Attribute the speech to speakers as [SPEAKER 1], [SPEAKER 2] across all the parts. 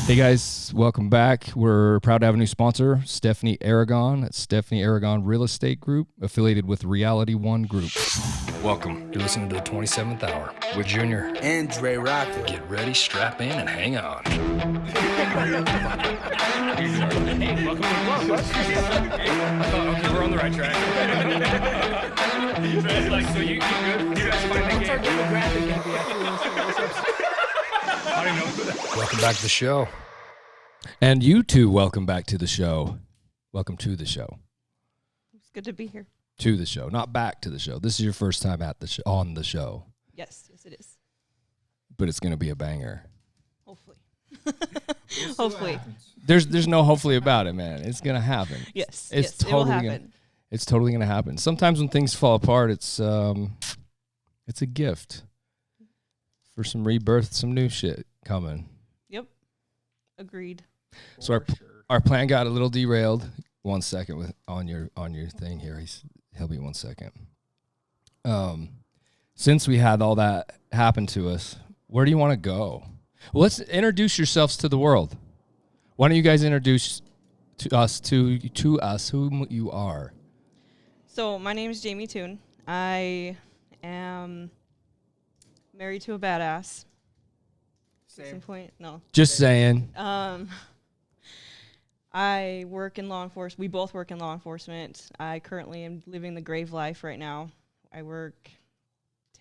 [SPEAKER 1] Hey guys, welcome back. We're proud to have a new sponsor, Stephanie Aragon. It's Stephanie Aragon Real Estate Group, affiliated with Reality One Group. Welcome. You're listening to the 27th Hour with Junior
[SPEAKER 2] and Dre Rocker.
[SPEAKER 1] Get ready, strap in, and hang on.
[SPEAKER 3] Hey, welcome to the club, bud. I thought, okay, we're on the right track. Like, so you good? You guys find the game. I don't know.
[SPEAKER 1] Welcome back to the show. And you too, welcome back to the show. Welcome to the show.
[SPEAKER 4] It's good to be here.
[SPEAKER 1] To the show, not back to the show. This is your first time at the on the show.
[SPEAKER 4] Yes, it is.
[SPEAKER 1] But it's going to be a banger.
[SPEAKER 4] Hopefully. Hopefully.
[SPEAKER 1] There's no hopefully about it, man. It's going to happen.
[SPEAKER 4] Yes,
[SPEAKER 1] it's
[SPEAKER 4] it will happen.
[SPEAKER 1] It's totally going to happen. Sometimes when things fall apart, it's a gift for some rebirth, some new shit coming.
[SPEAKER 4] Yep. Agreed.
[SPEAKER 1] So our plan got a little derailed. 1 second on your thing here. He'll be 1 second. Since we had all that happen to us, where do you want to go? Well, let's introduce yourselves to the world. Why don't you guys introduce to us who you are?
[SPEAKER 4] So my name is Jamie Toone. I am married to a badass. Same point? No.
[SPEAKER 1] Just saying.
[SPEAKER 4] I work in law enforcement. We both work in law enforcement. I currently am living the grave life right now. I work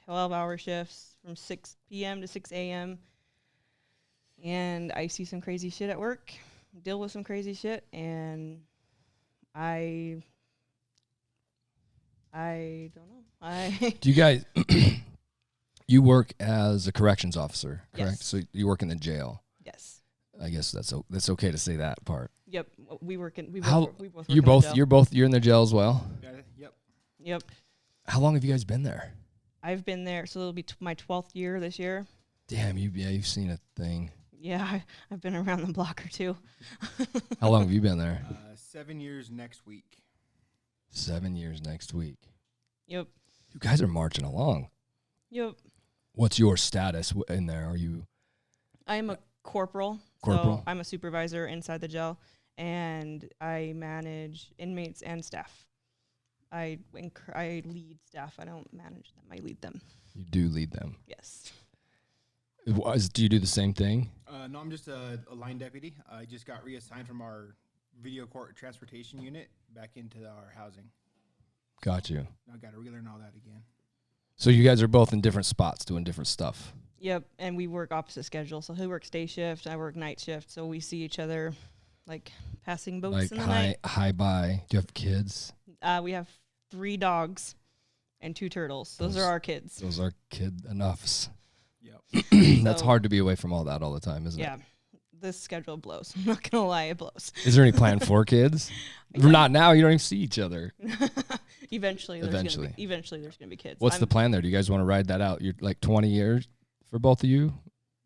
[SPEAKER 4] 12-hour shifts from 6 p.m. to 6 a.m. And I see some crazy shit at work, deal with some crazy shit, and I don't know.
[SPEAKER 1] Do you guys, you work as a corrections officer, correct?
[SPEAKER 4] Yes.
[SPEAKER 1] So you work in the jail.
[SPEAKER 4] Yes.
[SPEAKER 1] I guess that's okay to say that part.
[SPEAKER 4] Yep. We both work
[SPEAKER 1] You're in the jail as well?
[SPEAKER 4] Yep.
[SPEAKER 1] How long have you guys been there?
[SPEAKER 4] I've been there, so it'll be my 12th year this year.
[SPEAKER 1] Damn, you've seen a thing.
[SPEAKER 4] Yeah, I've been around the block or two.
[SPEAKER 1] How long have you been there?
[SPEAKER 2] 7 years next week.
[SPEAKER 1] 7 years next week.
[SPEAKER 4] Yep.
[SPEAKER 1] You guys are marching along.
[SPEAKER 4] Yep.
[SPEAKER 1] What's your status in there? Are you?
[SPEAKER 4] I am a corporal.
[SPEAKER 1] Corporal?
[SPEAKER 4] So I'm a supervisor inside the jail, and I manage inmates and staff. I lead staff. I don't manage them. I lead them.
[SPEAKER 1] You do lead them.
[SPEAKER 4] Yes.
[SPEAKER 1] Do you do the same thing?
[SPEAKER 2] No, I'm just a line deputy. I just got reassigned from our video court transportation unit back into our housing.
[SPEAKER 1] Got you.
[SPEAKER 2] Now I got to relearn all that again.
[SPEAKER 1] So you guys are both in different spots doing different stuff.
[SPEAKER 4] Yep, and we work opposite schedules. So he works day shift, I work night shift. So we see each other like passing boats
[SPEAKER 1] Like
[SPEAKER 4] in the night.
[SPEAKER 1] hi bye. Do you have kids?
[SPEAKER 4] We have 3 dogs and 2 turtles. Those are our kids.
[SPEAKER 1] Those are kid enoughs.
[SPEAKER 2] Yep.
[SPEAKER 1] That's hard to be away from all that all the time, isn't it?
[SPEAKER 4] Yeah. This schedule blows. I'm not going to lie, it blows.
[SPEAKER 1] Is there any plan for kids? Not now. You don't even see each other.
[SPEAKER 4] Eventually there's going to be kids.
[SPEAKER 1] What's the plan there? Do you guys want to ride that out? You're like 20 years for both of you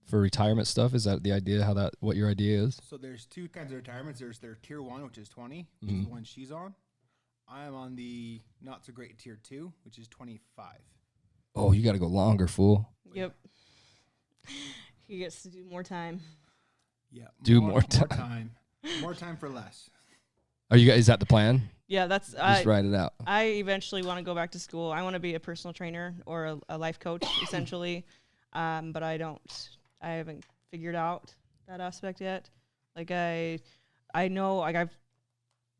[SPEAKER 1] for retirement stuff? Is that the idea? What your idea is?
[SPEAKER 2] So there's 2 kinds of retirements. There's their tier 1, which is 20, which is the one she's on. I am on the not so great tier 2, which is 25.
[SPEAKER 1] Oh, you got to go longer, fool.
[SPEAKER 4] Yep. He gets to do more time.
[SPEAKER 2] Yeah.
[SPEAKER 1] More time.
[SPEAKER 2] More time for less.
[SPEAKER 1] Are you guys? Is that the plan?
[SPEAKER 4] Yeah, that's
[SPEAKER 1] Just ride it out.
[SPEAKER 4] I eventually want to go back to school. I want to be a personal trainer or a life coach, essentially. But I haven't figured out that aspect yet. Like I know, like I've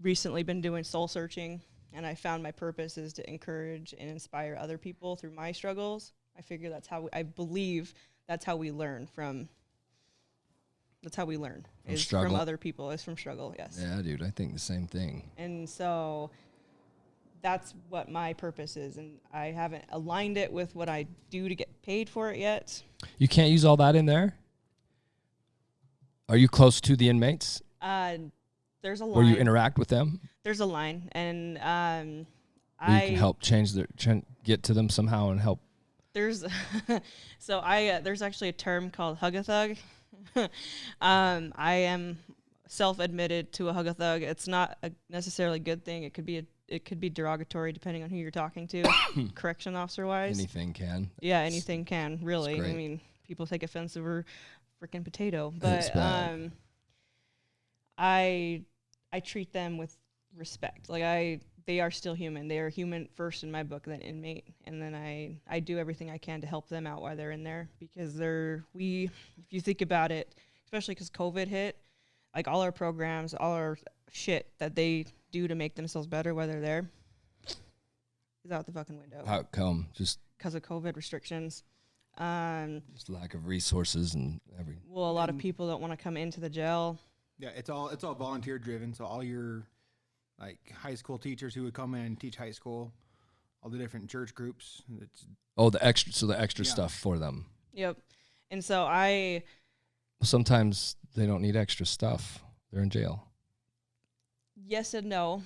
[SPEAKER 4] recently been doing soul searching, and I found my purpose is to encourage and inspire other people through my struggles. I figure I believe that's how we learn from. That's how we learn is
[SPEAKER 1] struggle.
[SPEAKER 4] From other people, is from struggle. Yes.
[SPEAKER 1] Yeah, dude, I think the same thing.
[SPEAKER 4] And so that's what my purpose is, and I haven't aligned it with what I do to get paid for it yet.
[SPEAKER 1] You can't use all that in there? Are you close to the inmates?
[SPEAKER 4] There's a line.
[SPEAKER 1] Where you interact with them?
[SPEAKER 4] There's a line, and
[SPEAKER 1] you can help get to them somehow and help.
[SPEAKER 4] There's there's actually a term called hug-a-thug. I am self-admitted to a hug-a-thug. It's not a necessarily good thing. It could be derogatory depending on who you're talking to, correction officer wise.
[SPEAKER 1] Anything can.
[SPEAKER 4] Yeah, anything can, really. I mean, people take offense over freaking potato. But I treat them with respect. Like they are still human. They are human first in my book, then inmate, and then I do everything I can to help them out while they're in there, because if you think about it, especially because COVID hit, like all our programs, all our shit that they do to make themselves better while they're there is out the fucking window.
[SPEAKER 1] How come? Just
[SPEAKER 4] because of COVID restrictions.
[SPEAKER 1] Just lack of resources and everything.
[SPEAKER 4] Well, a lot of people don't want to come into the jail.
[SPEAKER 2] Yeah, it's all volunteer driven. So all your like high school teachers who would come in and teach high school, all the different church groups.
[SPEAKER 1] The extra stuff for them.
[SPEAKER 4] Yep. And so
[SPEAKER 1] sometimes they don't need extra stuff. They're in jail.
[SPEAKER 4] Yes and no.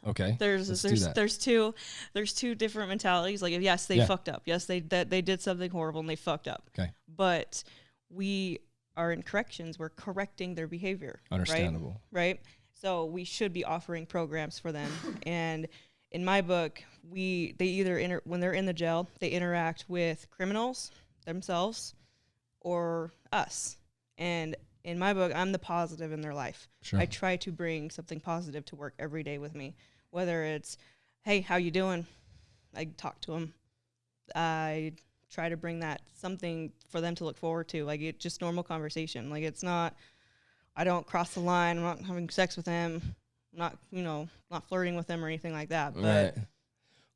[SPEAKER 1] Okay.
[SPEAKER 4] There's two different mentalities. Like, yes, they fucked up. Yes, they did something horrible and they fucked up.
[SPEAKER 1] Okay.
[SPEAKER 4] But we are in corrections. We're correcting their behavior.
[SPEAKER 1] Understandable.
[SPEAKER 4] Right? So we should be offering programs for them. And in my book, when they're in the jail, they interact with criminals themselves or us. And in my book, I'm the positive in their life.
[SPEAKER 1] Sure.
[SPEAKER 4] I try to bring something positive to work every day with me, whether it's, hey, how you doing? I talk to them. I try to bring that something for them to look forward to. Like, it's just normal conversation. Like, it's not, I don't cross the line. I'm not having sex with them. I'm not flirting with them or anything like that. But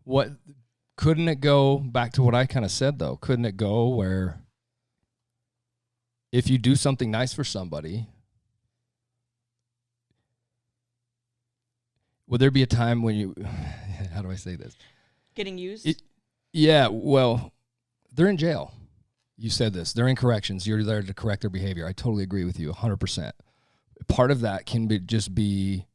[SPEAKER 1] right. Couldn't it go back to what I kind of said, though? Couldn't it go where if you do something nice for somebody, would there be a time when you, how do I say this?
[SPEAKER 4] Getting used?
[SPEAKER 1] Yeah, well, they're in jail. You said this. They're in corrections. You're there to correct their behavior. I totally agree with you 100%. Part of that can just be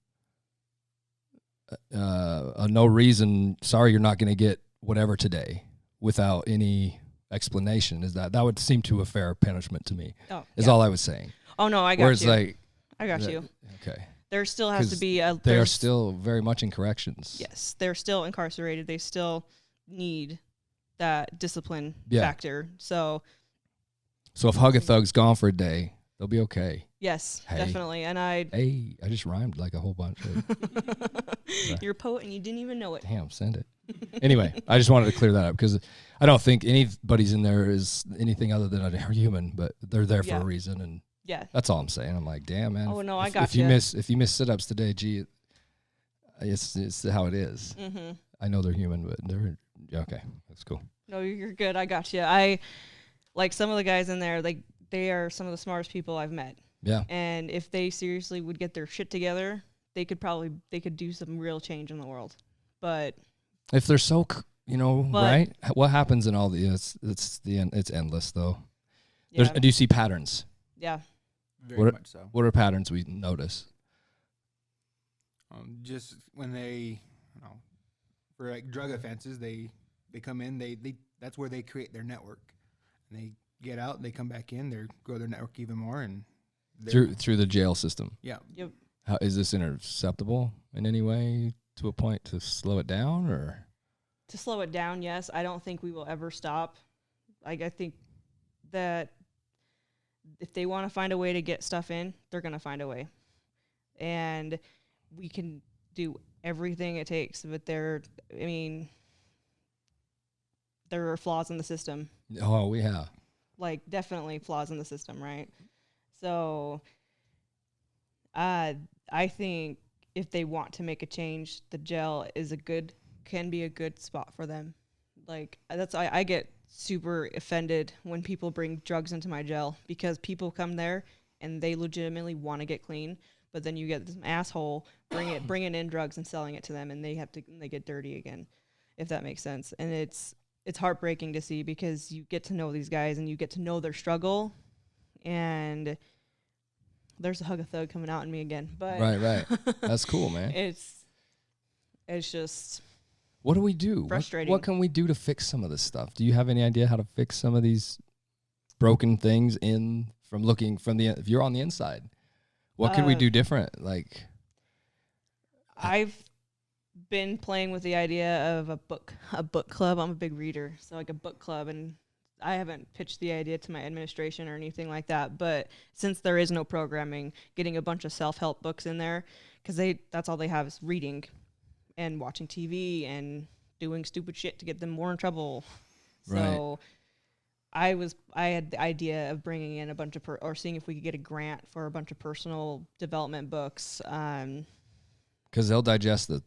[SPEAKER 1] a no reason, sorry, you're not going to get whatever today without any explanation. Is that would seem to a fair punishment to me. All I was saying.
[SPEAKER 4] Oh no, I got
[SPEAKER 1] Whereas
[SPEAKER 4] you. I got you.
[SPEAKER 1] Okay.
[SPEAKER 4] There still has to be
[SPEAKER 1] they are still very much in corrections.
[SPEAKER 4] Yes, they're still incarcerated. They still need that discipline factor. So
[SPEAKER 1] if Hug a Thug's gone for a day, they'll be okay.
[SPEAKER 4] Yes, definitely. And I
[SPEAKER 1] just rhymed like a whole bunch.
[SPEAKER 4] You're a poet and you didn't even know it.
[SPEAKER 1] Damn, send it. Anyway, I just wanted to clear that up because I don't think anybody's in there is anything other than a human, but they're there for a reason, and that's all I'm saying. I'm like, damn, man.
[SPEAKER 4] Oh no, I
[SPEAKER 1] got you. If you miss sit-ups today, gee, it's how it is. Mm-hmm. I know they're human, but they're okay. That's cool.
[SPEAKER 4] No, you're good. I got you. I like some of the guys in there. Like, they are some of the smartest people I've met.
[SPEAKER 1] Yeah.
[SPEAKER 4] And if they seriously would get their shit together, they could do some real change in the world. But
[SPEAKER 1] if they're so, right? What happens in all the it's endless though. Yeah. Do you see patterns?
[SPEAKER 4] Yeah.
[SPEAKER 2] Very much so.
[SPEAKER 1] What are patterns we notice?
[SPEAKER 2] Just when they, for like drug offenses, they come in, they that's where they create their network, and they get out, and they come back in, they grow their network even more, and
[SPEAKER 1] through the jail system.
[SPEAKER 2] Yeah. Yep.
[SPEAKER 1] How is this interceptable in any way to a point to slow it down, or?
[SPEAKER 4] To slow it down, yes. I don't think we will ever stop. Like, I think that if they want to find a way to get stuff in, they're going to find a way. And we can do everything it takes, but there are flaws in the system.
[SPEAKER 1] Oh, we have.
[SPEAKER 4] Like, definitely flaws in the system, right? So I think if they want to make a change, the jail can be a good spot for them. Like, I get super offended when people bring drugs into my jail, because people come there and they legitimately want to get clean, but then you get this asshole bringing in drugs and selling it to them, and they get dirty again, if that makes sense. And it's heartbreaking to see, because you get to know these guys and you get to know their struggle, and there's a Hug a Thug coming out in me again. But
[SPEAKER 1] right. That's cool, man.
[SPEAKER 4] It's just,
[SPEAKER 1] what do we do?
[SPEAKER 4] Frustrating.
[SPEAKER 1] What can we do to fix some of this stuff? Do you have any idea how to fix some of these broken things if you're on the inside? What could we do different? Like,
[SPEAKER 4] I've been playing with the idea of a book club. I'm a big reader, so like a book club, and I haven't pitched the idea to my administration or anything like that, but since there is no programming, getting a bunch of self-help books in there, because that's all they have is reading and watching TV and doing stupid shit to get them more in trouble. So I had the idea of bringing in a bunch of or seeing if we could get a grant for a bunch of personal development books.
[SPEAKER 1] Because they'll digest the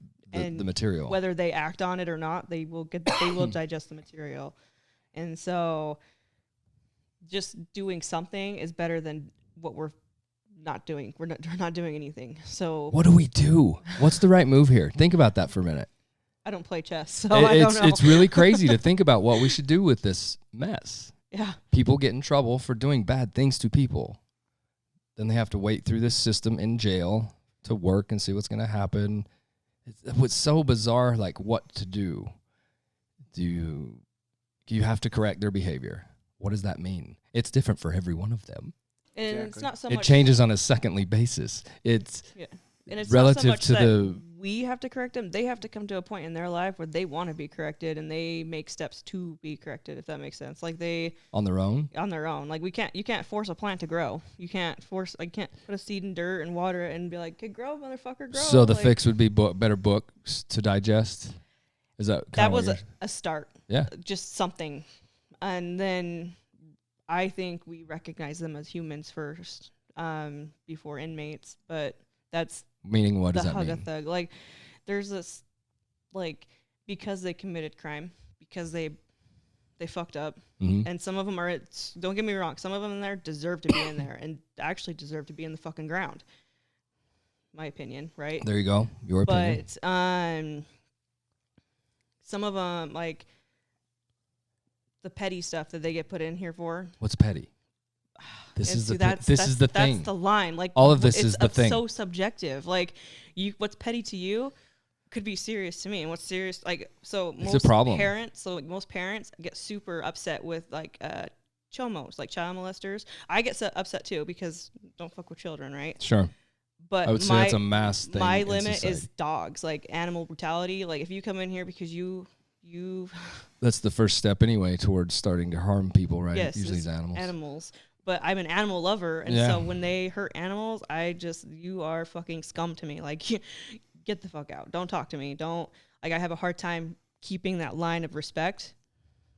[SPEAKER 1] material.
[SPEAKER 4] Whether they act on it or not, they will digest the material. And so just doing something is better than what we're not doing. We're not doing anything. So
[SPEAKER 1] what do we do? What's the right move here? Think about that for a minute.
[SPEAKER 4] I don't play chess, so I don't know.
[SPEAKER 1] It's really crazy to think about what we should do with this mess.
[SPEAKER 4] Yeah. People
[SPEAKER 1] get in trouble for doing bad things to people. Then they have to wait through this system in jail to work and see what's going to happen. It's so bizarre, like what to do. Do you have to correct their behavior? What does that mean? It's different for every one of them.
[SPEAKER 4] And it's not so much.
[SPEAKER 1] It changes on a secondly basis. It's
[SPEAKER 4] and it's
[SPEAKER 1] relative
[SPEAKER 4] not so much
[SPEAKER 1] to
[SPEAKER 4] that we have to correct them. They have to come to a point in their life where they want to be corrected, and they make steps to be corrected. If that makes sense, like they
[SPEAKER 1] on their own.
[SPEAKER 4] Like you can't force a plant to grow. You can't put a seed in dirt and water it and be like, "Okay, grow, motherfucker, grow."
[SPEAKER 1] So the fix would be better books to digest. Is that
[SPEAKER 4] was a start?
[SPEAKER 1] Yeah,
[SPEAKER 4] just something, and then I think we recognize them as humans first, before inmates. But that's
[SPEAKER 1] meaning what does that mean?
[SPEAKER 4] Thug. Like, there's this, like, because they committed crime, because they fucked up, and some of them are. Don't get me wrong, some of them in there deserve to be in there, and actually deserve to be in the fucking ground. My opinion, right?
[SPEAKER 1] There you go, your opinion.
[SPEAKER 4] But some of them, like the petty stuff that they get put in here for.
[SPEAKER 1] What's petty? This is the thing.
[SPEAKER 4] That's the line. Like,
[SPEAKER 1] all of this is the thing.
[SPEAKER 4] It's so subjective. Like, what's petty to you could be serious to me, and what's serious, like, so
[SPEAKER 1] it's a problem.
[SPEAKER 4] Most parents get super upset with like chomos, like child molesters. I get upset too because don't fuck with children, right?
[SPEAKER 1] Sure.
[SPEAKER 4] But
[SPEAKER 1] I would say it's a mass thing.
[SPEAKER 4] My limit is dogs, like animal brutality. Like, if you come in here because you
[SPEAKER 1] that's the first step anyway towards starting to harm people, right?
[SPEAKER 4] Yes,
[SPEAKER 1] usually it's
[SPEAKER 4] animals. But I'm an animal lover, and so when they hurt animals, you are fucking scum to me. Like, get the fuck out. Don't talk to me. I have a hard time keeping that line of respect.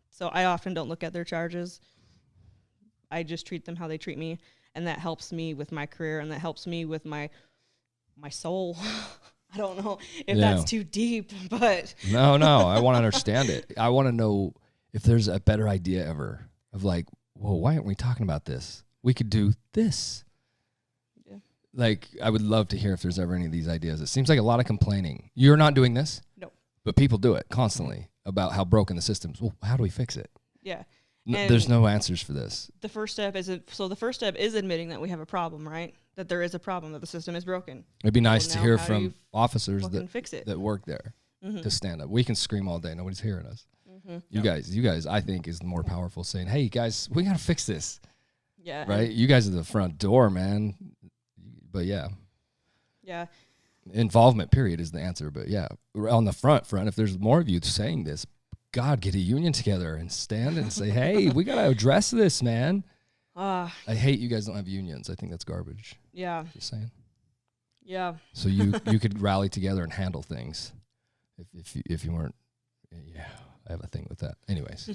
[SPEAKER 4] So I often don't look at their charges. I just treat them how they treat me, and that helps me with my career, and that helps me with my soul. I don't know if that's too deep, but
[SPEAKER 1] no, I want to understand it. I want to know if there's a better idea ever of like, whoa, why aren't we talking about this? We could do this. Yeah. Like, I would love to hear if there's ever any of these ideas. It seems like a lot of complaining. You're not doing this?
[SPEAKER 4] No.
[SPEAKER 1] But people do it constantly about how broken the system's. Well, how do we fix it?
[SPEAKER 4] Yeah.
[SPEAKER 1] There's no answers for this.
[SPEAKER 4] The first step is admitting that we have a problem, right? That there is a problem, that the system is broken.
[SPEAKER 1] It'd be nice to hear from officers that work there
[SPEAKER 4] mm-hmm.
[SPEAKER 1] to stand up. We can scream all day. Nobody's hearing us.
[SPEAKER 4] Mm-hmm.
[SPEAKER 1] You guys, I think, is more powerful saying, hey, guys, we got to fix this.
[SPEAKER 4] Yeah.
[SPEAKER 1] Right? You guys are the front door, man. But yeah.
[SPEAKER 4] Yeah.
[SPEAKER 1] Involvement, period, is the answer. But yeah, on the front, if there's more of you saying this, God, get a union together and stand and say, hey, we got to address this, man. I hate you guys don't have unions. I think that's garbage.
[SPEAKER 4] Yeah.
[SPEAKER 1] Just saying.
[SPEAKER 4] Yeah.
[SPEAKER 1] So you could rally together and handle things if you weren't. Yeah, I have a thing with that. Anyways.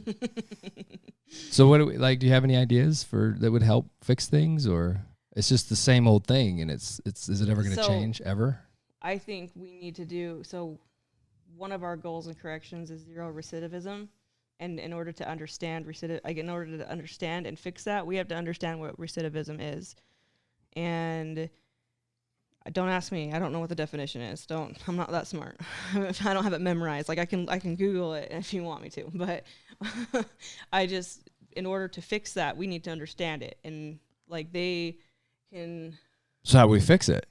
[SPEAKER 1] So what do we like? Do you have any ideas that would help fix things, or it's just the same old thing? And is it ever going to change ever?
[SPEAKER 4] I think we need to do so. One of our goals in corrections is zero recidivism. And in order to understand and fix that, we have to understand what recidivism is. And don't ask me. I don't know what the definition is. I'm not that smart. I don't have it memorized. Like, I can Google it if you want me to. But in order to fix that, we need to understand it. And like, they can.
[SPEAKER 1] So how do we fix it?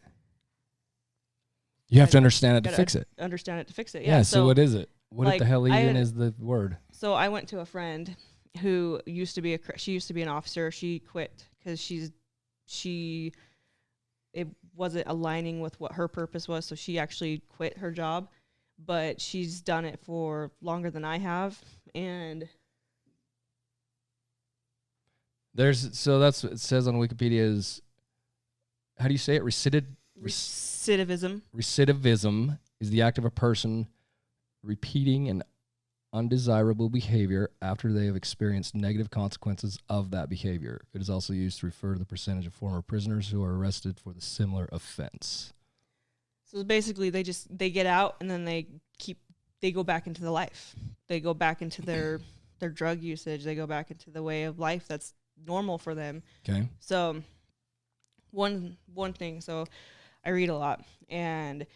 [SPEAKER 1] You have to understand it to fix it.
[SPEAKER 4] Understand it to fix it.
[SPEAKER 1] Yeah. So what is it? What
[SPEAKER 4] like,
[SPEAKER 1] the hell even is the word?
[SPEAKER 4] So I went to a friend who used to be an officer. She quit because it wasn't aligning with what her purpose was. So she actually quit her job, but she's done it for longer than I have. And
[SPEAKER 1] That's what it says on Wikipedia is, how do you say it?
[SPEAKER 4] Recidivism.
[SPEAKER 1] Recidivism is the act of a person repeating an undesirable behavior after they have experienced negative consequences of that behavior. It is also used to refer to the percentage of former prisoners who are arrested for the similar offense.
[SPEAKER 4] So basically, they get out and then they go back into the life. They go back into their drug usage. They go back into the way of life that's normal for them.
[SPEAKER 1] Okay.
[SPEAKER 4] So one thing. So I read a lot, and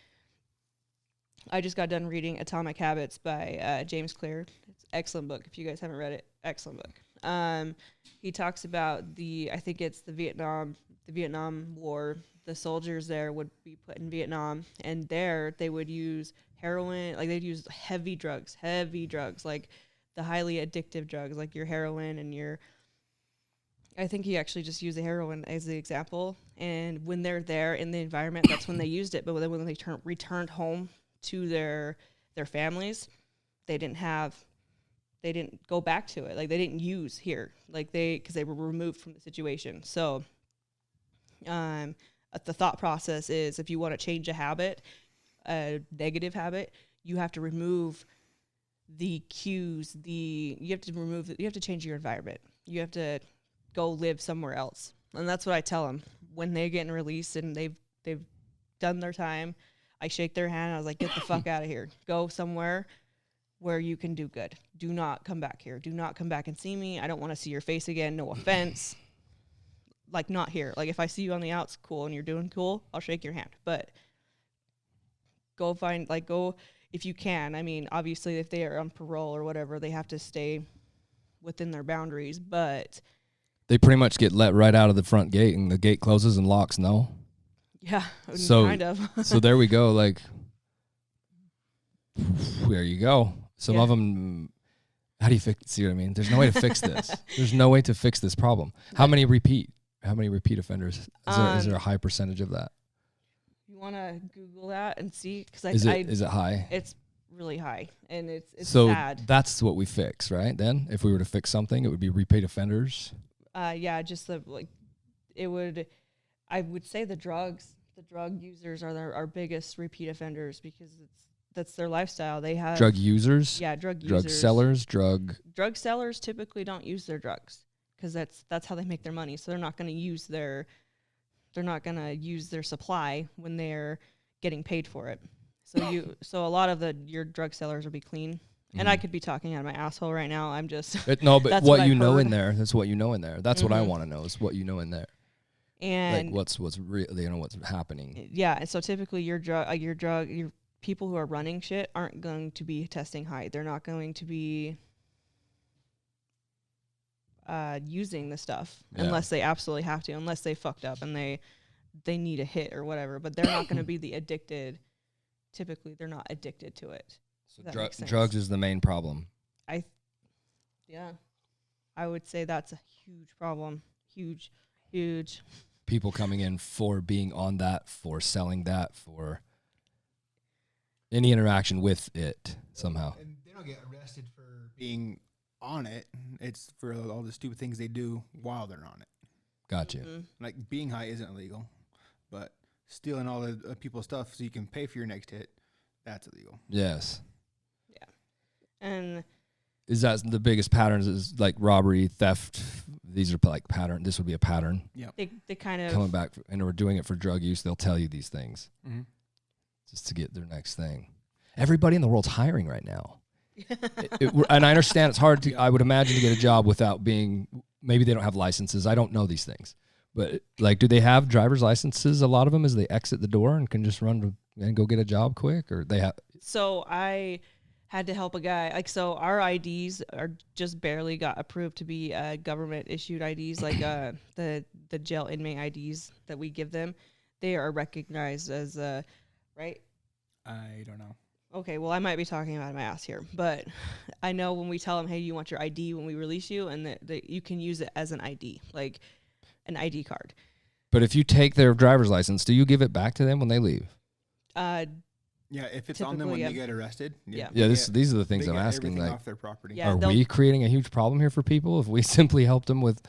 [SPEAKER 4] I just got done reading Atomic Habits by James Clear. It's an excellent book. If you guys haven't read it, excellent book. He talks about I think it's the Vietnam War. The soldiers there would be put in Vietnam, and there they would use heroin. Like, they'd use heavy drugs, like the highly addictive drugs, like your heroin and your. I think he actually just used the heroin as the example. And when they're there in the environment, that's when they used it. But when they returned home to their families, they didn't go back to it. Like, they didn't use here, like because they were removed from the situation. So the thought process is, if you want to change a habit, a negative habit, you have to remove the cues. You have to change your environment. You have to go live somewhere else. And that's what I tell them when they're getting released and they've done their time. I shake their hand. I was like, get the fuck out of here. Go somewhere where you can do good. Do not come back here. Do not come back and see me. I don't want to see your face again. No offense. Like, not here. Like, if I see you on the outs, cool, and you're doing cool, I'll shake your hand. But go if you can. I mean, obviously, if they are on parole or whatever, they have to stay within their boundaries. But
[SPEAKER 1] they pretty much get let right out of the front gate, and the gate closes and locks. No.
[SPEAKER 4] Yeah.
[SPEAKER 1] So
[SPEAKER 4] kind of.
[SPEAKER 1] So there we go. Like, there you go. Some of them. How do you see what I mean? There's no way to fix this. There's no way to fix this problem. How many repeat offenders? Is there a high percentage of that?
[SPEAKER 4] You want to Google that and see? Because
[SPEAKER 1] is it high?
[SPEAKER 4] It's really high, and it's
[SPEAKER 1] so
[SPEAKER 4] sad.
[SPEAKER 1] That's what we fix, right? Then, if we were to fix something, it would be repeat offenders.
[SPEAKER 4] Yeah, just it would. I would say the drug users are our biggest repeat offenders, because that's their lifestyle. They have
[SPEAKER 1] drug users.
[SPEAKER 4] Yeah, drug users.
[SPEAKER 1] Drug
[SPEAKER 4] sellers typically don't use their drugs, because that's how they make their money. So they're not going to use their supply when they're getting paid for it. So a lot of your drug sellers will be clean. And I could be talking out of my asshole right now. I'm just
[SPEAKER 1] but what you know in there. That's what you know in there. That's what I want to know, is what you know in there.
[SPEAKER 4] And
[SPEAKER 1] like what's real, what's happening.
[SPEAKER 4] Yeah, and so typically your people who are running shit aren't going to be testing high. They're not going to be using the stuff unless they absolutely have to, unless they fucked up and they need a hit or whatever. But they're not going to be the addicted. Typically, they're not addicted to it.
[SPEAKER 1] So drugs is the main problem.
[SPEAKER 4] I would say that's a huge problem. Huge.
[SPEAKER 1] People coming in for being on that, for selling that, for any interaction with it somehow.
[SPEAKER 2] And they don't get arrested for being on it. It's for all the stupid things they do while they're on it.
[SPEAKER 1] Gotcha.
[SPEAKER 4] Mm-hmm.
[SPEAKER 2] Like, being high isn't illegal, but stealing all the people's stuff so you can pay for your next hit, that's illegal.
[SPEAKER 1] Yes.
[SPEAKER 4] Yeah. And
[SPEAKER 1] is that the biggest patterns? Is like robbery, theft? These are like pattern. This would be a pattern.
[SPEAKER 2] Yeah.
[SPEAKER 4] They kind of
[SPEAKER 1] coming back and we're doing it for drug use. They'll tell you these things just to get their next thing. Everybody in the world's hiring right now. And I understand it's hard to, I would imagine, to get a job without being, maybe they don't have licenses. I don't know these things. But like, do they have driver's licenses, a lot of them, as they exit the door and can just run and go get a job quick? Or they have? So
[SPEAKER 4] I had to help a guy. Like, so our IDs are just barely got approved to be government issued IDs, like the jail inmate IDs that we give them. They are recognized as, right?
[SPEAKER 2] I don't know.
[SPEAKER 4] Okay, well, I might be talking out of my ass here, but I know when we tell them, hey, you want your ID when we release you, and that you can use it as an ID, like an ID card.
[SPEAKER 1] But if you take their driver's license, do you give it back to them when they leave?
[SPEAKER 2] Yeah, if it's on them when they get arrested.
[SPEAKER 1] Yeah, these are the things I'm asking. Like,
[SPEAKER 2] off their property.
[SPEAKER 1] Yeah, are we creating a huge problem here for people if we simply help them with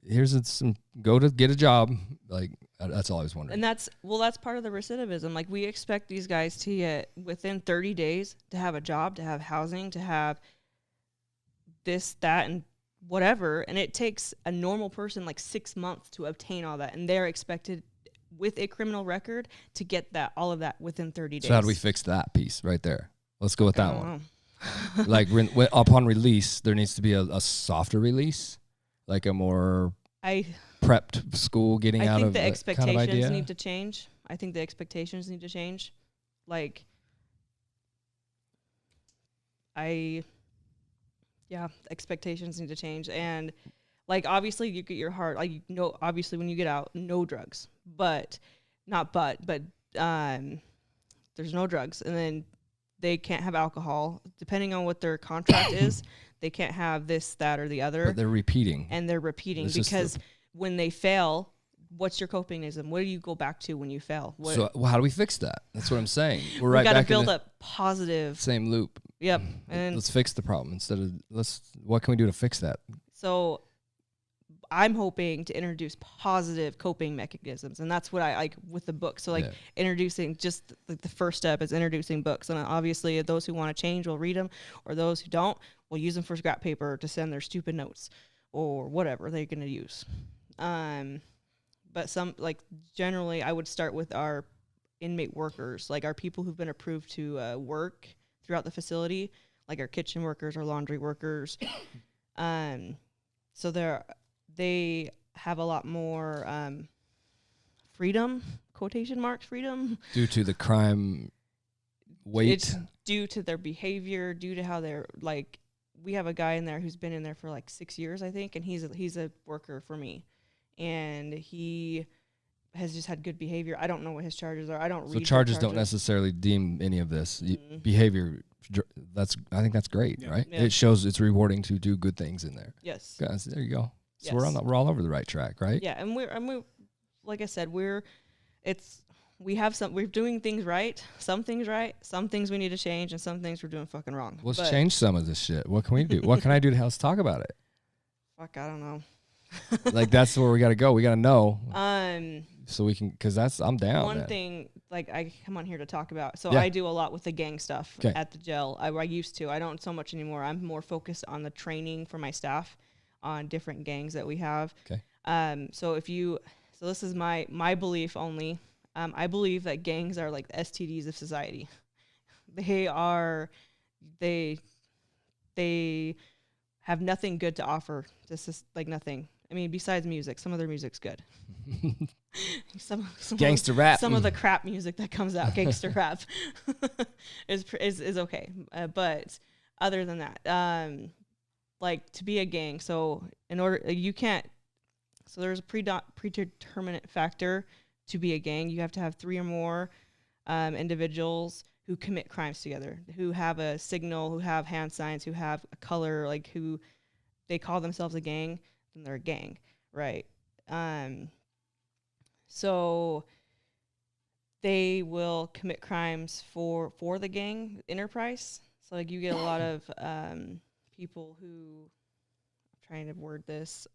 [SPEAKER 1] here's some, go to get a job. Like, that's all I was wondering.
[SPEAKER 4] And that's part of the recidivism. Like, we expect these guys to get within 30 days to have a job, to have housing, to have this, that, and whatever. And it takes a normal person like 6 months to obtain all that. And they're expected with a criminal record to get all of that within 30 days.
[SPEAKER 1] So how do we fix that piece right there? Let's go with that one. Like upon release, there needs to be a softer release, like a more prepped school getting out of.
[SPEAKER 4] I think the expectations
[SPEAKER 1] kind of idea.
[SPEAKER 4] need to change. I think the expectations need to change. Like, expectations need to change. And like, obviously you get your heart, like, obviously when you get out, no drugs, but there's no drugs. And then they can't have alcohol, depending on what their contract is. They can't have this, that, or the other.
[SPEAKER 1] But they're repeating.
[SPEAKER 4] And they're repeating because when they fail, what's your copingism? What do you go back to when you fail?
[SPEAKER 1] So how do we fix that? That's what I'm saying. We're
[SPEAKER 4] we
[SPEAKER 1] right
[SPEAKER 4] got
[SPEAKER 1] back
[SPEAKER 4] to build
[SPEAKER 1] in the
[SPEAKER 4] a positive
[SPEAKER 1] same loop.
[SPEAKER 4] Yep. And
[SPEAKER 1] let's fix the problem instead of what can we do to fix that?
[SPEAKER 4] So I'm hoping to introduce positive coping mechanisms, and that's what I like with the book. So like introducing, just like the first step is introducing books, and obviously those who want to change will read them, or those who don't will use them for scrap paper to send their stupid notes or whatever they're going to use. But generally I would start with our inmate workers, like our people who've been approved to work throughout the facility, like our kitchen workers, our laundry workers. So they have a lot more freedom, quotation marks, freedom.
[SPEAKER 1] Due to the crime weight?
[SPEAKER 4] It's due to their behavior, due to how they're, like, we have a guy in there who's been in there for like 6 years, I think, and he's a worker for me. And he has just had good behavior. I don't know what his charges are. I don't read.
[SPEAKER 1] So charges don't necessarily deem any of this. Behavior, I think that's great, right? Yeah. It shows it's rewarding to do good things in there.
[SPEAKER 4] Yes.
[SPEAKER 1] Guys, there you go. So we're all over the right track, right?
[SPEAKER 4] Yeah, and we're like I said, we're doing things right, some things we need to change, and some things we're doing fucking wrong.
[SPEAKER 1] Let's change some of this shit. What can we do? What can I do to help us talk about it?
[SPEAKER 4] Fuck, I don't know.
[SPEAKER 1] Like, that's where we got to go. We got to know. So we can, because I'm down.
[SPEAKER 4] One thing, like, I come on here to talk about. So I do a lot with the gang stuff at the jail. I used to. I don't so much anymore. I'm more focused on the training for my staff on different gangs that we have. Okay. So this is my belief only. I believe that gangs are like the STDs of society. They have nothing good to offer. This is like nothing. I mean, besides music, some of their music's good. some
[SPEAKER 1] gangster rap.
[SPEAKER 4] Some of the crap music that comes out, gangster rap, is okay. But other than that, like, to be a gang, so there's a predeterminate factor to be a gang. You have to have 3 or more individuals who commit crimes together, who have a signal, who have hand signs, who have a color, like, who they call themselves a gang, then they're a gang, right? So they will commit crimes for the gang enterprise. So, like, you get a lot of people who, I'm trying to word this,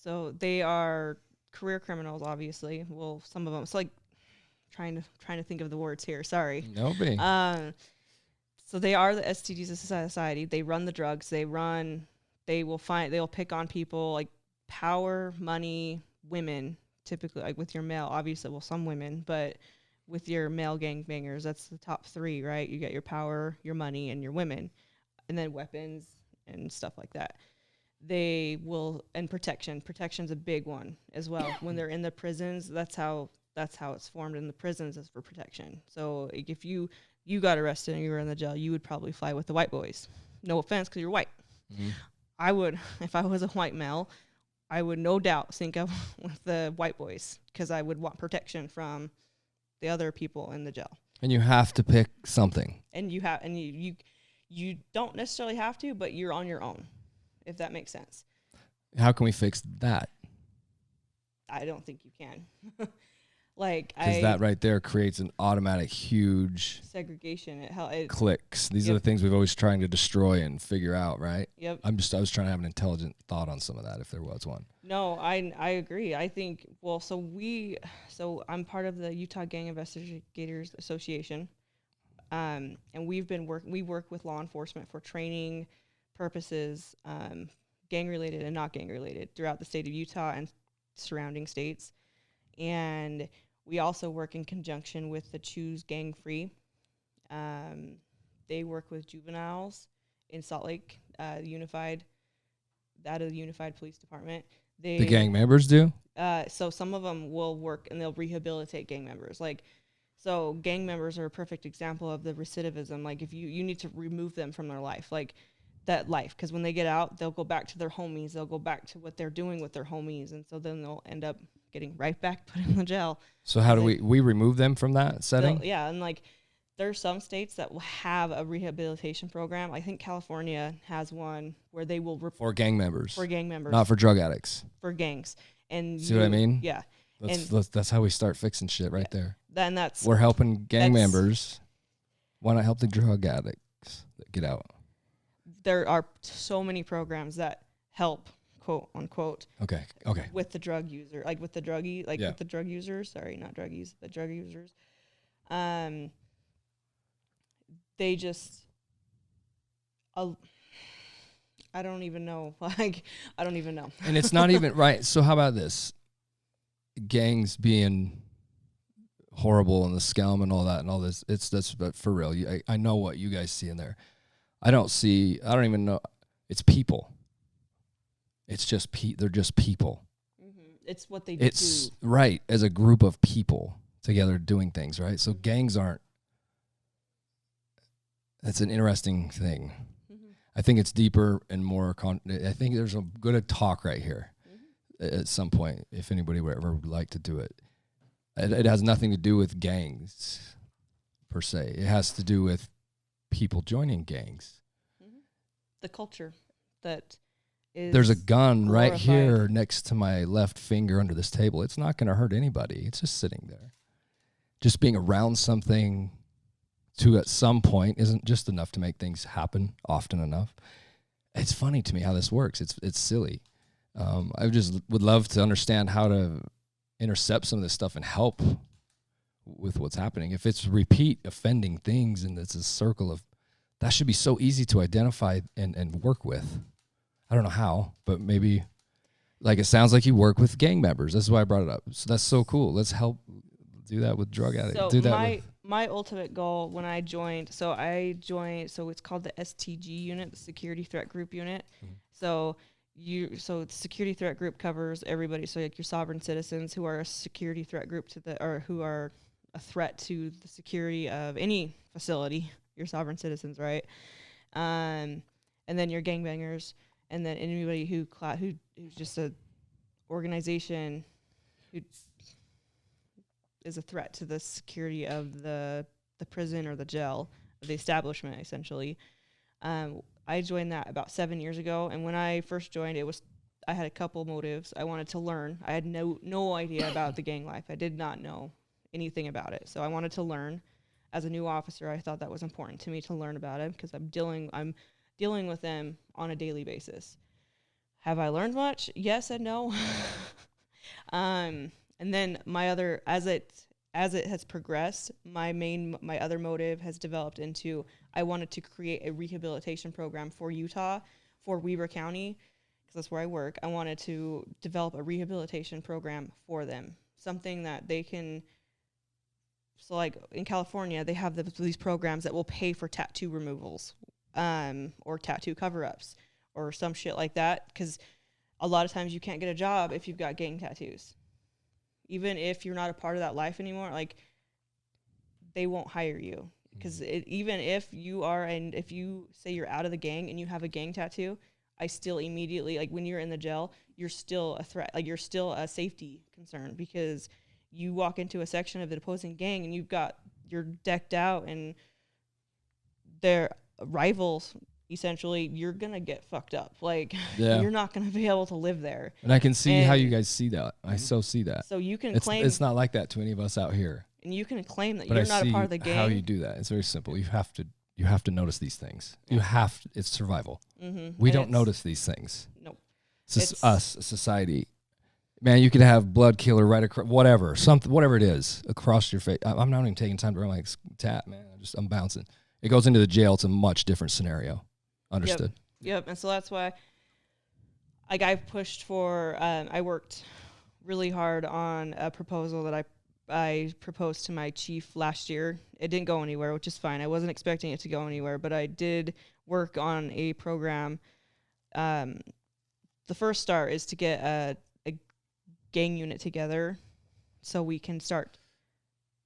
[SPEAKER 4] so they are career criminals, obviously. Well, some of them. It's like trying to think of the words here. Sorry.
[SPEAKER 1] No big.
[SPEAKER 4] So they are the STDs of society. They run the drugs. They will pick on people, like power, money, women. Typically, like with your male, obviously, well, some women, but with your male gangbangers, that's the top 3, right? You got your power, your money, and your women, and then weapons and stuff like that. They will, and protection. Protection's a big one as well. When they're in the prisons, that's how it's formed in the prisons, is for protection. So if you got arrested and you were in the jail, you would probably fly with the white boys. No offense, because you're white. Mm-hmm. I would, if I was a white male, I would no doubt sync up with the white boys, because I would want protection from the other people in the jail.
[SPEAKER 1] And you have to pick something. And
[SPEAKER 4] you don't necessarily have to, but you're on your own, if that makes sense.
[SPEAKER 1] How can we fix that?
[SPEAKER 4] I don't think you can. Like
[SPEAKER 1] Because that right there creates an automatic huge
[SPEAKER 4] segregation. It
[SPEAKER 1] clicks. These are the things we've always trying to destroy and figure out, right?
[SPEAKER 4] Yep.
[SPEAKER 1] I was trying to have an intelligent thought on some of that if there was one.
[SPEAKER 4] No, I agree. I think, well, so I'm part of the Utah Gang Investigators Association. And we work with law enforcement for training purposes, gang related and not gang related throughout the state of Utah and surrounding states. And we also work in conjunction with the Choose Gang Free. They work with juveniles in Salt Lake, Unified Police Department.
[SPEAKER 1] The gang members do?
[SPEAKER 4] So some of them will work and they'll rehabilitate gang members. So gang members are a perfect example of the recidivism. Like if you need to remove them from their life, like that life. Because when they get out, they'll go back to their homies. They'll go back to what they're doing with their homies. And so then they'll end up getting right back put in the jail.
[SPEAKER 1] So how do we remove them from that setting?
[SPEAKER 4] Yeah, and like there's some states that will have a rehabilitation program. I think California has one where they will
[SPEAKER 1] for gang members.
[SPEAKER 4] For gang members.
[SPEAKER 1] Not for drug addicts.
[SPEAKER 4] For gangs. And
[SPEAKER 1] see what I mean?
[SPEAKER 4] Yeah.
[SPEAKER 1] That's how we start fixing shit right there.
[SPEAKER 4] Then
[SPEAKER 1] we're helping gang members. Why not help the drug addicts that get out?
[SPEAKER 4] There are so many programs that help, quote unquote.
[SPEAKER 1] Okay.
[SPEAKER 4] With the drug user, with the drug users. Sorry, not druggies, the drug users. They just, I don't even know. I don't even know.
[SPEAKER 1] And it's not even right. So how about this? Gangs being horrible and the scum and all that and all this. But for real. I know what you guys see in there. I don't even know. It's people. It's just they're just people.
[SPEAKER 4] Mm-hmm. It's what they do.
[SPEAKER 1] It's right as a group of people together doing things, right? So gangs aren't. That's an interesting thing. Mm-hmm. I think it's deeper and more. I think there's a good talk right here at some point. If anybody would like to do it, it has nothing to do with gangs per se. It has to do with people joining gangs. Mm-hmm.
[SPEAKER 4] The culture that is.
[SPEAKER 1] There's a gun
[SPEAKER 4] glorified.
[SPEAKER 1] right here next to my left finger under this table. It's not going to hurt anybody. It's just sitting there. Just being around something at some point isn't just enough to make things happen often enough. It's funny to me how this works. It's silly. I just would love to understand how to intercept some of this stuff and help with what's happening. If it's repeat offending things and it's a circle of, that should be so easy to identify and work with. I don't know how, but maybe, it sounds like you work with gang members. That's why I brought it up. So that's so cool. Let's help do that with drug addicts.
[SPEAKER 4] So my ultimate goal when I joined, so it's called the STG unit, the Security Threat Group Unit. Mm-hmm. So the Security Threat Group covers everybody. So your sovereign citizens who are a security threat group who are a threat to the security of any facility, your sovereign citizens, right? And then your gangbangers, and then anybody who's just a organization who is a threat to the security of the prison or the jail, the establishment, essentially. I joined that about 7 years ago, and when I first joined, I had a couple motives. I wanted to learn. I had no idea about the gang life. I did not know anything about it, so I wanted to learn. As a new officer, I thought that was important to me to learn about it because I'm dealing with them on a daily basis. Have I learned much? Yes and no. And then as it has progressed, my other motive has developed into I wanted to create a rehabilitation program for Utah, for Weber County, because that's where I work. I wanted to develop a rehabilitation program for them, something that they can. So like in California, they have these programs that will pay for tattoo removals, or tattoo cover-ups, or some shit like that, because a lot of times you can't get a job if you've got gang tattoos. Even if you're not a part of that life anymore, they won't hire you. Because even if if you say you're out of the gang and you have a gang tattoo, I still immediately, when you're in the jail, you're still a threat. You're still a safety concern because you walk into a section of the opposing gang and you're decked out and their rivals essentially you're gonna get fucked up. Like
[SPEAKER 1] Yeah.
[SPEAKER 4] you're not gonna be able to live there.
[SPEAKER 1] And I can see how
[SPEAKER 4] And-
[SPEAKER 1] you guys see that. I so see that.
[SPEAKER 4] So you can
[SPEAKER 1] It's
[SPEAKER 4] claim,
[SPEAKER 1] it's not like that to any of us out here.
[SPEAKER 4] and you can claim that
[SPEAKER 1] But
[SPEAKER 4] you're
[SPEAKER 1] I
[SPEAKER 4] not
[SPEAKER 1] see
[SPEAKER 4] a part of the gang.
[SPEAKER 1] how you do that. It's very simple. You have to notice these things. You have to, it's survival.
[SPEAKER 4] Mm-hmm.
[SPEAKER 1] We don't notice these things.
[SPEAKER 4] Nope.
[SPEAKER 1] Us, society. Man, you could have blood killer right across, whatever it is, across your face. I'm not even taking time to run like tap, man. I'm bouncing. It goes into the jail. It's a much different scenario. Understood.
[SPEAKER 4] Yep. And so that's why, like, I've pushed for. I worked really hard on a proposal that I proposed to my chief last year. It didn't go anywhere, which is fine. I wasn't expecting it to go anywhere, but I did work on a program. The first start is to get a gang unit together so we can start.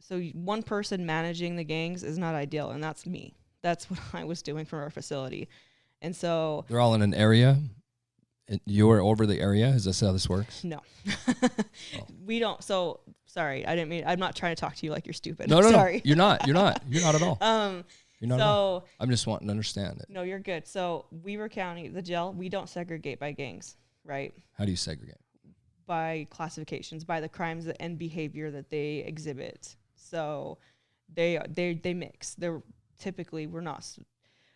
[SPEAKER 4] So one person managing the gangs is not ideal, and that's me. That's what I was doing for our facility. And so
[SPEAKER 1] They're all in an area. You're over the area. Is this how this works?
[SPEAKER 4] no, we don't. So sorry, I didn't mean. I'm not trying to talk to you like you're stupid.
[SPEAKER 1] No.
[SPEAKER 4] Sorry.
[SPEAKER 1] You're not at all. You're not at all.
[SPEAKER 4] So
[SPEAKER 1] I'm just wanting to understand it.
[SPEAKER 4] no, you're good. So Weaver County, the jail, we don't segregate by gangs, right?
[SPEAKER 1] How do you segregate?
[SPEAKER 4] By classifications, by the crimes and behavior that they exhibit. So they mix. They're typically, we're not,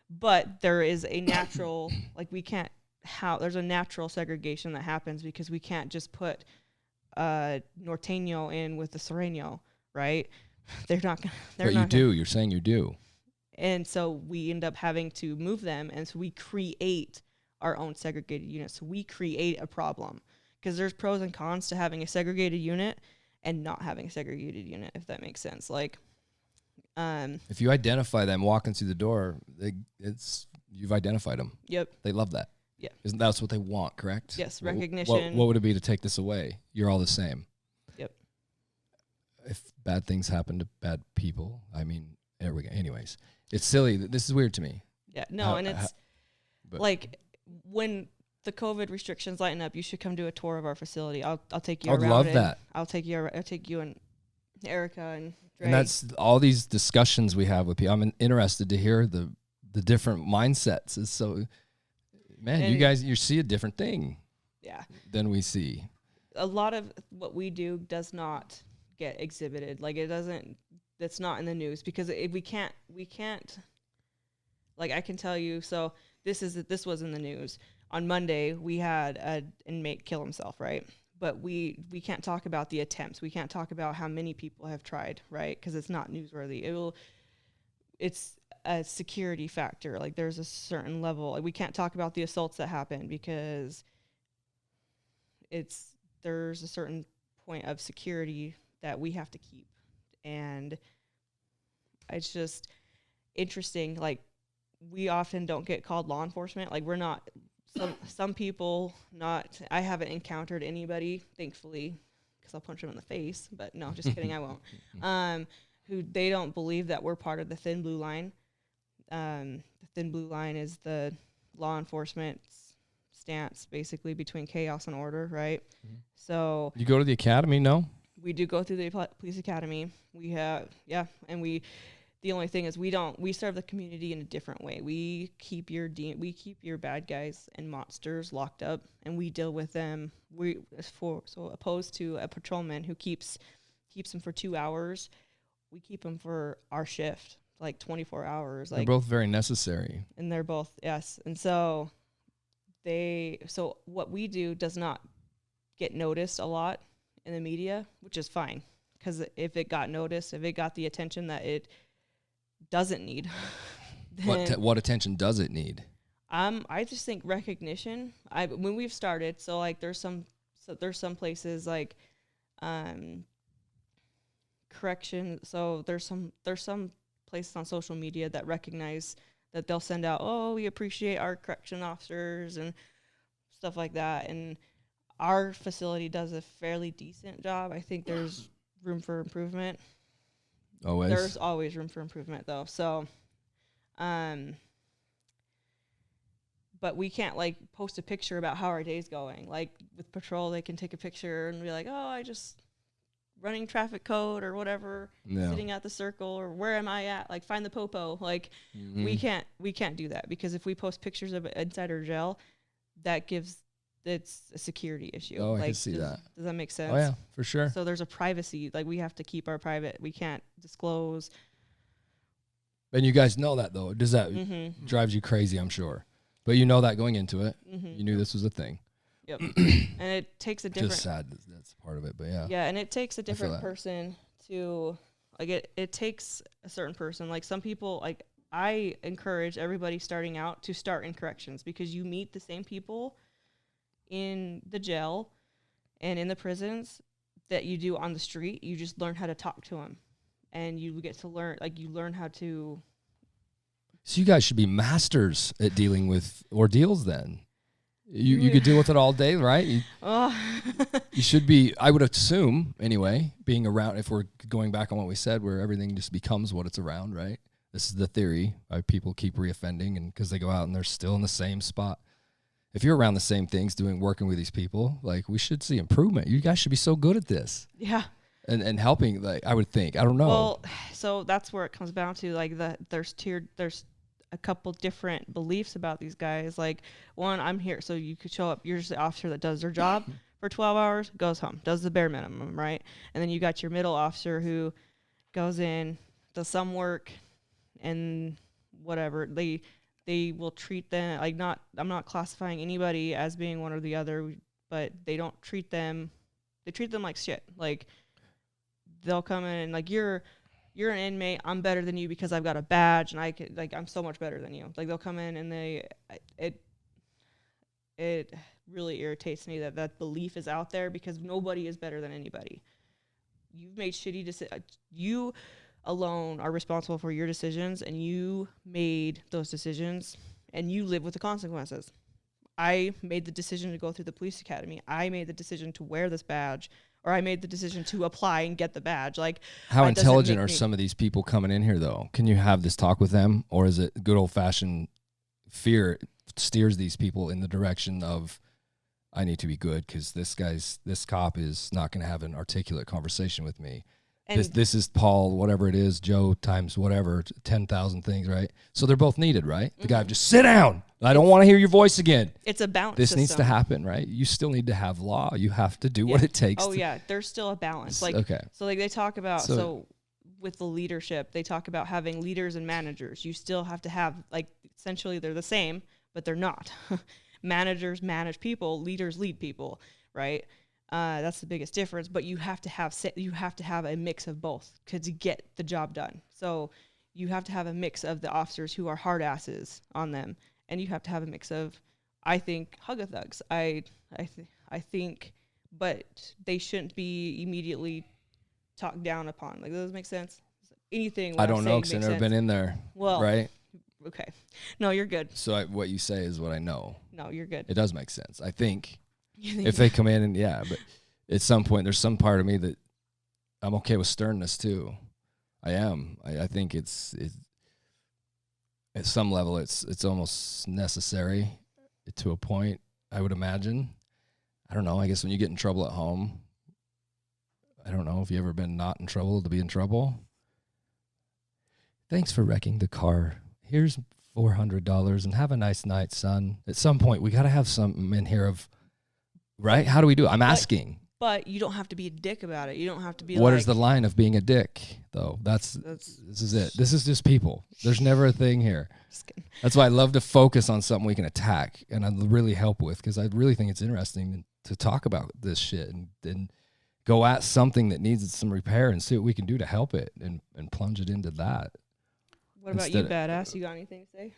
[SPEAKER 4] but there is a natural, like we can't, there's a natural segregation that happens because we can't just put Norteño in with the Sereno, right? They're not gonna.
[SPEAKER 1] But you do. You're saying you do.
[SPEAKER 4] And so we end up having to move them, and so we create our own segregated units. So we create a problem because there's pros and cons to having a segregated unit and not having a segregated unit, if that makes sense. Like,
[SPEAKER 1] if you identify them walking through the door, you've identified them.
[SPEAKER 4] Yep.
[SPEAKER 1] They love that.
[SPEAKER 4] Yeah.
[SPEAKER 1] Isn't that what they want? Correct.
[SPEAKER 4] Yes. Recognition.
[SPEAKER 1] What would it be to take this away? You're all the same.
[SPEAKER 4] Yep.
[SPEAKER 1] If bad things happen to bad people, I mean, there we go. Anyways, it's silly. This is weird to me.
[SPEAKER 4] Yeah. No, and it's like when the COVID restrictions lighten up, you should come do a tour of our facility. I'll take you
[SPEAKER 1] I would
[SPEAKER 4] around.
[SPEAKER 1] love that.
[SPEAKER 4] I'll take you and Erica and Dre.
[SPEAKER 1] And that's all these discussions we have with people. I'm interested to hear the different mindsets. It's so, man, you see a different thing.
[SPEAKER 4] Yeah.
[SPEAKER 1] Than we see.
[SPEAKER 4] A lot of what we do does not get exhibited. Like that's not in the news because we can't, like I can tell you, so this was in the news. On Monday, we had an inmate kill himself, right? But we can't talk about the attempts. We can't talk about how many people have tried, right? Because it's not newsworthy. It's a security factor. Like there's a certain level. Like we can't talk about the assaults that happened because there's a certain point of security that we have to keep. And it's just interesting. Like we often don't get called law enforcement. Like we're not. Some people not. I haven't encountered anybody, thankfully, because I'll punch them in the face. But no, just kidding, I won't. Who they don't believe that we're part of the thin blue line. The thin blue line is the law enforcement stance, basically between chaos and order, right? Mm-hmm. So
[SPEAKER 1] you go to the academy, no?
[SPEAKER 4] We do go through the police academy. We have, and the only thing is we serve the community in a different way. We keep your bad guys and monsters locked up, and we deal with them. Opposed to a patrolman who keeps them for 2 hours, we keep them for our shift, like 24 hours.
[SPEAKER 1] They're both very necessary.
[SPEAKER 4] And they're both, yes. And so what we do does not get noticed a lot in the media, which is fine, because if it got noticed, if it got the attention that it doesn't need.
[SPEAKER 1] What attention does it need?
[SPEAKER 4] I just think recognition. When we've started, so like there's some places like correction. So there's some places on social media that recognize that they'll send out, oh, we appreciate our correction officers and stuff like that. And our facility does a fairly decent job. I think there's room for improvement.
[SPEAKER 1] Always.
[SPEAKER 4] There's always room for improvement, though. So, but we can't like post a picture about how our day's going. Like with patrol, they can take a picture and be like, "Oh, running traffic code or whatever,
[SPEAKER 1] Yeah.
[SPEAKER 4] sitting at the circle, or where am I at? Like, find the popo. Like,
[SPEAKER 1] Mm-hmm.
[SPEAKER 4] we can't do that, because if we post pictures of it inside our jail, it's a security issue.
[SPEAKER 1] Oh,
[SPEAKER 4] like,
[SPEAKER 1] I can see that.
[SPEAKER 4] Does that make sense?
[SPEAKER 1] Oh yeah, for sure.
[SPEAKER 4] So there's a privacy. Like, we have to keep our private. We can't disclose.
[SPEAKER 1] And you guys know that, though. Does that
[SPEAKER 4] Mm-hmm.
[SPEAKER 1] drives you crazy? I'm sure. But you know that going into it,
[SPEAKER 4] Mm-hmm.
[SPEAKER 1] you knew this was a thing.
[SPEAKER 4] Yep. And it takes a different.
[SPEAKER 1] Just sad that's part of it, but yeah.
[SPEAKER 4] Yeah, and it takes a different
[SPEAKER 1] that.
[SPEAKER 4] person to, like, it takes a certain person. Like, some people, like, I encourage everybody starting out to start in corrections, because you meet the same people in the jail and in the prisons that you do on the street. You just learn how to talk to them, and you get to learn, like, you learn how to.
[SPEAKER 1] So you guys should be masters at dealing with ordeals then. You could deal with it all day, right? You should be, I would assume, anyway, being around, if we're going back on what we said, where everything just becomes what it's around, right? This is the theory. Why people keep reoffending, and because they go out and they're still in the same spot. If you're around the same things, working with these people, like, we should see improvement. You guys should be so good at this.
[SPEAKER 4] Yeah.
[SPEAKER 1] And helping, like, I would think. I don't know.
[SPEAKER 4] Well, so that's where it comes down to, like, there's a couple different beliefs about these guys. Like, one, I'm here, so you could show up, you're just the officer that does their job for 12 hours, goes home, does the bare minimum, right? And then you got your middle officer who goes in, does some work, and whatever. They will treat them like, I'm not classifying anybody as being one or the other, but they don't treat them, they treat them like shit. Like, they'll come in and, like, you're an inmate, I'm better than you because I've got a badge, and I could, like, I'm so much better than you. Like, they'll come in and it really irritates me that belief is out there, because nobody is better than anybody. You've made shitty decisions. You alone are responsible for your decisions, and you made those decisions, and you live with the consequences. I made the decision to go through the police academy. I made the decision to wear this badge, or I made the decision to apply and get the badge. Like,
[SPEAKER 1] how intelligent are some of these people coming in here, though? Can you have this talk with them, or is it good old-fashioned fear steers these people in the direction of, I need to be good because this cop is not going to have an articulate conversation with me. And this is Paul, whatever it is, Joe times whatever, 10,000 things, right? So they're both needed, right? The guy, just sit down. I don't want to hear your voice again.
[SPEAKER 4] It's a balance
[SPEAKER 1] This
[SPEAKER 4] system.
[SPEAKER 1] needs to happen, right? You still need to have law. You have to do what it takes.
[SPEAKER 4] Oh, yeah. There's still a balance. Like,
[SPEAKER 1] okay.
[SPEAKER 4] So, like, they talk about, so with the leadership, they talk about having leaders and managers. You still have to have, like, essentially they're the same, but they're not. Managers manage people, leaders lead people, right? That's the biggest difference. But you have to have a mix of both to get the job done. So you have to have a mix of the officers who are hard asses on them, and you have to have a mix of, I think, hug-a-thugs. I think, but they shouldn't be immediately talked down upon. Like, does that make sense? Anything
[SPEAKER 1] I don't know because I've never been in there. Well, right?
[SPEAKER 4] Okay. No, you're good.
[SPEAKER 1] So what you say is what I know.
[SPEAKER 4] No, you're good.
[SPEAKER 1] It does make sense. I think if they come in and but at some point there's some part of me that I'm okay with sternness too. I am. I think it's at some level it's almost necessary to a point, I would imagine. I don't know. I guess when you get in trouble at home, I don't know if you ever been not in trouble to be in trouble. Thanks for wrecking the car. Here's $400 and have a nice night, son. At some point, we got to have something in here of, right? How do we do it? I'm asking.
[SPEAKER 4] But you don't have to be a dick about it. You don't have to be
[SPEAKER 1] What is the line of being a dick, though? This is it. This is just people. There's never a thing here. That's why I love to focus on something we can attack and I'd really help with, because I really think it's interesting to talk about this shit and go at something that needs some repair and see what we can do to help it and plunge it into that.
[SPEAKER 4] What about you, badass? You got anything to say?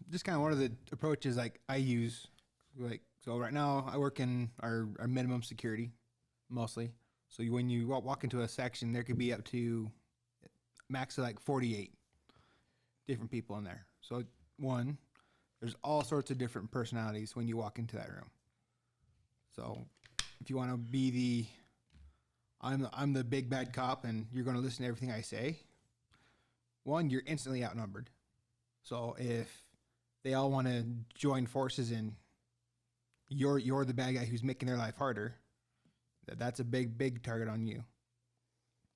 [SPEAKER 2] Just kind of one of the approaches like I use. Like, so right now I work in our minimum security mostly. So when you walk into a section, there could be up to max of like 48 different people in there. So one, there's all sorts of different personalities when you walk into that room. So if you want to be I'm the big bad cop and you're going to listen to everything I say, one, you're instantly outnumbered. So if they all want to join forces and you're the bad guy who's making their life harder, that's a big target on you.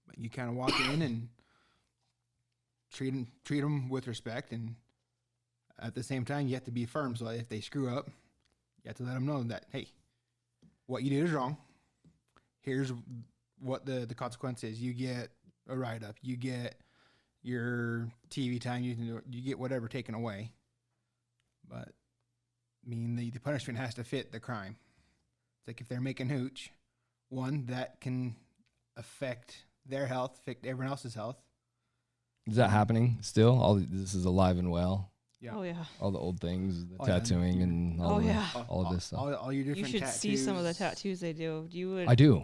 [SPEAKER 2] But you kind of walk in and treat them with respect, and at the same time, you have to be firm. So if they screw up, you have to let them know that, hey, what you did is wrong. Here's what the consequence is. You get a write-up. You get your TV time. You get whatever taken away. But, I mean, the punishment has to fit the crime. It's like if they're making hooch, one, that can affect their health, affect everyone else's health.
[SPEAKER 1] Is that happening still? This is alive and well.
[SPEAKER 2] Yeah.
[SPEAKER 4] Oh yeah.
[SPEAKER 1] All the old things, the tattooing, and all of this stuff.
[SPEAKER 2] All your different tattoos.
[SPEAKER 4] You should see some of the tattoos they do. You would.
[SPEAKER 1] I do.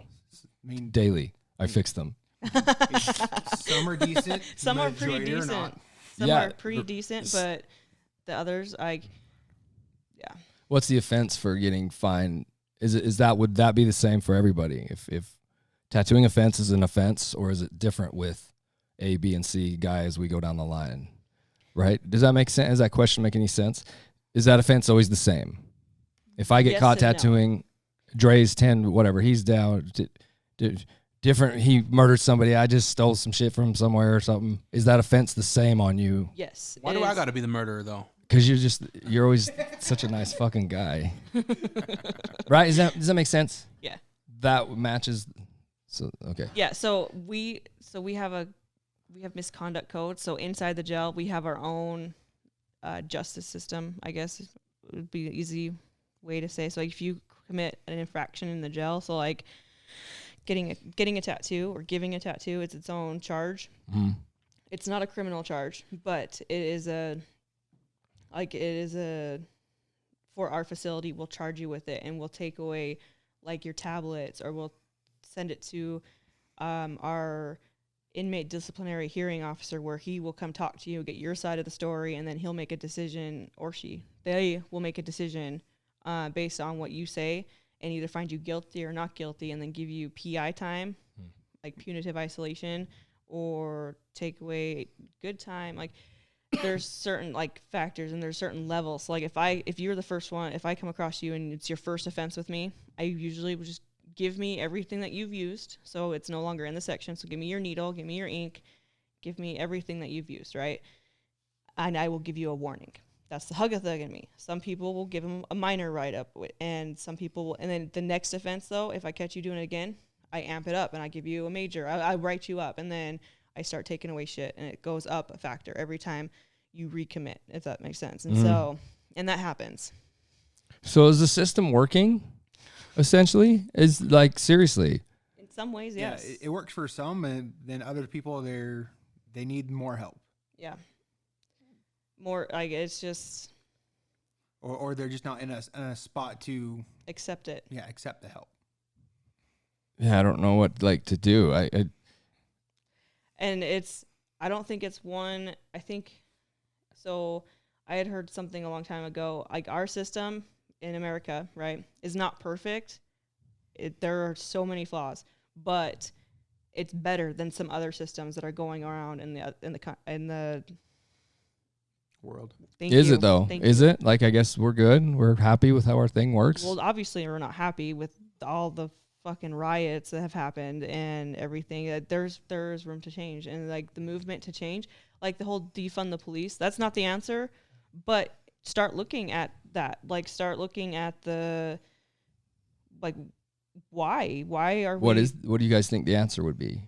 [SPEAKER 2] I mean,
[SPEAKER 1] Daily. I fix them.
[SPEAKER 2] some are decent.
[SPEAKER 4] Some are pretty
[SPEAKER 2] majority are
[SPEAKER 4] decent.
[SPEAKER 2] not.
[SPEAKER 4] Some
[SPEAKER 1] Yeah.
[SPEAKER 4] are pretty decent, but the others, yeah.
[SPEAKER 1] What's the offense for getting fined? Would that be the same for everybody? If tattooing offense is an offense, or is it different with A, B, and C guy as we go down the line? Right? Does that make sense? Does that question make any sense? Is that offense always the same? If I get
[SPEAKER 4] Yes
[SPEAKER 1] caught
[SPEAKER 4] and no.
[SPEAKER 1] tattooing, Dre's 10, whatever, he's down. Different. He murdered somebody. I just stole some shit from somewhere or something. Is that offense the same on you?
[SPEAKER 4] Yes.
[SPEAKER 5] Why
[SPEAKER 4] it
[SPEAKER 5] do I
[SPEAKER 4] is.
[SPEAKER 5] got to be the murderer though?
[SPEAKER 1] Because you're always such a nice fucking guy. Right? Does that make sense?
[SPEAKER 4] Yeah.
[SPEAKER 1] That matches. So, okay.
[SPEAKER 4] Yeah. So we have misconduct code. So inside the jail, we have our own justice system, I guess would be an easy way to say. So like if you commit an infraction in the jail, so like getting a tattoo or giving a tattoo, it's its own charge.
[SPEAKER 1] Mm.
[SPEAKER 4] It's not a criminal charge, but it is for our facility, we'll charge you with it, and we'll take away like your tablets, or we'll send it to our inmate disciplinary hearing officer, where he will come talk to you, get your side of the story, and then he'll make a decision, or they will make a decision based on what you say, and either find you guilty or not guilty, and then give you PI time, like punitive isolation, or take away good time. Like there's certain like factors, and there's certain levels. So like if you're the first one, if I come across you and it's your first offense with me, I usually would just give me everything that you've used, so it's no longer in the section. So give me your needle, give me your ink, give me everything that you've used, right? And I will give you a warning. That's the hug-a-thug in me. Some people will give them a minor write-up, and some people will, and then the next offense, though, if I catch you doing it again, I amp it up, and I give you a major. I write you up, and then I start taking away shit, and it goes up a factor every time you recommit, if that makes sense. And so, and that happens.
[SPEAKER 1] So is the system working? Essentially, is like seriously.
[SPEAKER 4] In some ways, yes.
[SPEAKER 2] Yeah, it works for some, and then other people they need more help.
[SPEAKER 4] Yeah. More like it's just
[SPEAKER 2] Or they're just not in a spot to
[SPEAKER 4] accept it.
[SPEAKER 2] accept the help.
[SPEAKER 1] Yeah, I don't know what to do.
[SPEAKER 4] And I don't think it's one. I think so. I had heard something a long time ago. Like our system in America, right, is not perfect. There are so many flaws, but it's better than some other systems that are going around in the
[SPEAKER 2] World.
[SPEAKER 1] Is it though? Is it? Like, I guess we're good. We're happy with how our thing works.
[SPEAKER 4] Well, obviously we're not happy with all the fucking riots that have happened and everything. There's room to change, and like the movement to change, like the whole defund the police. That's not the answer, but start looking at that. Like start looking at the like why are
[SPEAKER 1] what do you guys think the answer would be?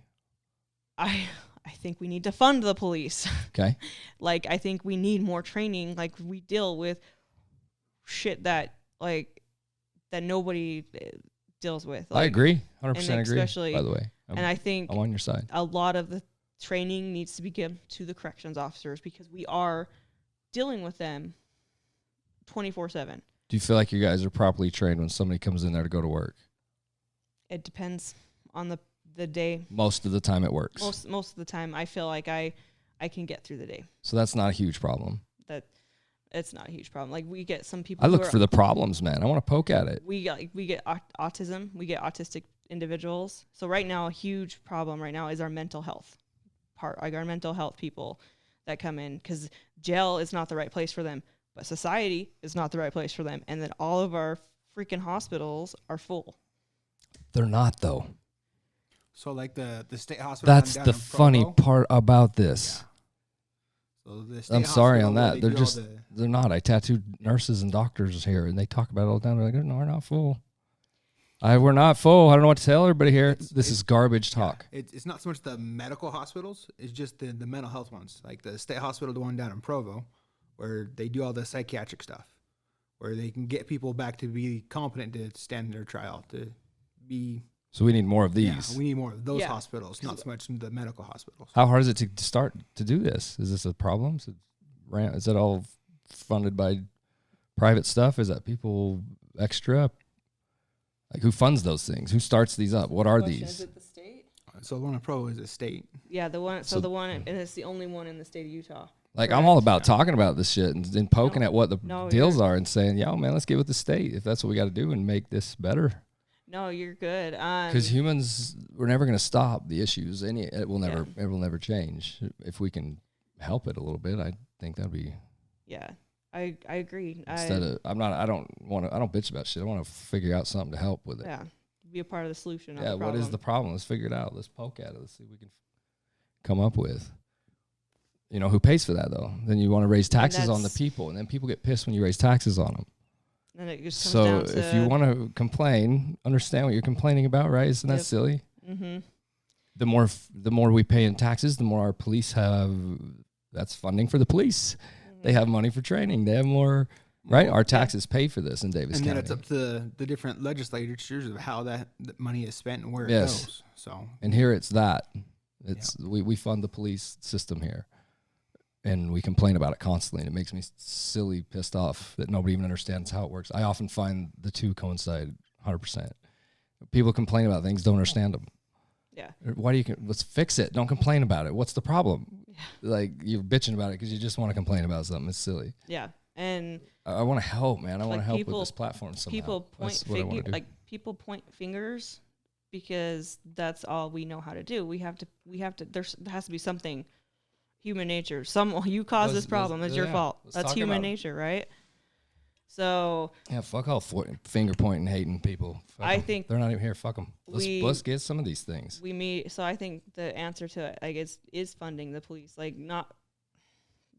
[SPEAKER 4] I think we need to fund the police.
[SPEAKER 1] Okay.
[SPEAKER 4] Like, I think we need more training. Like, we deal with shit that nobody deals with. Like,
[SPEAKER 1] I agree. 100% agree,
[SPEAKER 4] especially,
[SPEAKER 1] by the way.
[SPEAKER 4] And I think
[SPEAKER 1] I'm on your side.
[SPEAKER 4] a lot of the training needs to be given to the corrections officers, because we are dealing with them 24/7.
[SPEAKER 1] Do you feel like you guys are properly trained when somebody comes in there to go to work?
[SPEAKER 4] It depends on the day.
[SPEAKER 1] Most of the time it works.
[SPEAKER 4] Most of the time, I feel like I can get through the day.
[SPEAKER 1] So that's not a huge problem.
[SPEAKER 4] It's not a huge problem. Like, we get some people.
[SPEAKER 1] I look for the problems, man. I want to poke at it.
[SPEAKER 4] We get autism. We get autistic individuals. So right now, a huge problem right now is our mental health part. Like our mental health people that come in, because jail is not the right place for them, but society is not the right place for them, and then all of our freaking hospitals are full.
[SPEAKER 1] They're not, though.
[SPEAKER 2] So like the state hospital.
[SPEAKER 1] That's
[SPEAKER 2] down
[SPEAKER 1] the
[SPEAKER 2] in
[SPEAKER 1] funny
[SPEAKER 2] Provo,
[SPEAKER 1] part about this.
[SPEAKER 2] yeah. So the state
[SPEAKER 1] I'm sorry
[SPEAKER 2] hospital
[SPEAKER 1] on
[SPEAKER 2] where
[SPEAKER 1] that.
[SPEAKER 2] they
[SPEAKER 1] They're
[SPEAKER 2] do all
[SPEAKER 1] just,
[SPEAKER 2] the-
[SPEAKER 1] they're not. I tattooed nurses and doctors here, and they talk about it all the time. They're like, no, we're not full. We're not full. I don't know what to tell everybody here. This is garbage talk.
[SPEAKER 2] It's not so much the medical hospitals. It's just the mental health ones, like the state hospital, the one down in Provo, where they do all the psychiatric stuff, where they can get people back to be competent to stand their trial, to be.
[SPEAKER 1] So we need more of
[SPEAKER 2] Yeah,
[SPEAKER 1] these.
[SPEAKER 2] we need more of those
[SPEAKER 4] Yeah.
[SPEAKER 2] hospitals, not so much the medical hospitals.
[SPEAKER 1] How hard is it to start to do this? Is this a problem? Is it all funded by private stuff? Is that people extra? Like, who funds those things? Who starts these up? What are
[SPEAKER 4] Question,
[SPEAKER 1] these?
[SPEAKER 4] Is it the state?
[SPEAKER 2] So the one in Provo is a state.
[SPEAKER 4] Yeah, the one. So,
[SPEAKER 1] So-
[SPEAKER 4] the one, and it's the only one in the state of Utah.
[SPEAKER 1] Like, I'm all
[SPEAKER 4] Correct.
[SPEAKER 1] about talking about this shit and poking
[SPEAKER 4] No.
[SPEAKER 1] at what the
[SPEAKER 4] No,
[SPEAKER 1] deals
[SPEAKER 4] you're-
[SPEAKER 1] are and saying, yo, man, let's get with the state if that's what we got to do and make this better.
[SPEAKER 4] No, you're good.
[SPEAKER 1] Because humans, we're never going to stop the issues. It will never change. If we can help it a little bit, I think that'd be
[SPEAKER 4] Yeah, I agree.
[SPEAKER 1] I don't bitch about shit. I want to figure out something to help with it.
[SPEAKER 4] Yeah, be a part of the solution. Not
[SPEAKER 1] Yeah,
[SPEAKER 4] the
[SPEAKER 1] what is the problem? Let's figure it out. Let's poke at it. Let's see what we can come up with. You know, who pays for that, though? Then you want to raise taxes on the
[SPEAKER 4] that's-
[SPEAKER 1] people, and then people get pissed when you raise taxes on them.
[SPEAKER 4] And it just comes
[SPEAKER 1] So
[SPEAKER 4] down to,
[SPEAKER 1] if you want to complain, understand what you're complaining about, right? Isn't that
[SPEAKER 4] Yep.
[SPEAKER 1] silly?
[SPEAKER 4] mm-hmm.
[SPEAKER 1] The more we pay in taxes, the more our police have. That's funding for the police. They have money for training. They have more, right? Our taxes pay for this in Davis
[SPEAKER 2] And
[SPEAKER 1] County.
[SPEAKER 2] then it's up to the different legislatures of how that money is spent and where
[SPEAKER 1] Yes.
[SPEAKER 2] it goes. So
[SPEAKER 1] And here it's that. It's we fund the police system here. And we complain about it constantly. And it makes me silly, pissed off that nobody even understands how it works. I often find the two coincide 100%. People complain about things, don't understand them.
[SPEAKER 4] Yeah.
[SPEAKER 1] Why do you? Let's fix it. Don't complain about it. What's the problem? Yeah. Like, you're bitching about it because you just want to complain about something. It's silly.
[SPEAKER 4] Yeah, and
[SPEAKER 1] I want to help, man. I want to
[SPEAKER 4] Like,
[SPEAKER 1] help
[SPEAKER 4] people-
[SPEAKER 1] with this platform somehow.
[SPEAKER 4] people point
[SPEAKER 1] That's what I wanna do.
[SPEAKER 4] people point fingers because that's all we know how to do. We have to. There has to be something. Human nature. You caused this problem. It's your fault.
[SPEAKER 1] Let's
[SPEAKER 4] That's
[SPEAKER 1] talk
[SPEAKER 4] human
[SPEAKER 1] about it.
[SPEAKER 4] nature, right? So
[SPEAKER 1] Yeah, fuck all finger pointing, hating people. Fuck
[SPEAKER 4] I
[SPEAKER 1] 'em.
[SPEAKER 4] think
[SPEAKER 1] they're not even here. Fuck them. Let's get some of these things.
[SPEAKER 4] we meet. So I think the answer to it, I guess, is funding the police. Like, not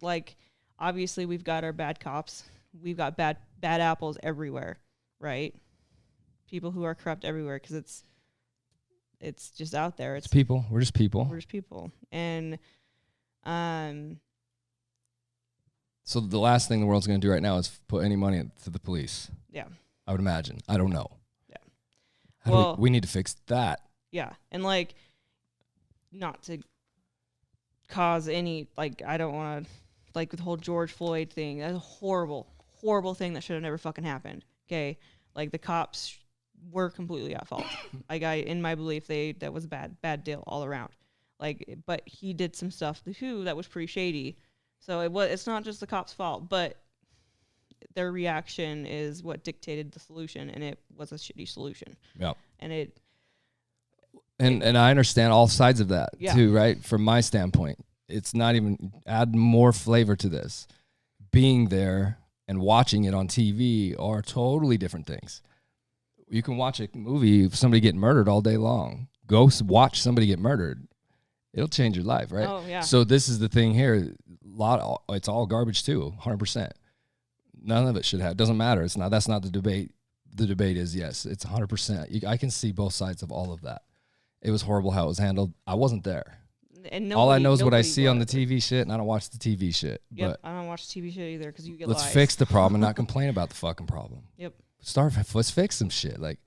[SPEAKER 4] like, obviously we've got our bad cops. We've got bad apples everywhere, right? People who are corrupt everywhere because it's just out there.
[SPEAKER 1] It's people. We're just people.
[SPEAKER 4] We're just people, and
[SPEAKER 1] So the last thing the world's going to do right now is put any money to the police.
[SPEAKER 4] yeah.
[SPEAKER 1] I would imagine. I don't know.
[SPEAKER 4] Yeah.
[SPEAKER 1] How do
[SPEAKER 4] Well-
[SPEAKER 1] we need to fix that.
[SPEAKER 4] Yeah, and like, not to cause any, like, I don't want to, like, the whole George Floyd thing. That's a horrible, horrible thing that should have never fucking happened. Okay, like, the cops were completely at fault. Like, in my belief, that was a bad deal all around. Like, but he did some stuff too that was pretty shady. So it's not just the cops' fault, but their reaction is what dictated the solution, and it was a shitty solution.
[SPEAKER 1] Yeah.
[SPEAKER 4] And
[SPEAKER 1] And I understand all sides of that
[SPEAKER 4] Yeah.
[SPEAKER 1] too, right? From my standpoint, it's not even add more flavor to this. Being there and watching it on TV are totally different things. You can watch a movie of somebody getting murdered all day long. Go watch somebody get murdered. It'll change your life, right?
[SPEAKER 4] Oh, yeah.
[SPEAKER 1] So this is the thing here. It's all garbage too, 100%. None of it should have. It doesn't matter. It's not. That's not the debate. The debate is yes. It's 100%. I can see both sides of all of that. It was horrible how it was handled. I wasn't there.
[SPEAKER 4] And
[SPEAKER 1] All I know is what I
[SPEAKER 4] nobody
[SPEAKER 1] see on the
[SPEAKER 4] was.
[SPEAKER 1] TV shit, and I don't watch the TV shit.
[SPEAKER 4] Yep, I don't watch TV shit either because you get
[SPEAKER 1] But let's
[SPEAKER 4] lies.
[SPEAKER 1] fix the problem and not complain about the fucking problem.
[SPEAKER 4] Yep.
[SPEAKER 1] Let's fix some shit. Like,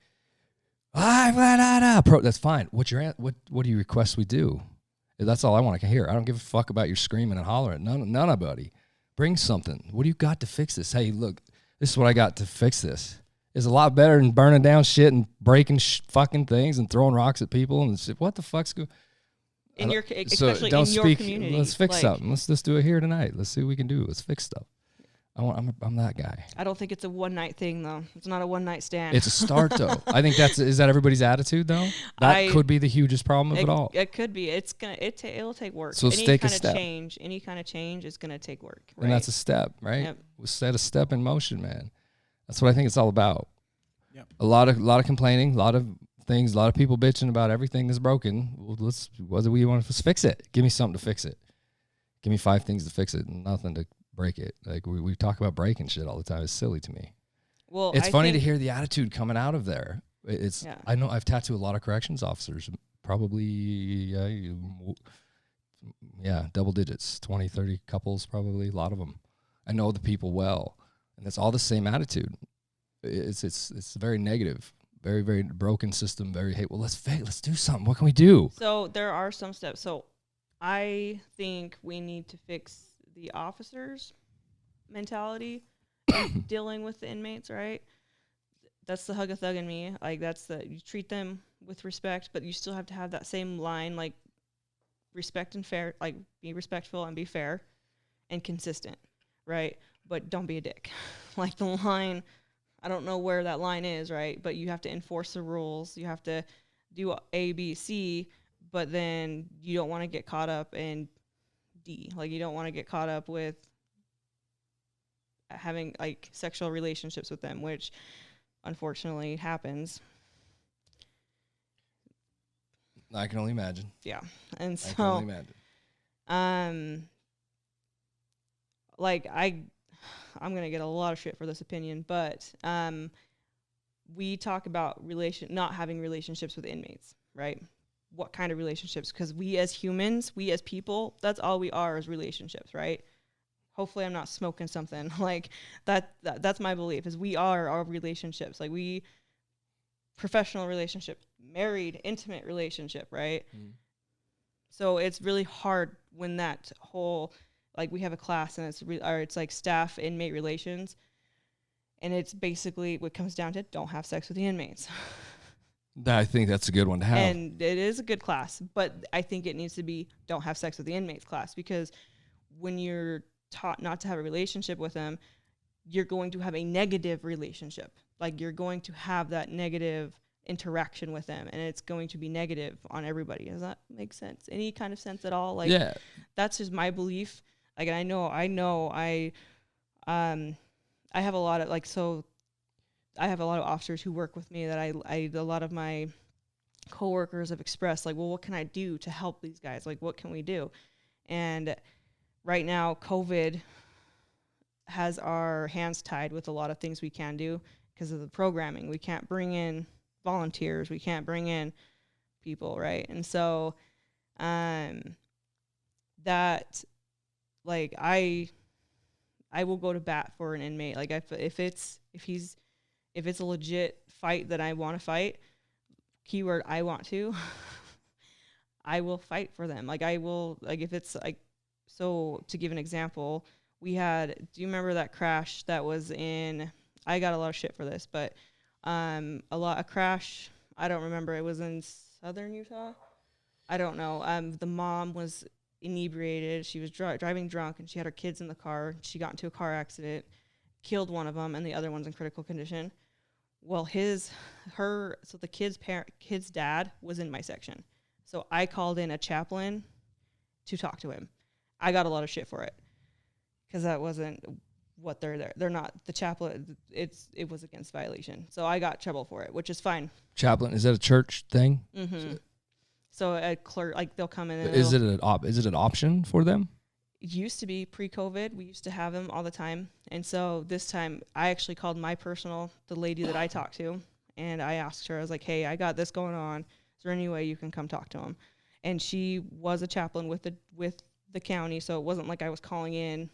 [SPEAKER 1] that's fine. What do you request we do? That's all I want to hear. I don't give a fuck about your screaming and hollering. Nobody. Bring something. What do you got to fix this? Hey, look, this is what I got to fix this. It's a lot better than burning down shit and breaking fucking things and throwing rocks at people and shit. What the fuck's going?
[SPEAKER 4] Especially in your community.
[SPEAKER 1] Let's fix
[SPEAKER 4] like,
[SPEAKER 1] something. Let's just do it here tonight. Let's see what we can do. Let's fix stuff. I'm that guy.
[SPEAKER 4] I don't think it's a one night thing though. It's not a one night stand.
[SPEAKER 1] It's a start though. I think is that everybody's attitude though? That could be the hugest problem of it all.
[SPEAKER 4] It could be. It'll take work.
[SPEAKER 1] So let's take a step.
[SPEAKER 4] Any kind of change is gonna take work. Right?
[SPEAKER 1] And that's a step, right?
[SPEAKER 4] Yep.
[SPEAKER 1] We'll set a step in motion, man. That's what I think it's all about.
[SPEAKER 2] Yep.
[SPEAKER 1] A lot of complaining, a lot of things. A lot of people bitching about everything that's broken. Well, what do we want to fix it? Give me something to fix it. Give me 5 things to fix it and nothing to break it. Like we talk about breaking shit all the time. It's silly to me.
[SPEAKER 4] Well,
[SPEAKER 1] It's funny to hear the attitude coming out of there.
[SPEAKER 4] Yeah.
[SPEAKER 1] I know I've tattooed a lot of corrections officers, probably, double digits, 20, 30 couples, probably a lot of them. I know the people well, and it's all the same attitude. It's very negative, very, very broken system, very hate. Well, let's do something. What can we do?
[SPEAKER 4] So there are some steps. So I think we need to fix the officers' mentality in dealing with the inmates, right? That's the hug a thug in me. Like you treat them with respect, but you still have to have that same line, like respect and fair, like be respectful and be fair and consistent, right? But don't be a dick. Like the line, I don't know where that line is, right? But you have to enforce the rules. You have to do A, B, C, but then you don't want to get caught up in D. Like you don't want to get caught up with having like sexual relationships with them, which unfortunately happens.
[SPEAKER 1] I can only imagine.
[SPEAKER 4] Yeah. And so
[SPEAKER 1] I can only imagine.
[SPEAKER 4] Like I'm going to get a lot of shit for this opinion, but we talk about not having relationships with inmates, right? What kind of relationships? Because we as humans, we as people, that's all we are is relationships, right? Hopefully I'm not smoking something. Like that's my belief is we are our relationships. Like we professional relationship, married, intimate relationship, right? Mm. So it's really hard when that whole, like we have a class and it's like staff inmate relations. And it's basically what comes down to don't have sex with the inmates.
[SPEAKER 1] I think that's a good one to have.
[SPEAKER 4] And it is a good class, but I think it needs to be don't have sex with the inmates class, because when you're taught not to have a relationship with them, you're going to have a negative relationship. Like you're going to have that negative interaction with them, and it's going to be negative on everybody. Does that make sense? Any kind of sense at all? Like, yeah, that's just my belief. Like, and I have a lot of I have a lot of officers who work with me that a lot of my coworkers have expressed like, well, what can I do to help these guys? Like, what can we do? And right now, COVID has our hands tied with a lot of things we can do because of the programming. We can't bring in volunteers. We can't bring in people, right? And so that, like, I will go to bat for an inmate. Like, if it's a legit fight that I want to fight, keyword I want to, I will fight for them. Like, I will, like, if it's like, so to give an example, do you remember that crash that was I got a lot of shit for this, but a crash, I don't remember, it was in southern Utah? I don't know. The mom was inebriated. She was driving drunk, and she had her kids in the car. She got into a car accident, killed one of them, and the other one's in critical condition. Well, the kid's dad was in my section. So I called in a chaplain to talk to him. I got a lot of shit for it because that wasn't what they're there. They're not the chaplain. It was against violation. So I got trouble for it, which is fine.
[SPEAKER 1] Chaplain, is that a church thing?
[SPEAKER 4] Mm-hmm. So a clerk, like they'll come in. And
[SPEAKER 1] is it an option for them?
[SPEAKER 4] It used to be pre-COVID. We used to have them all the time. And so this time I actually called the lady that I talked to, and I asked her, I was like, hey, I got this going on. Is there any way you can come talk to him? And she was a chaplain with the county, so it wasn't like I was calling in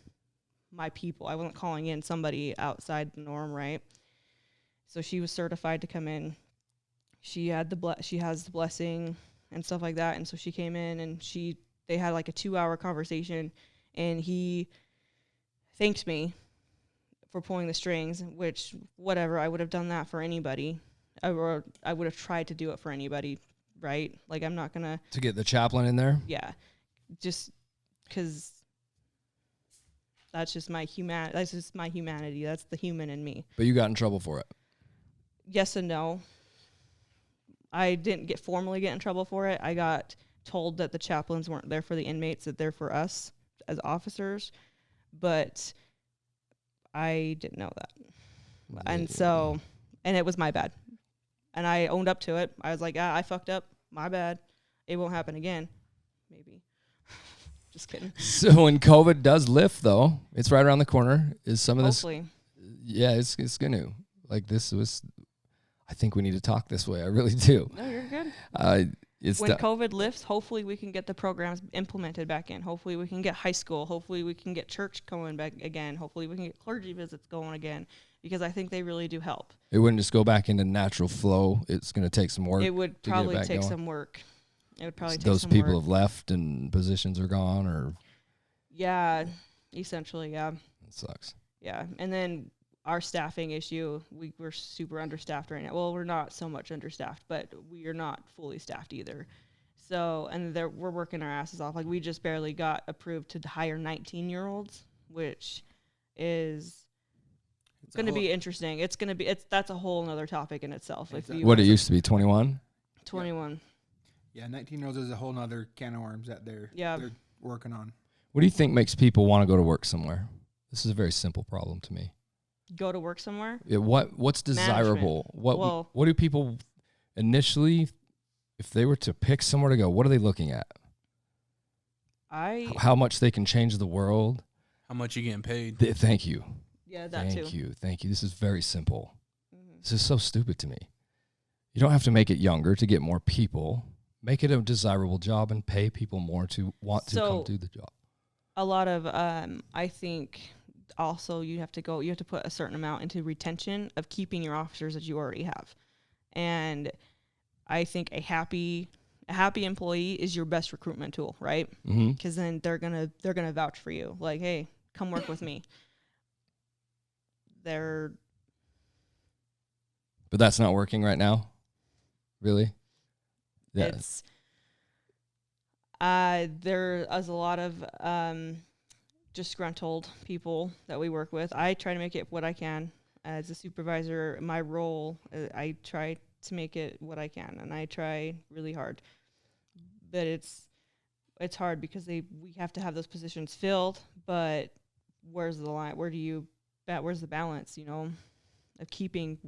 [SPEAKER 4] my people. I wasn't calling in somebody outside the norm, right? So she was certified to come in. She has the blessing and stuff like that. And so she came in, and they had like a 2-hour conversation, and he thanked me for pulling the strings, which whatever, I would have done that for anybody. I would have tried to do it for anybody, right? Like, I'm not gonna
[SPEAKER 1] to get the chaplain in there.
[SPEAKER 4] Yeah, just because that's just my humanity. That's the human in me.
[SPEAKER 1] But you got in trouble for it.
[SPEAKER 4] Yes and no. I didn't formally get in trouble for it. I got told that the chaplains weren't there for the inmates, that they're for us as officers, but I didn't know that. And so, and it was my bad. And I owned up to it. I was like, I fucked up. My bad. It won't happen again. Maybe. Just kidding.
[SPEAKER 1] So when COVID does lift, though, it's right around the corner. Is some of
[SPEAKER 4] Hopefully.
[SPEAKER 1] Yeah, it's going to. Like, this was, I think we need to talk this way. I really do.
[SPEAKER 4] No, you're good.
[SPEAKER 1] When
[SPEAKER 4] COVID lifts, hopefully we can get the programs implemented back in. Hopefully we can get high school. Hopefully we can get church going back again. Hopefully we can get clergy visits going again, because I think they really do help.
[SPEAKER 1] It wouldn't just go back into natural flow. It's going to take some work.
[SPEAKER 4] It would probably take some work. It would probably take some work.
[SPEAKER 1] Those people have left and positions are gone, or?
[SPEAKER 4] Yeah, essentially, yeah.
[SPEAKER 1] That sucks.
[SPEAKER 4] Yeah, and then our staffing issue, we're super understaffed right now. Well, we're not so much understaffed, but we are not fully staffed either. So, and we're working our asses off. Like, we just barely got approved to hire 19-year-olds, which is going to be interesting. That's a whole other topic in itself.
[SPEAKER 1] What it used to be, 21?
[SPEAKER 4] 21.
[SPEAKER 2] Yeah, 19-year-olds is a whole nother can of worms that they're working on.
[SPEAKER 1] What do you think makes people want to go to work somewhere? This is a very simple problem to me.
[SPEAKER 4] Go to work somewhere?
[SPEAKER 1] Yeah, what's desirable?
[SPEAKER 4] Management.
[SPEAKER 1] What do people initially, if they were to pick somewhere to go, what are they looking at? How much they can change the world?
[SPEAKER 3] How much you getting paid?
[SPEAKER 1] Thank you.
[SPEAKER 4] Yeah, that too.
[SPEAKER 1] Thank you. This is very simple. Mm-hmm. This is so stupid to me. You don't have to make it younger to get more people. Make it a desirable job and pay people more to want to come do the job.
[SPEAKER 4] A lot of, I think, also you have to put a certain amount into retention of keeping your officers that you already have. And I think a happy employee is your best recruitment tool, right? Because then they're gonna vouch for you. Like, hey, come work with me. But
[SPEAKER 1] that's not working right now? Really? Yeah.
[SPEAKER 4] There is a lot of disgruntled people that we work with. I try to make it what I can. As a supervisor, my role, I try to make it what I can, and I try really hard. But it's hard because we have to have those positions filled, but where's the line? Where's the balance, of keeping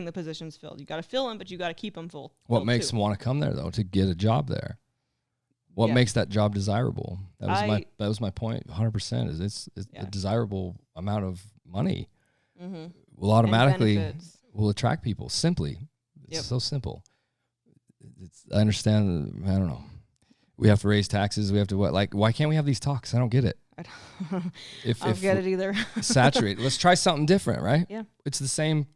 [SPEAKER 4] the positions filled? You got to fill them, but you got to keep them full.
[SPEAKER 1] What makes them want to come there, though, to get a job there? What makes that job desirable? That was my point. 100% is it's a desirable amount of money. Mm-hmm. Will automatically will attract people. Simply, it's so simple. I understand. I don't know. We have to raise taxes. We have to why can't we have these talks? I don't get it.
[SPEAKER 4] I don't get it either.
[SPEAKER 1] Saturate. Let's try something different, right?
[SPEAKER 4] Yeah.
[SPEAKER 1] It's the same.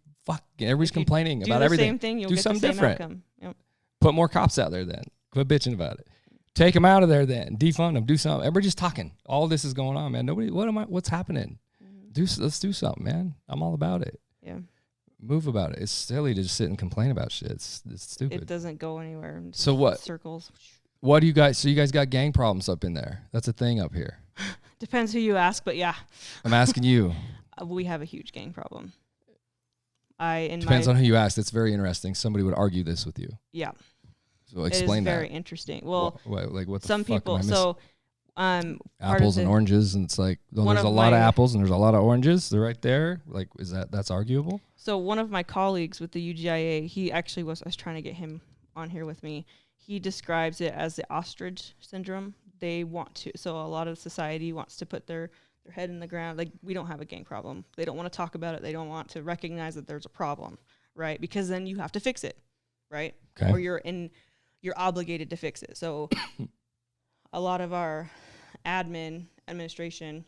[SPEAKER 1] Everybody's complaining about everything.
[SPEAKER 4] Do the same thing. You'll
[SPEAKER 1] do
[SPEAKER 4] get
[SPEAKER 1] something
[SPEAKER 4] the same
[SPEAKER 1] different.
[SPEAKER 4] Outcome. Yep.
[SPEAKER 1] Put more cops out there then. Quit bitching about it. Take them out of there then. Defund them. Do something. Everybody just talking. All this is going on, man. What's happening? Mm-hmm. Let's do something, man. I'm all about it.
[SPEAKER 4] Yeah.
[SPEAKER 1] Move about it. It's silly to just sit and complain about shit. It's stupid.
[SPEAKER 4] It doesn't go anywhere.
[SPEAKER 1] So what?
[SPEAKER 4] Circles.
[SPEAKER 1] What do you guys? So you guys got gang problems up in there? That's a thing up here.
[SPEAKER 4] Depends who you ask, but yeah.
[SPEAKER 1] I'm asking you.
[SPEAKER 4] We have a huge gang problem.
[SPEAKER 1] Depends on who you ask. That's very interesting. Somebody would argue this with you.
[SPEAKER 4] Yeah.
[SPEAKER 1] So explain that.
[SPEAKER 4] Very interesting. Well,
[SPEAKER 1] what the
[SPEAKER 4] some
[SPEAKER 1] fuck
[SPEAKER 4] people.
[SPEAKER 1] am I
[SPEAKER 4] So,
[SPEAKER 1] apples and oranges, and it's like there's a lot of apples and there's a lot of oranges. They're right there. Like, that's arguable?
[SPEAKER 4] So one of my colleagues with the UGIA, he actually I was trying to get him on here with me. He describes it as the ostrich syndrome. They want to. So a lot of society wants to put their head in the ground. Like, we don't have a gang problem. They don't want to talk about it. They don't want to recognize that there's a problem, right? Because then you have to fix it, right?
[SPEAKER 1] Okay.
[SPEAKER 4] Or you're obligated to fix it. So a lot of our administration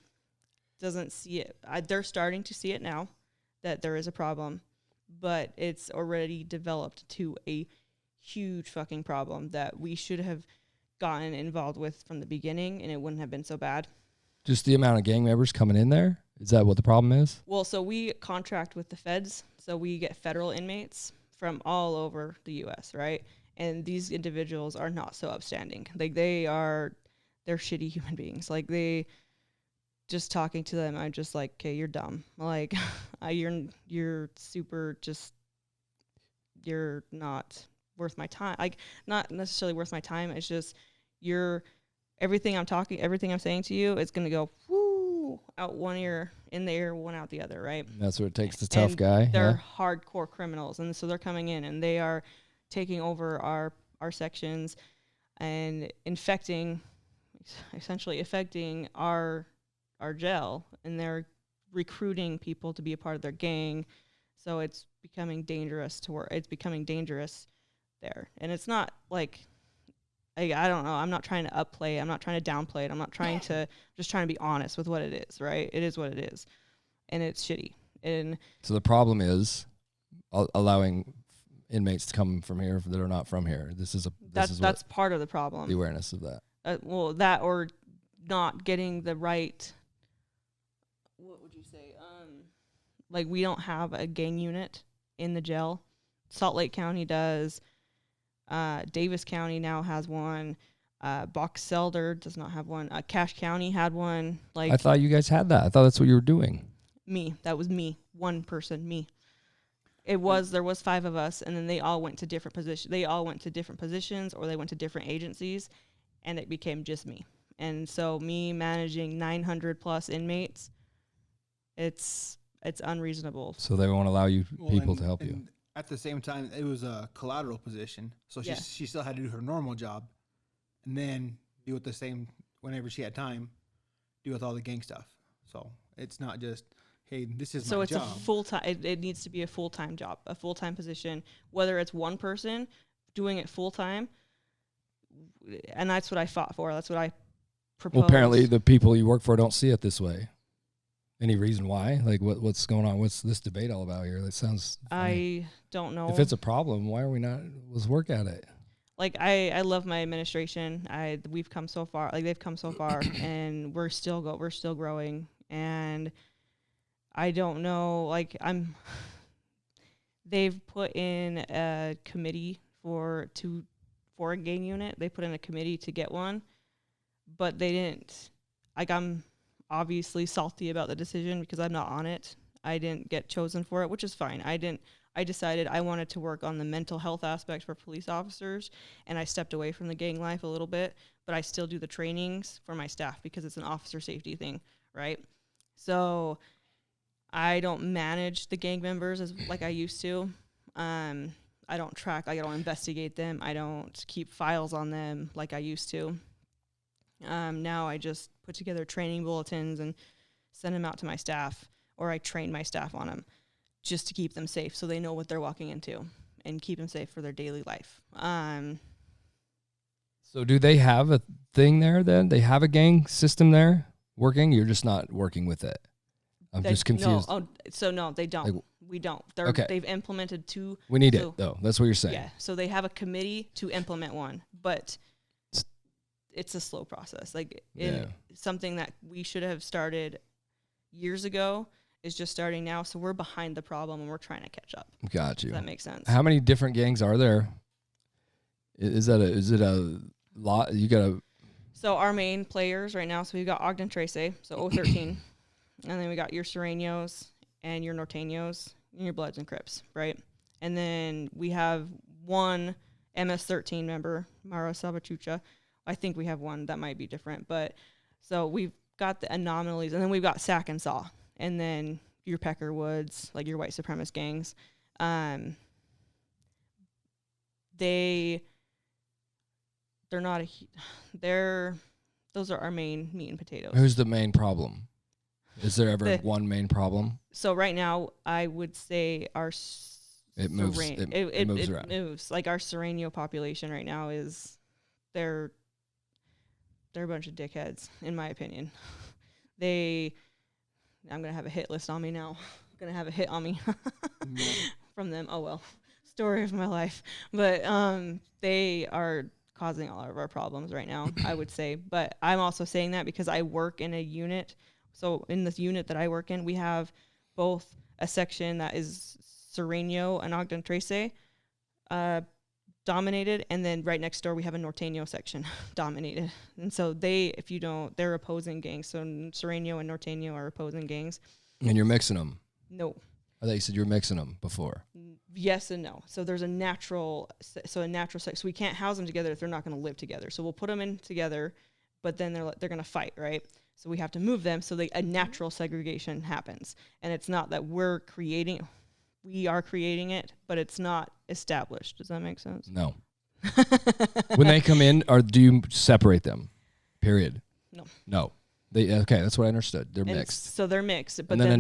[SPEAKER 4] doesn't see it. They're starting to see it now that there is a problem, but it's already developed to a huge fucking problem that we should have gotten involved with from the beginning, and it wouldn't have been so bad.
[SPEAKER 1] Just the amount of gang members coming in there? Is that what the problem is?
[SPEAKER 4] Well, so we contract with the feds, so we get federal inmates from all over the U.S., right? And these individuals are not so upstanding. Like, they're shitty human beings. Like, just talking to them, I'm just like, okay, you're dumb. Like, you're super you're not worth my time. Like, not necessarily worth my time. It's just everything I'm saying to you, it's going to go, whoo, out one ear, in the ear, one out the other, right?
[SPEAKER 1] That's what it takes, the tough
[SPEAKER 4] And
[SPEAKER 1] guy.
[SPEAKER 4] They're hardcore criminals, and so they're coming in and they are taking over our sections and essentially affecting our jail, and they're recruiting people to be a part of their gang. So it's becoming dangerous to work. It's becoming dangerous there, and it's not like. I don't know. I'm not trying to upplay it. I'm not trying to downplay it. I'm not trying to, just trying to be honest with what it is, right? It is what it is. And it's shitty. And
[SPEAKER 1] so the problem is allowing inmates to come from here that are not from here. That's
[SPEAKER 4] part of the problem.
[SPEAKER 1] The awareness of that.
[SPEAKER 4] Well, that or not getting the right, what would you say? Like we don't have a gang unit in the jail. Salt Lake County does. Davis County now has one. Box Elder does not have one. Cache County had one. Like
[SPEAKER 1] I thought you guys had that. I thought that's what you were doing.
[SPEAKER 4] That was me. One person, me. There was 5 of us, and then they all went to different positions. They all went to different positions, or they went to different agencies, and it became just me. And so me managing 900 plus inmates, it's unreasonable.
[SPEAKER 1] So they won't allow you people to help you.
[SPEAKER 2] At the same time, it was a collateral position, so she still had to do her normal job, and then do it the same whenever she had time, deal with all the gang stuff. So it's not just, hey, this is my job. So it's
[SPEAKER 4] a full-time. It needs to be a full-time job, a full-time position. Whether it's one person doing it full-time, and that's what I fought for. That's what I proposed.
[SPEAKER 1] Well, apparently the people you work for don't see it this way. Any reason why? Like, what's going on? What's this debate all about here? That sounds funny.
[SPEAKER 4] I don't know.
[SPEAKER 1] If it's a problem, why are we not? Let's work at it.
[SPEAKER 4] Like, I love my administration. We've come so far. Like, they've come so far, and we're still growing. And I don't know. Like, they've put in a committee for a gang unit. They put in a committee to get one, but they didn't. Like, I'm obviously salty about the decision because I'm not on it. I didn't get chosen for it, which is fine. I decided I wanted to work on the mental health aspect for police officers, and I stepped away from the gang life a little bit, but I still do the trainings for my staff because it's an officer safety thing, right? So I don't manage the gang members like I used to. I don't track, I don't investigate them. I don't keep files on them like I used to. Now I just put together training bulletins and send them out to my staff, or I train my staff on them just to keep them safe so they know what they're walking into and keep them safe for their daily life.
[SPEAKER 1] So do they have a thing there then? They have a gang system there working? You're just not working with it. I'm just confused.
[SPEAKER 4] No, they don't.
[SPEAKER 1] Like,
[SPEAKER 4] we don't.
[SPEAKER 1] Okay.
[SPEAKER 4] They've implemented 2.
[SPEAKER 1] We need it, though. That's what you're saying.
[SPEAKER 4] Yeah, so they have a committee to implement one, but it's a slow process. Like, something that we should have started years ago is just starting now, so we're behind the problem and we're trying to catch up.
[SPEAKER 1] Got you.
[SPEAKER 4] Does that make sense?
[SPEAKER 1] How many different gangs are there? Is it a lot? You got a...
[SPEAKER 4] So our main players right now, so we've got Ogden Tracy, so 013, and then we got your Sereños and your Norteños and your Bloods and Crips, right? And then we have one MS-13 member, Mara Sabachucha. I think we have one that might be different, but so we've got the anomalies, and then we've got Sac and Saw, and then your Pecker Woods, like your white supremacist gangs. Those are our main meat and potatoes.
[SPEAKER 1] Who's the main problem? Is there ever one main problem?
[SPEAKER 4] So right now, I would say
[SPEAKER 1] it moves around.
[SPEAKER 4] Moves. Like our Sereño population right now is they're a bunch of dickheads, in my opinion. I'm going to have a hit list on me now. I'm going to have a hit on me from them. Oh, well, story of my life. But they are causing all of our problems right now, I would say. But I'm also saying that because I work in a unit. So in this unit that I work in, we have both a section that is Sereño and Ogden Tracy dominated, and then right next door we have a Norteño section dominated. And so they're opposing gangs. So Sereño and Norteño are opposing gangs.
[SPEAKER 1] And you're mixing them?
[SPEAKER 4] No.
[SPEAKER 1] I thought you said you were mixing them before.
[SPEAKER 4] Yes and no. So there's a natural sex. So we can't house them together if they're not going to live together. So we'll put them in together, but then they're going to fight, right? So we have to move them so a natural segregation happens. And it's not that we are creating it, but it's not established. Does that make sense?
[SPEAKER 1] No. When they come in, do you separate them? Period. No. Okay, that's what I understood. They're mixed.
[SPEAKER 4] So they're mixed. But
[SPEAKER 1] and then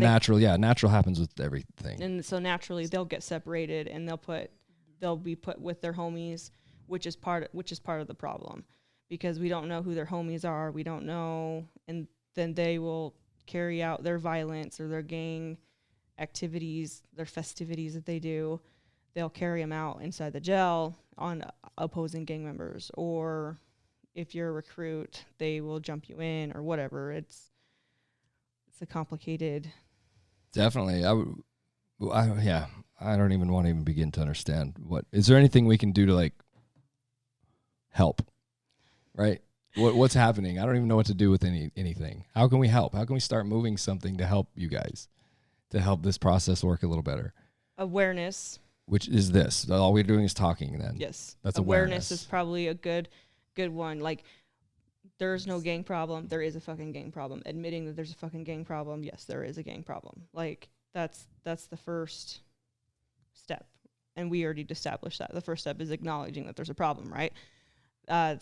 [SPEAKER 1] natural happens with everything.
[SPEAKER 4] And so naturally they'll get separated and they'll be put with their homies, which is part of the problem, because we don't know who their homies are. We don't know, and then they will carry out their violence or their gang activities, their festivities that they do. They'll carry them out inside the jail on opposing gang members, or if you're a recruit, they will jump you in or whatever. It's a complicated.
[SPEAKER 1] Definitely. I don't even want to even begin to understand is there anything we can do to like help, right? What's happening? I don't even know what to do with anything. How can we help? How can we start moving something to help you guys, to help this process work a little better?
[SPEAKER 4] Awareness.
[SPEAKER 1] Which is this. All we're doing is talking then.
[SPEAKER 4] Yes.
[SPEAKER 1] That's
[SPEAKER 4] awareness is probably a good one. Like, there's no gang problem. There is a fucking gang problem. Admitting that there's a fucking gang problem. Yes, there is a gang problem. Like, that's the first step. And we already established that. The first step is acknowledging that there's a problem, right?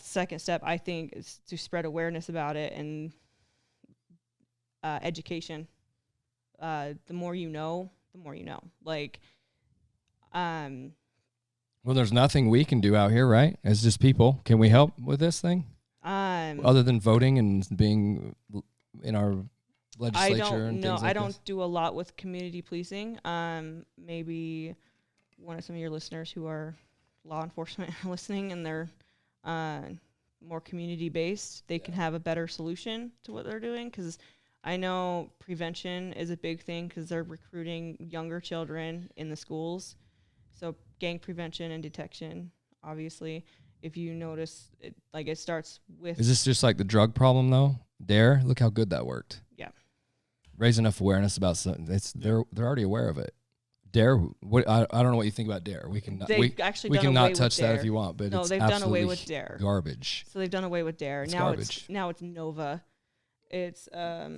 [SPEAKER 4] Second step, I think, is to spread awareness about it and education. The more you know, the more you know. Like,
[SPEAKER 1] well, there's nothing we can do out here, right? As just people, can we help with this thing? Other than voting and being in our legislature and things like
[SPEAKER 4] I don't do a lot with community policing. Maybe one of some of your listeners who are law enforcement are listening and they're more community based, they can have a better solution to what they're doing, because I know prevention is a big thing because they're recruiting younger children in the schools. So gang prevention and detection, obviously, if you notice, it starts with... Is
[SPEAKER 1] this just like the drug problem, though? DARE? Look how good that worked.
[SPEAKER 4] Yeah.
[SPEAKER 1] Raise enough awareness about something. They're already aware of it. DARE, I don't know what you think about DARE. We can not touch that if you want, but
[SPEAKER 4] no,
[SPEAKER 1] it's
[SPEAKER 4] they've done away with DARE.
[SPEAKER 1] Garbage.
[SPEAKER 4] So they've done away with DARE. Now it's NOVA. It's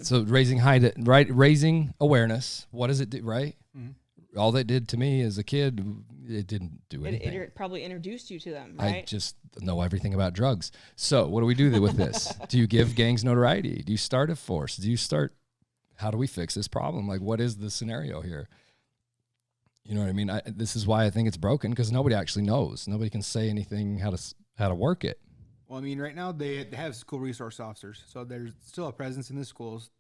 [SPEAKER 1] so raising awareness. What does it do, right? Mm-hmm. All that did to me as a kid, it didn't do anything.
[SPEAKER 4] It probably introduced you to them, right?
[SPEAKER 1] I just know everything about drugs. So what do we do with this? Do you give gangs notoriety? Do you start a force? How do we fix this problem? Like, what is the scenario here? You know what I mean? This is why I think it's broken, because nobody actually knows. Nobody can say anything how to work it.
[SPEAKER 2] Well, I mean, right now they have school resource officers, so there's still a presence in the schools,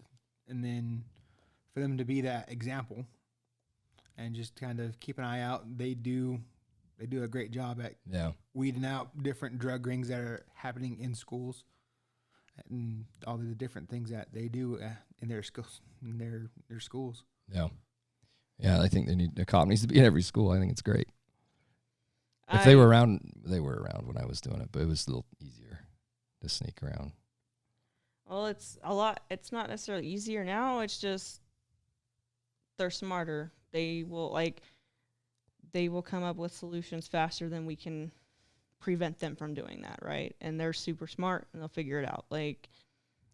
[SPEAKER 2] and then for them to be that example and just kind of keep an eye out, they do a great job at weeding out different drug rings that are happening in schools and all the different things that they do in their schools.
[SPEAKER 1] Yeah. Yeah, I think a cop needs to be in every school. I think it's great. If they were around when I was doing it, but it was a little easier to sneak around.
[SPEAKER 4] Well, it's not necessarily easier now. It's just they're smarter. They will come up with solutions faster than we can prevent them from doing that, right? And they're super smart and they'll figure it out. Like,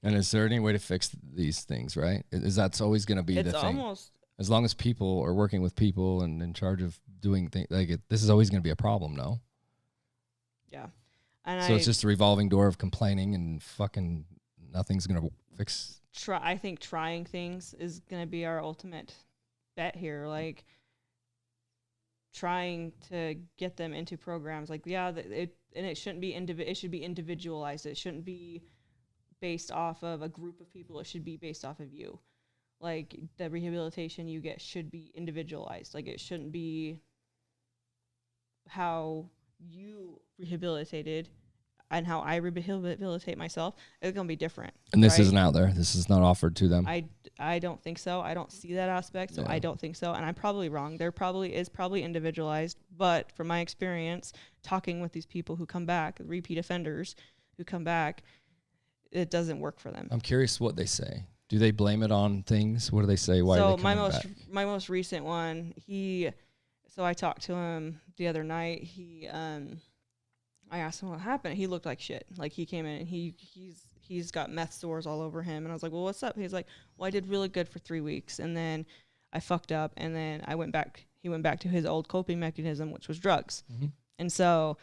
[SPEAKER 1] and is there any way to fix these things, right? Is that's always going to be the thing? As long as people are working with people and in charge of doing things, this is always going to be a problem, no?
[SPEAKER 4] Yeah.
[SPEAKER 1] So it's just a revolving door of complaining and fucking nothing's going to fix.
[SPEAKER 4] I think trying things is going to be our ultimate bet here. Like, trying to get them into programs. Like, it shouldn't be it should be individualized. It shouldn't be based off of a group of people. It should be based off of you. Like, the rehabilitation you get should be individualized. Like, it shouldn't be how you rehabilitated and how I rehabilitate myself. It's going to be different.
[SPEAKER 1] And this isn't out there. This is not offered to them.
[SPEAKER 4] I don't think so. I don't see that aspect, so I don't think so. And I'm probably wrong. There probably is individualized. But from my experience, talking with these people who come back, repeat offenders who come back, it doesn't work for them.
[SPEAKER 1] I'm curious what they say. Do they blame it on things? What do they say? Why are they coming back?
[SPEAKER 4] My most recent one, so I talked to him the other night. I asked him what happened. He looked like shit. Like, he came in and he he's got meth sores all over him. And I was like, well, what's up? He's like, well, I did really good for 3 weeks. And then I fucked up. And then he went back to his old coping mechanism, which was drugs.
[SPEAKER 1] Mm-hmm.
[SPEAKER 4] And so,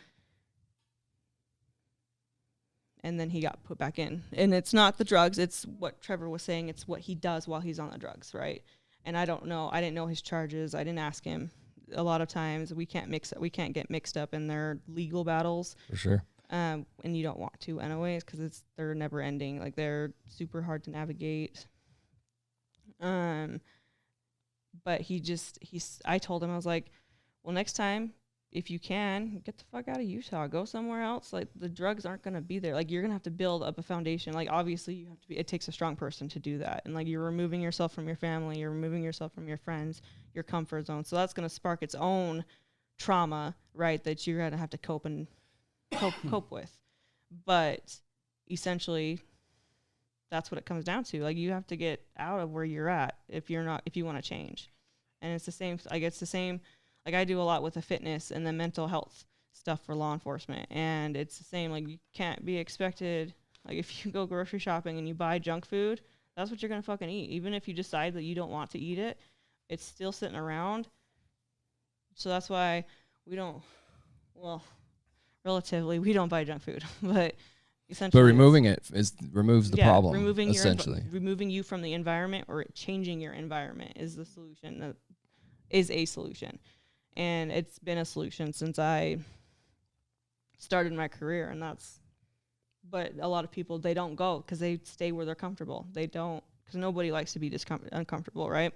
[SPEAKER 4] and then he got put back in. And it's not the drugs. It's what Trevor was saying. It's what he does while he's on the drugs, right? And I don't know. I didn't know his charges. I didn't ask him. A lot of times we can't get mixed up in their legal battles.
[SPEAKER 1] For sure.
[SPEAKER 4] And you don't want to anyways, because they're never ending. Like, they're super hard to navigate. But I told him, I was like, well, next time, if you can, get the fuck out of Utah, go somewhere else. Like, the drugs aren't going to be there. Like, you're going to have to build up a foundation. Like, obviously it takes a strong person to do that. And like, you're removing yourself from your family, you're removing yourself from your friends, your comfort zone. So that's going to spark its own trauma, right? That you're going to have to cope with. But essentially, that's what it comes down to. Like, you have to get out of where you're at if you want to change. And it's the same. Like, I do a lot with the fitness and the mental health stuff for law enforcement. And it's the same. Like, you can't be expected, like, if you go grocery shopping and you buy junk food, that's what you're going to fucking eat. Even if you decide that you don't want to eat it, it's still sitting around. So that's why relatively, we don't buy junk food. But essentially,
[SPEAKER 1] removing it removes the problem,
[SPEAKER 4] removing
[SPEAKER 1] essentially.
[SPEAKER 4] removing you from the environment or changing your environment is the solution. Is a solution. And it's been a solution since I started my career. But a lot of people, they don't go because they stay where they're comfortable. They don't, because nobody likes to be uncomfortable, right?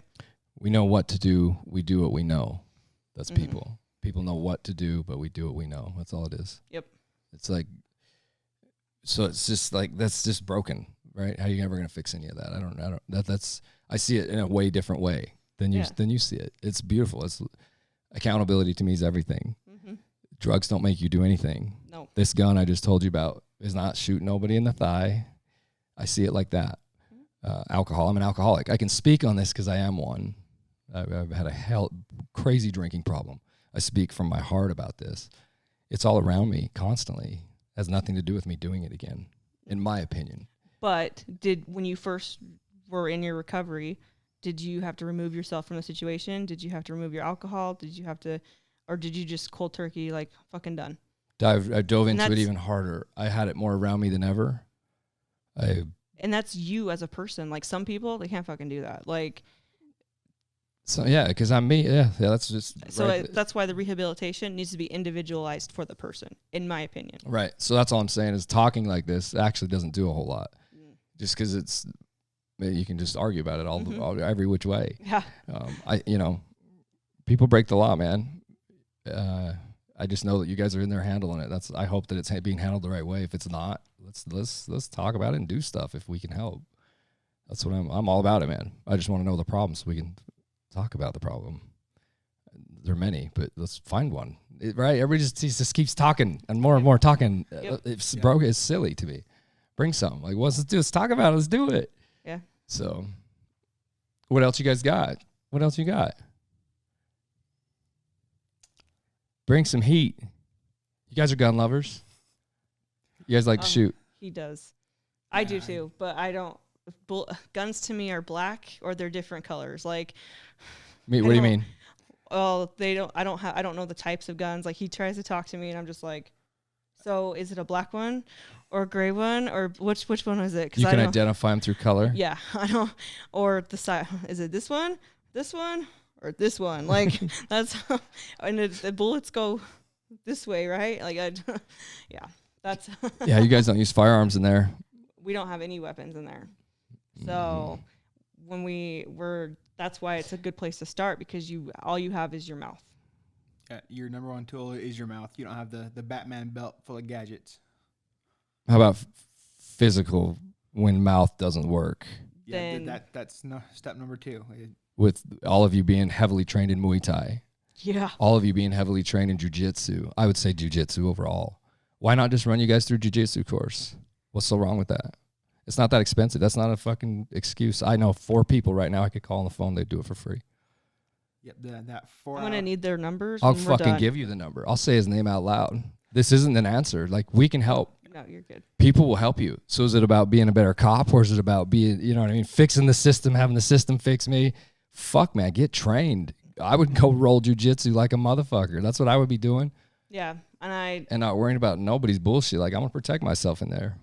[SPEAKER 1] We know what to do. We do what we know. That's people. People know what to do, but we do what we know. That's all it is.
[SPEAKER 4] Yep.
[SPEAKER 1] It's like, so it's just like, that's just broken, right? How are you ever going to fix any of that? I see it in a way different way than you see it. It's beautiful. It's accountability to me is everything. Mm-hmm. Drugs don't make you do anything.
[SPEAKER 4] No.
[SPEAKER 1] This gun I just told you about is not shooting nobody in the thigh. I see it like that. Alcohol. I'm an alcoholic. I can speak on this because I am one. I've had a crazy drinking problem. I speak from my heart about this. It's all around me constantly. It has nothing to do with me doing it again, in my opinion.
[SPEAKER 4] But when you first were in your recovery, did you have to remove yourself from the situation? Did you have to remove your alcohol? Or did you just cold turkey, like, fucking done?
[SPEAKER 1] I dove into it even harder. I had it more around me than ever.
[SPEAKER 4] And that's you as a person. Like, some people, they can't fucking do that. Like,
[SPEAKER 1] so yeah, because I'm me. Yeah, that's just
[SPEAKER 4] so.
[SPEAKER 1] Right.
[SPEAKER 4] That's why the rehabilitation needs to be individualized for the person, in my opinion.
[SPEAKER 1] Right. So that's all I'm saying is talking like this actually doesn't do a whole lot, just because you can just argue about it all every which way.
[SPEAKER 4] Yeah.
[SPEAKER 1] People break the law, man. I just know that you guys are in there handling it. I hope that it's being handled the right way. If it's not, let's talk about it and do stuff if we can help. That's what I'm all about it, man. I just want to know the problem so we can talk about the problem. There are many, but let's find one. Right? Everybody just keeps talking and more talking.
[SPEAKER 4] Yep.
[SPEAKER 1] It's broke. It's silly to me. Bring something. Like, let's do. Let's talk about it. Let's do it.
[SPEAKER 4] Yeah.
[SPEAKER 1] So, what else you guys got? What else you got? Bring some heat. You guys are gun lovers. You guys like to shoot.
[SPEAKER 4] He does. I do too, but I don't. Guns to me are black or they're different colors. Like,
[SPEAKER 1] what do you mean?
[SPEAKER 4] Well, they don't. I don't know the types of guns. Like, he tries to talk to me, and I'm just like, so is it a black one, or a gray one, or which one is it?
[SPEAKER 1] You can identify them through color.
[SPEAKER 4] Yeah, I don't. Or the side. Is it this one, or this one? Like, that's. And the bullets go this way, right? Like, yeah, that's.
[SPEAKER 1] Yeah, you guys don't use firearms in there.
[SPEAKER 4] We don't have any weapons in there. So when that's why it's a good place to start, because all you have is your mouth.
[SPEAKER 2] Your number one tool is your mouth. You don't have the Batman belt full of gadgets.
[SPEAKER 1] How about physical when mouth doesn't work?
[SPEAKER 2] Yeah, that's step number 2.
[SPEAKER 1] With all of you being heavily trained in Muay Thai.
[SPEAKER 4] Yeah.
[SPEAKER 1] All of you being heavily trained in Jiu-Jitsu. I would say Jiu-Jitsu overall. Why not just run you guys through Jiu-Jitsu course? What's so wrong with that? It's not that expensive. That's not a fucking excuse. I know 4 people right now I could call on the phone. They'd do it for free.
[SPEAKER 2] Yep, that 4
[SPEAKER 4] I'm going to need their numbers.
[SPEAKER 1] I'll fucking give you the number. I'll say his name out loud. This isn't an answer. Like, we can help.
[SPEAKER 4] No, you're good.
[SPEAKER 1] People will help you. So is it about being a better cop, or is it about being, you know what I mean, fixing the system, having the system fix me? Fuck, man, get trained. I would go roll jujitsu like a motherfucker. That's what I would be doing.
[SPEAKER 4] Yeah, and
[SPEAKER 1] not worrying about nobody's bullshit. Like, I'm gonna protect myself in there.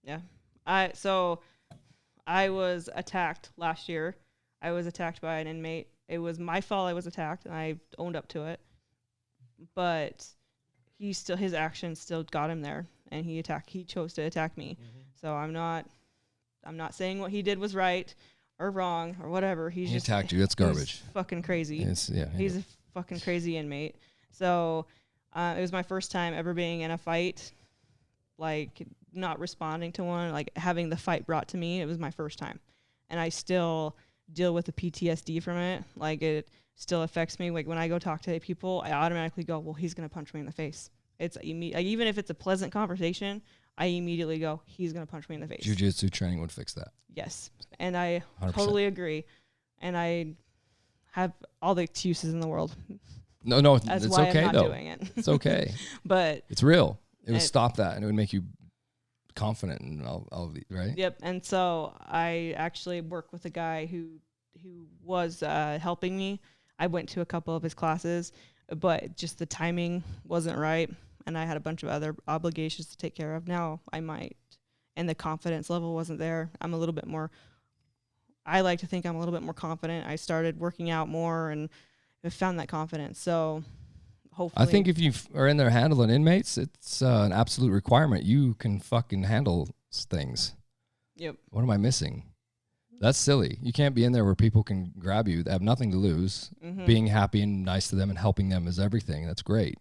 [SPEAKER 4] Yeah, I was attacked last year. I was attacked by an inmate. It was my fault. I was attacked, and I owned up to it. But his actions still got him there, and he chose to attack me. Mm-hmm. So I'm not saying what he did was right or wrong or whatever. He just
[SPEAKER 1] attacked you. That's garbage.
[SPEAKER 4] Fucking crazy.
[SPEAKER 1] He's
[SPEAKER 4] a fucking crazy inmate. So it was my first time ever being in a fight, like not responding to one, like having the fight brought to me. It was my first time, and I still deal with the PTSD from it. Like, it still affects me. Like, when I go talk to people, I automatically go, well, he's gonna punch me in the face. It's even if it's a pleasant conversation, I immediately go, he's gonna punch me in the face.
[SPEAKER 1] Jiu-jitsu training would fix that.
[SPEAKER 4] Yes, and I
[SPEAKER 1] 100%.
[SPEAKER 4] Totally agree, and I have all the excuses in the world.
[SPEAKER 1] No,
[SPEAKER 4] That's
[SPEAKER 1] it's
[SPEAKER 4] why
[SPEAKER 1] okay
[SPEAKER 4] I'm not
[SPEAKER 1] though.
[SPEAKER 4] doing it.
[SPEAKER 1] It's okay,
[SPEAKER 4] but
[SPEAKER 1] it's real. It would stop that, and it would make you confident and all of the, right?
[SPEAKER 4] Yep. And so I actually work with a guy who was helping me. I went to a couple of his classes, but just the timing wasn't right, and I had a bunch of other obligations to take care of. Now I might, and the confidence level wasn't there. I like to think I'm a little bit more confident. I started working out more and found that confidence. So hopefully,
[SPEAKER 1] I think if you are in there handling inmates, it's an absolute requirement. You can fucking handle things.
[SPEAKER 4] Yep.
[SPEAKER 1] What am I missing? That's silly. You can't be in there where people can grab you, that have nothing to lose. Mm-hmm. Being happy and nice to them and helping them is everything. That's great.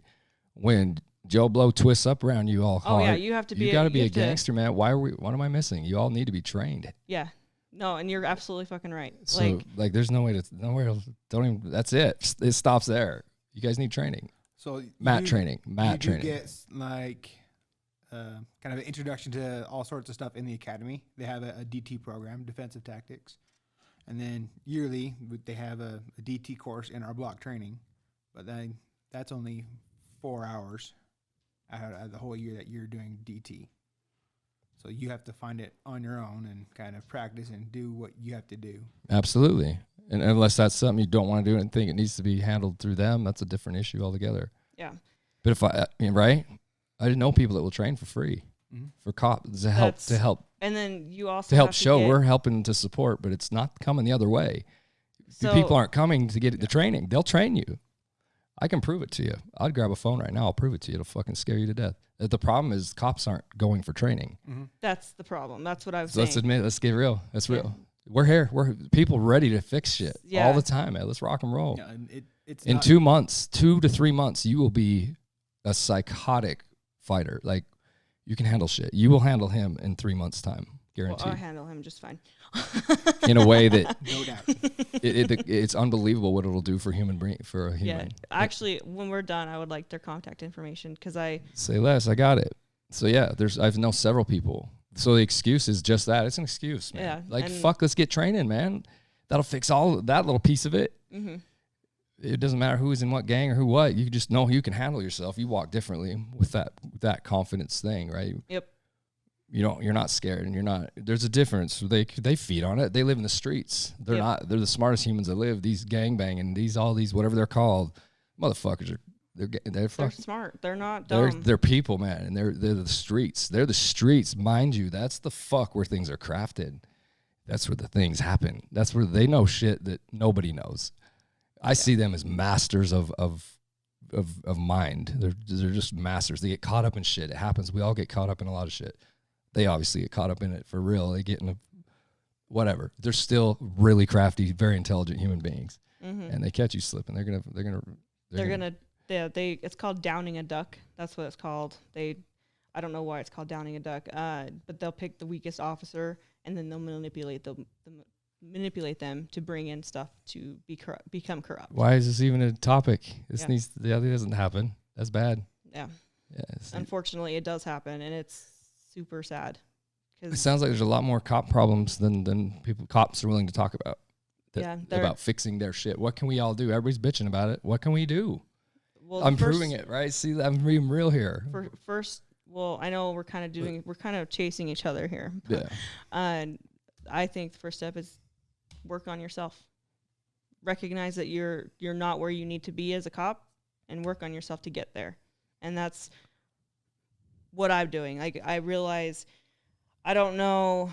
[SPEAKER 1] When Joe Blow twists up around you all hard,
[SPEAKER 4] yeah, you have to be.
[SPEAKER 1] You got to be a gangster, man. What am I missing? You all need to be trained.
[SPEAKER 4] Yeah. No, and you're absolutely fucking right.
[SPEAKER 1] So, like there's nowhere else. Don't even. That's it. It stops there. You guys need training.
[SPEAKER 2] So
[SPEAKER 1] Matt training.
[SPEAKER 2] You get like kind of an introduction to all sorts of stuff in the academy. They have a DT program, defensive tactics, and then yearly they have a DT course in our block training. But then that's only 4 hours out of the whole year that you're doing DT. So you have to find it on your own and kind of practice and do what you have to do.
[SPEAKER 1] Absolutely. And unless that's something you don't want to do and think it needs to be handled through them, that's a different issue altogether.
[SPEAKER 4] Yeah.
[SPEAKER 1] But if I didn't know people that will train for free for cops to help.
[SPEAKER 4] And then you also
[SPEAKER 1] to help show we're helping to support, but it's not coming the other way. So people aren't coming to get the training. They'll train you. I can prove it to you. I'd grab a phone right now. I'll prove it to you. It'll fucking scare you to death. The problem is cops aren't going for training.
[SPEAKER 4] Mm-hmm. That's the problem. That's what I was saying.
[SPEAKER 1] Let's admit, let's get real. That's real. We're here. We're people ready to fix shit all the time, man. Let's rock and roll.
[SPEAKER 2] Yeah, and it's
[SPEAKER 1] in 2 months, 2 to 3 months, you will be a psychotic fighter. Like, you can handle shit. You will handle him in 3 months' time, guaranteed.
[SPEAKER 4] Well, I'll handle him just fine.
[SPEAKER 1] In a way that
[SPEAKER 2] no doubt.
[SPEAKER 1] It's unbelievable what it'll do for a human.
[SPEAKER 4] Yeah, actually, when we're done, I would like their contact information because
[SPEAKER 1] say less. I got it. So yeah, I've known several people. So the excuse is just that. It's an excuse, man. Yeah, like fuck, let's get training, man. That'll fix all that little piece of it. Mm-hmm. It doesn't matter who's in what gang or who what. You just know you can handle yourself. You walk differently with that confidence thing, right?
[SPEAKER 4] Yep.
[SPEAKER 1] You're not scared, and you're not. There's a difference. They feed on it. They live in the streets. They're not. They're the smartest humans that live. These gangbanging, all these whatever they're called, motherfuckers are. They're
[SPEAKER 4] smart. They're not dumb.
[SPEAKER 1] They're people, man, and they're the streets. They're the streets, mind you. That's the fuck where things are crafted. That's where the things happen. That's where they know shit that nobody knows. I see them as masters of mind. They're just masters. They get caught up in shit. It happens. We all get caught up in a lot of shit. They obviously get caught up in it for real. They get in whatever. They're still really crafty, very intelligent human beings, and they catch you slipping. They're gonna.
[SPEAKER 4] It's called downing a duck. That's what it's called. I don't know why it's called downing a duck. But they'll pick the weakest officer, and then they'll manipulate them to bring in stuff to become corrupt.
[SPEAKER 1] Why is this even a topic? This doesn't happen. That's bad.
[SPEAKER 4] Yeah. Unfortunately, it does happen, and it's super sad.
[SPEAKER 1] It sounds like there's a lot more cop problems than cops are willing to talk about. About fixing their shit. What can we all do? Everybody's bitching about it. What can we do? Well, I'm proving it, right? See, I'm being real here.
[SPEAKER 4] First, well, I know we're kind of chasing each other here.
[SPEAKER 1] Yeah.
[SPEAKER 4] And I think the first step is work on yourself. Recognize that you're not where you need to be as a cop, and work on yourself to get there. And that's what I'm doing. Like, I realize, I don't know,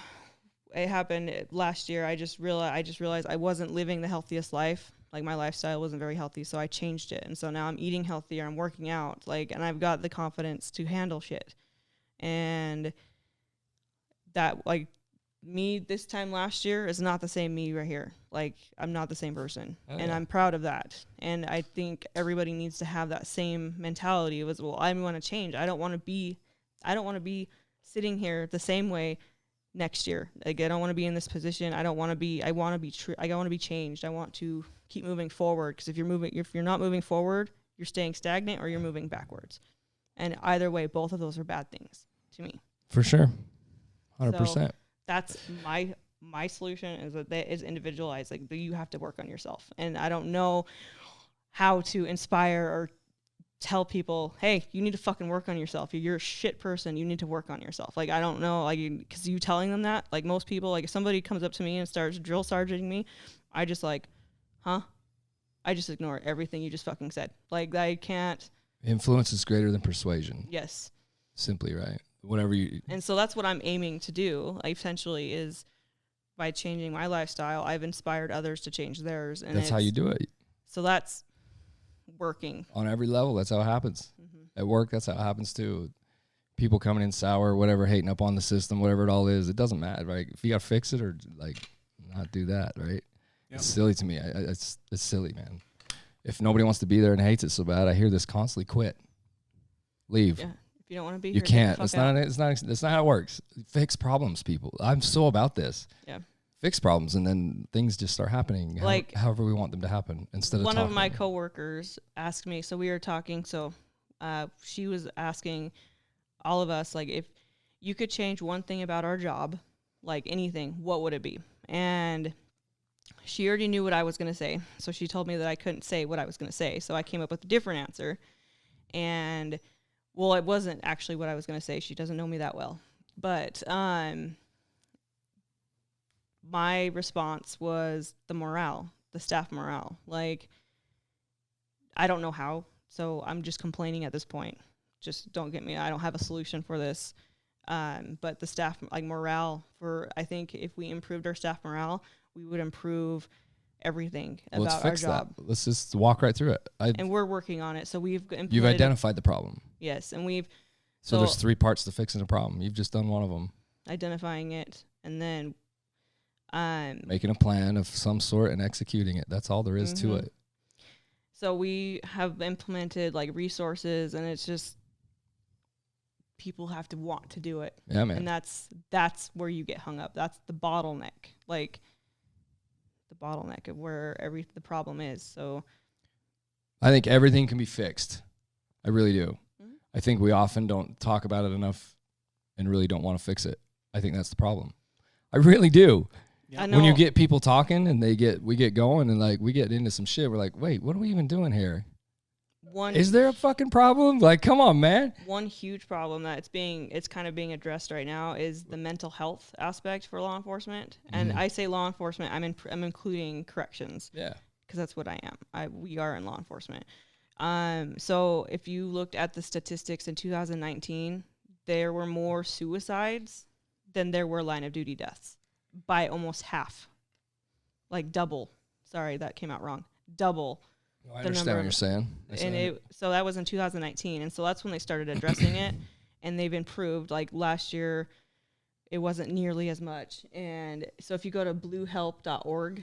[SPEAKER 4] it happened last year. I just realized I wasn't living the healthiest life. Like, my lifestyle wasn't very healthy, so I changed it. And so now I'm eating healthier, I'm working out, like, and I've got the confidence to handle shit. And that, like, me this time last year is not the same me right here. Like, I'm not the same person. And I'm proud of that. And I think everybody needs to have that same mentality of, well, I want to change. I don't want to be sitting here the same way next year. Like, I don't want to be in this position. I want to be changed. I want to keep moving forward, because if you're not moving forward, you're staying stagnant or you're moving backwards. And either way, both of those are bad things to me.
[SPEAKER 1] For sure. 100%.
[SPEAKER 4] So that's my solution, is that is individualized. Like, you have to work on yourself. And I don't know how to inspire or tell people, hey, you need to fucking work on yourself. You're a shit person. You need to work on yourself. Like, I don't know, like, because you telling them that, like, most people, like, if somebody comes up to me and starts drill sergeanting me, I just like, huh? I just ignore everything you just fucking said. Like, I can't.
[SPEAKER 1] Influence is greater than persuasion.
[SPEAKER 4] Yes.
[SPEAKER 1] Simply, right? Whatever you.
[SPEAKER 4] And so that's what I'm aiming to do, essentially, is by changing my lifestyle, I've inspired others to change theirs. And
[SPEAKER 1] that's how you do it.
[SPEAKER 4] So that's working.
[SPEAKER 1] On every level, that's how it happens. At work, that's how it happens too. People coming in sour, whatever, hating up on the system, whatever it all is, it doesn't matter, right? If you got to fix it or, like, not do that, right? Yep. It's silly to me. It's silly, man. If nobody wants to be there and hates it so bad, I hear this constantly: quit, leave.
[SPEAKER 4] Yeah. If you don't want to be
[SPEAKER 1] you
[SPEAKER 4] here,
[SPEAKER 1] can't. That's not how it works. Fix problems, people. I'm so about this.
[SPEAKER 4] Yeah. Fix
[SPEAKER 1] problems, and then things just start happening, like, however we want them to happen, instead of
[SPEAKER 4] one of my coworkers asked me. So we were talking. So she was asking all of us, like, if you could change one thing about our job, like anything, what would it be? And she already knew what I was going to say. So she told me that I couldn't say what I was going to say. So I came up with a different answer. And, well, it wasn't actually what I was going to say. She doesn't know me that well. But my response was the staff morale. Like, I don't know how. So I'm just complaining at this point. Just don't get me. I don't have a solution for this. But the staff, like, morale, I think if we improved our staff morale, we would improve everything about our job.
[SPEAKER 1] Let's just walk right through it.
[SPEAKER 4] And we're working on it. So
[SPEAKER 1] you've identified the problem.
[SPEAKER 4] Yes, and
[SPEAKER 1] so there's 3 parts to fixing a problem. You've just done one of them.
[SPEAKER 4] Identifying it, and then
[SPEAKER 1] making a plan of some sort and executing it. That's all there is to it.
[SPEAKER 4] So we have implemented, like, resources, and it's just people have to want to do it.
[SPEAKER 1] Yeah, man.
[SPEAKER 4] And that's where you get hung up. That's the bottleneck. Like, the bottleneck of where the problem is. So
[SPEAKER 1] I think everything can be fixed. I really do. I think we often don't talk about it enough and really don't want to fix it. I think that's the problem. I really do.
[SPEAKER 4] Yeah. I know.
[SPEAKER 1] When you get people talking and we get going and, like, we get into some shit, we're like, wait, what are we even doing here? Is there a fucking problem? Like, come on, man.
[SPEAKER 4] One huge problem that it's kind of being addressed right now is the mental health aspect for law enforcement. And I say law enforcement, I'm including corrections.
[SPEAKER 1] Yeah.
[SPEAKER 4] Because that's what I am. We are in law enforcement. So if you looked at the statistics in 2019, there were more suicides than there were line of duty deaths, by almost half. Like, double. Sorry, that came out wrong. Double.
[SPEAKER 1] I understand what you're saying.
[SPEAKER 4] So that was in 2019, and so that's when they started addressing it, and they've improved. Like, last year, it wasn't nearly as much. And so if you go to bluehelp.org,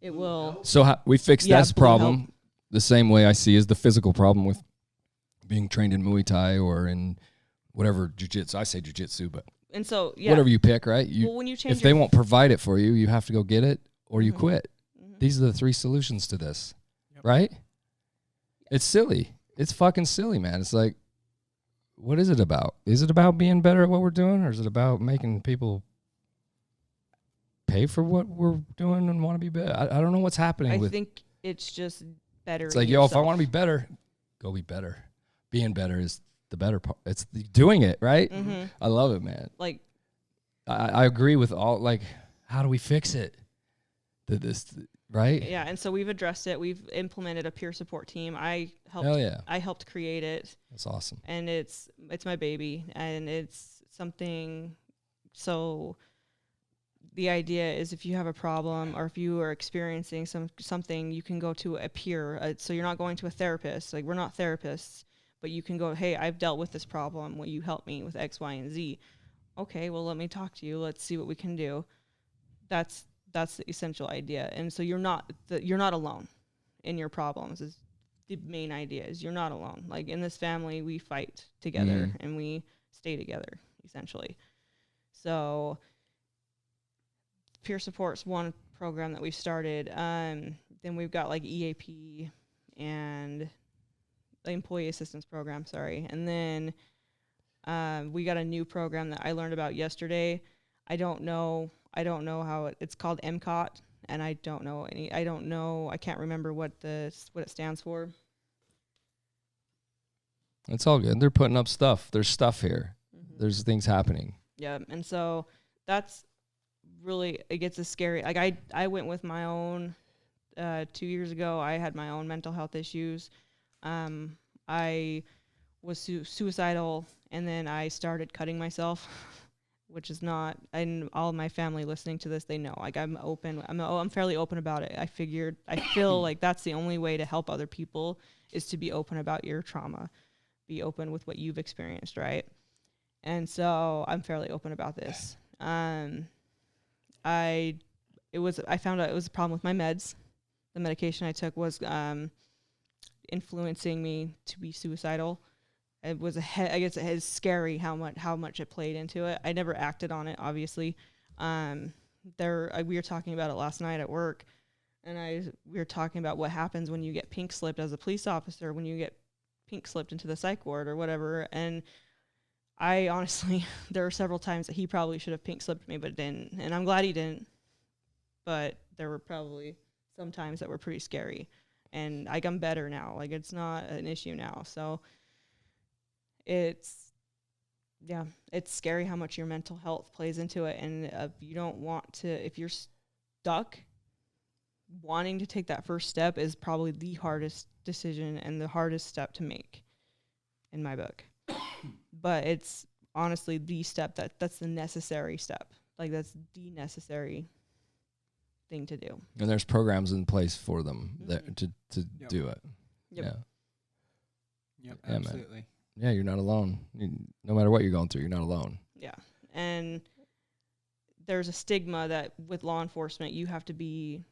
[SPEAKER 4] it will.
[SPEAKER 1] So we fixed this problem help. The same way I see as the physical problem with being trained in Muay Thai or in whatever jiu-jitsu. I say jiu-jitsu, but
[SPEAKER 4] and so
[SPEAKER 1] whatever you pick, right?
[SPEAKER 4] When you change,
[SPEAKER 1] if they won't provide it for you, you have to go get it or you quit. These are the 3 solutions to this. Right? It's silly. It's fucking silly, man. It's like, what is it about? Is it about being better at what we're doing, or is it about making people pay for what we're doing and want to be better? I don't know what's happening.
[SPEAKER 4] I think it's just better.
[SPEAKER 1] It's like, yo, if I want to be better, go be better. Being better is the better part. It's doing it, right?
[SPEAKER 4] Mm-hmm.
[SPEAKER 1] I love it, man.
[SPEAKER 4] Like,
[SPEAKER 1] I agree with all, like, how do we fix it? Right?
[SPEAKER 4] yeah, and so we've addressed it. We've implemented a peer support team. I
[SPEAKER 1] Hell yeah.
[SPEAKER 4] helped create it,
[SPEAKER 1] That's awesome.
[SPEAKER 4] and it's my baby, and it's something. So the idea is, if you have a problem or if you are experiencing something, you can go to a peer. So you're not going to a therapist. Like, we're not therapists, but you can go, hey, I've dealt with this problem. Will you help me with X, Y, and Z? Okay, well, let me talk to you. Let's see what we can do. That's the essential idea. And so you're not alone in your problems. Is the main idea, is you're not alone. Like, in this family, we fight together and we stay together, essentially. So peer support's one program that we've started. Then we've got like EAP and the employee assistance program, and then we got a new program that I learned about yesterday. I don't know how it's called MCOT, and I can't remember what it stands for.
[SPEAKER 1] It's all good. They're putting up stuff. There's stuff here. Mm-hmm. There's things happening. Yeah.
[SPEAKER 4] And so that's really, it gets a scary, like I went with my own, 2 years ago, I had my own mental health issues. I was suicidal, and then I started cutting myself, which is not, and all of my family listening to this, they know, like, I'm open. I'm fairly open about it. I feel like that's the only way to help other people, is to be open about your trauma, be open with what you've experienced. Right. And so I'm fairly open about this. I found out it was a problem with my meds. The medication I took was, influencing me to be suicidal. It was I guess it is scary how much it played into it. I never acted on it, obviously. We were talking about it last night at work, and we were talking about what happens when you get pink slipped as a police officer, when you get pink slipped into the psych ward or whatever. And I honestly, there were several times that he probably should have pink slipped me, but didn't. And I'm glad he didn't. But there were probably some times that were pretty scary. And I'm better now. Like, it's not an issue now. So it's scary how much your mental health plays into it. And you don't want to, if you're stuck, wanting to take that first step is probably the hardest decision and the hardest step to make in my book. But it's honestly the step that's the necessary step. Like, that's the necessary thing to do.
[SPEAKER 1] And there's programs in place for them to
[SPEAKER 2] Yep.
[SPEAKER 1] do it.
[SPEAKER 4] Yep.
[SPEAKER 1] Yeah.
[SPEAKER 2] Yep,
[SPEAKER 1] Yeah,
[SPEAKER 2] absolutely.
[SPEAKER 1] man. Yeah, you're not alone. No matter what you're going through, you're not alone.
[SPEAKER 4] Yeah. And there's a stigma that with law enforcement, you have to be,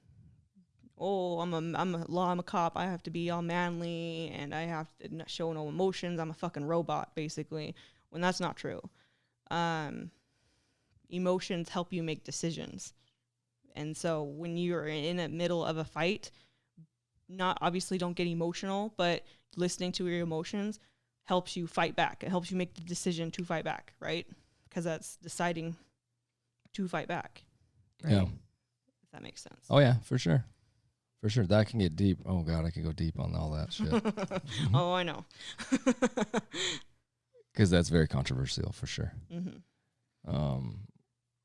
[SPEAKER 4] I'm a cop. I have to be all manly, and I have to not show no emotions. I'm a fucking robot, basically, when that's not true. Emotions help you make decisions. And so when you're in the middle of a fight, obviously don't get emotional, but listening to your emotions helps you fight back. It helps you make the decision to fight back, right? Because that's deciding to fight back. Right?
[SPEAKER 1] Yeah.
[SPEAKER 4] If that makes sense.
[SPEAKER 1] Oh, yeah, for sure. For sure. That can get deep. Oh, God, I can go deep on all that shit.
[SPEAKER 4] Oh, I know.
[SPEAKER 1] Because that's very controversial, for sure.
[SPEAKER 4] Mm-hmm.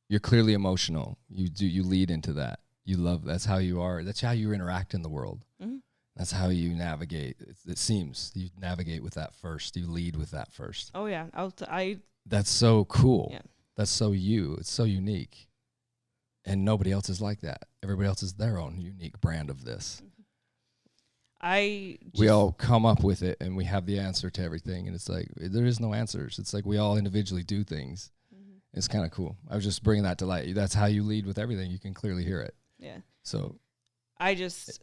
[SPEAKER 1] You're clearly emotional. You lead into that. You love, that's how you are. That's how you interact in the world. Mm-hmm. That's how you navigate. It seems you navigate with that first. You lead with that first.
[SPEAKER 4] Oh, yeah.
[SPEAKER 1] That's so cool. Yeah. That's so you. It's so unique. And nobody else is like that. Everybody else is their own unique brand of this. We all come up with it, and we have the answer to everything. And it's like, there is no answers. It's like we all individually do things. Mm-hmm. It's kind of cool. I was just bringing that to light. That's how you lead with everything. You can clearly hear it.
[SPEAKER 4] Yeah.
[SPEAKER 1] So
[SPEAKER 4] I just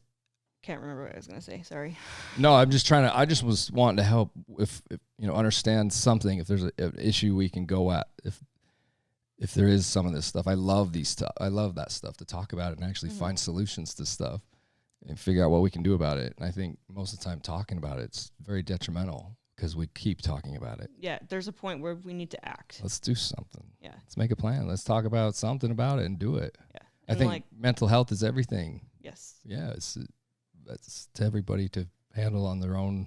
[SPEAKER 4] can't remember what I was going to say. Sorry.
[SPEAKER 1] No, I just was wanting to help if understand something. If there's an issue we can go at, if there is some of this stuff. I love that stuff, to talk about it and actually find solutions to stuff and figure out what we can do about it. And I think most of the time talking about it's very detrimental because we keep talking about it.
[SPEAKER 4] Yeah, there's a point where we need to act.
[SPEAKER 1] Let's do something.
[SPEAKER 4] Yeah.
[SPEAKER 1] Let's make a plan. Let's talk about something about it and do it.
[SPEAKER 4] Yeah.
[SPEAKER 1] I think mental health is everything.
[SPEAKER 4] Yes.
[SPEAKER 1] Yeah, it's to everybody to handle on their own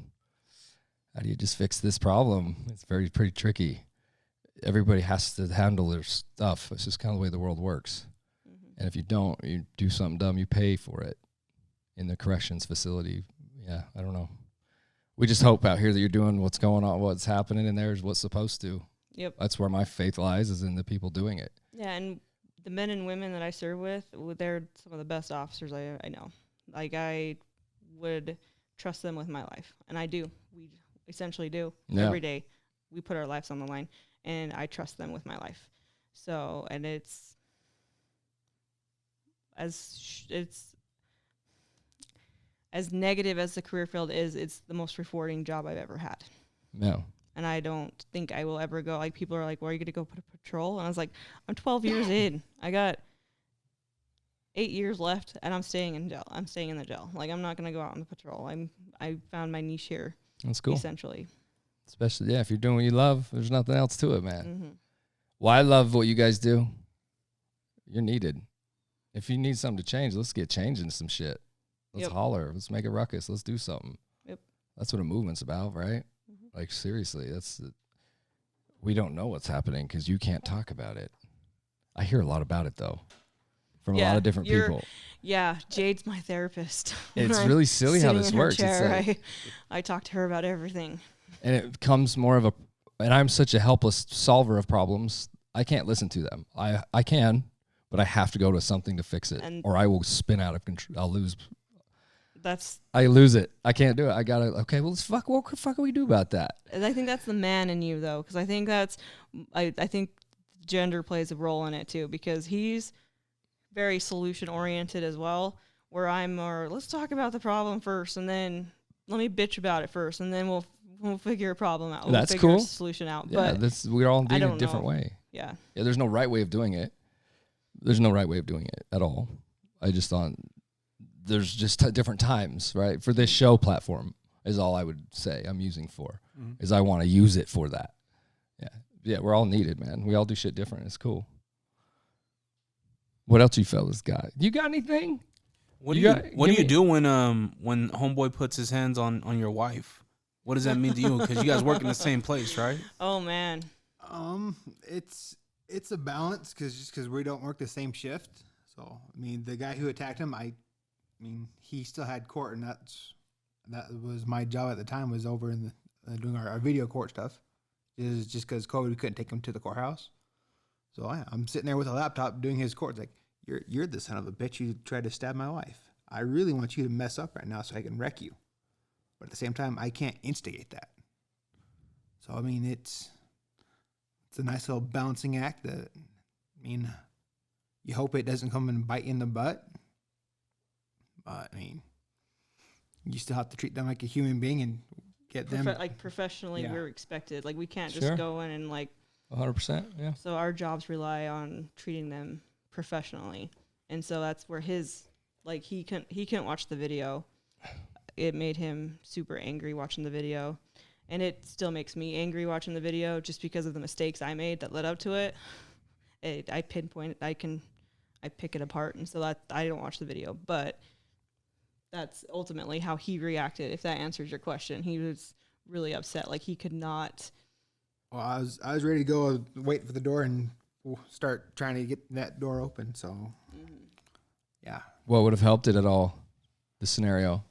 [SPEAKER 1] how do you just fix this problem? It's pretty tricky. Everybody has to handle their stuff. It's just kind of the way the world works. And if you don't, you do something dumb, you pay for it in the corrections facility. Yeah, I don't know. We just hope out here that you're doing what's going on, what's happening in there is what's supposed to.
[SPEAKER 4] Yep.
[SPEAKER 1] That's where my faith lies, is in the people doing it.
[SPEAKER 4] Yeah, and the men and women that I serve with, they're some of the best officers I know. Like, I would trust them with my life, and I do. We essentially do.
[SPEAKER 1] Yeah.
[SPEAKER 4] Every day. We put our lives on the line, and I trust them with my life. So, and it's as negative as the career field is, it's the most rewarding job I've ever had.
[SPEAKER 1] No.
[SPEAKER 4] And I don't think I will ever go. Like, people are like, well, are you going to go put a patrol? And I was like, I'm 12 years in. I got 8 years left, and I'm staying in jail. I'm staying in the jail. Like, I'm not going to go out on the patrol. I found my niche here.
[SPEAKER 1] That's cool.
[SPEAKER 4] Essentially.
[SPEAKER 1] Especially, if you're doing what you love, there's nothing else to it, man.
[SPEAKER 4] Mm-hmm.
[SPEAKER 1] Well, I love what you guys do. You're needed. If you need something to change, let's get changing some shit. Let's holler. Let's make a ruckus. Let's do something.
[SPEAKER 4] Yep.
[SPEAKER 1] That's what a movement's about, right? Mm-hmm. Like, seriously, we don't know what's happening because you can't talk about it. I hear a lot about it, though, from a lot of different people.
[SPEAKER 4] Yeah, Jade's my therapist.
[SPEAKER 1] It's really silly how this works.
[SPEAKER 4] Chair, I talk to her about everything.
[SPEAKER 1] And it becomes more of and I'm such a helpless solver of problems. I can't listen to them. I can, but I have to go to something to fix it, or I will spin out of control. I'll lose. I lose it. I can't do it. I gotta. Okay, well, what the fuck do we do about that?
[SPEAKER 4] And I think that's the man in you, though, because I think I think gender plays a role in it too, because he's very solution oriented as well. Where I'm more, let's talk about the problem first, and then let me bitch about it first, and then we'll figure a problem out.
[SPEAKER 1] That's
[SPEAKER 4] figure
[SPEAKER 1] cool.
[SPEAKER 4] a solution out.
[SPEAKER 1] Yeah,
[SPEAKER 4] but
[SPEAKER 1] we're all doing it a different way.
[SPEAKER 4] Yeah.
[SPEAKER 1] Yeah, there's no right way of doing it. There's no right way of doing it at all. I just thought there's just different times, right? For this show platform is all I would say I'm using for, is I want to use it for that. Yeah. Yeah, we're all needed, man. We all do shit different. It's cool. What else you fellas got? You got anything?
[SPEAKER 5] What do you do when homeboy puts his hands on your wife? What does that mean to you? Because you guys work in the same place, right?
[SPEAKER 4] Oh man.
[SPEAKER 2] It's a balance because we don't work the same shift. So I mean, the guy who attacked him, he still had court, and that was my job at the time. Was over in doing our video court stuff. Is just because COVID, we couldn't take him to the courthouse. So I'm sitting there with a laptop doing his court. It's like, you're the son of a bitch. You tried to stab my wife. I really want you to mess up right now so I can wreck you. But at the same time, I can't instigate that. So, I mean, it's a nice little balancing act that, you hope it doesn't come and bite you in the butt. But, you still have to treat them like a human being and get them.
[SPEAKER 4] Professionally, we're expected. Like, we can't just
[SPEAKER 1] Sure.
[SPEAKER 4] go in and
[SPEAKER 1] 100%, yeah.
[SPEAKER 4] So our jobs rely on treating them professionally. And so that's where he couldn't watch the video. It made him super angry watching the video. And it still makes me angry watching the video just because of the mistakes I made that led up to it. I pinpoint it. I pick it apart. And so that I don't watch the video. But that's ultimately how he reacted, if that answers your question. He was really upset. Like, he could not.
[SPEAKER 2] Well, I was ready to go wait for the door and start trying to get that door open. So, yeah.
[SPEAKER 1] What would have helped it at all, the scenario?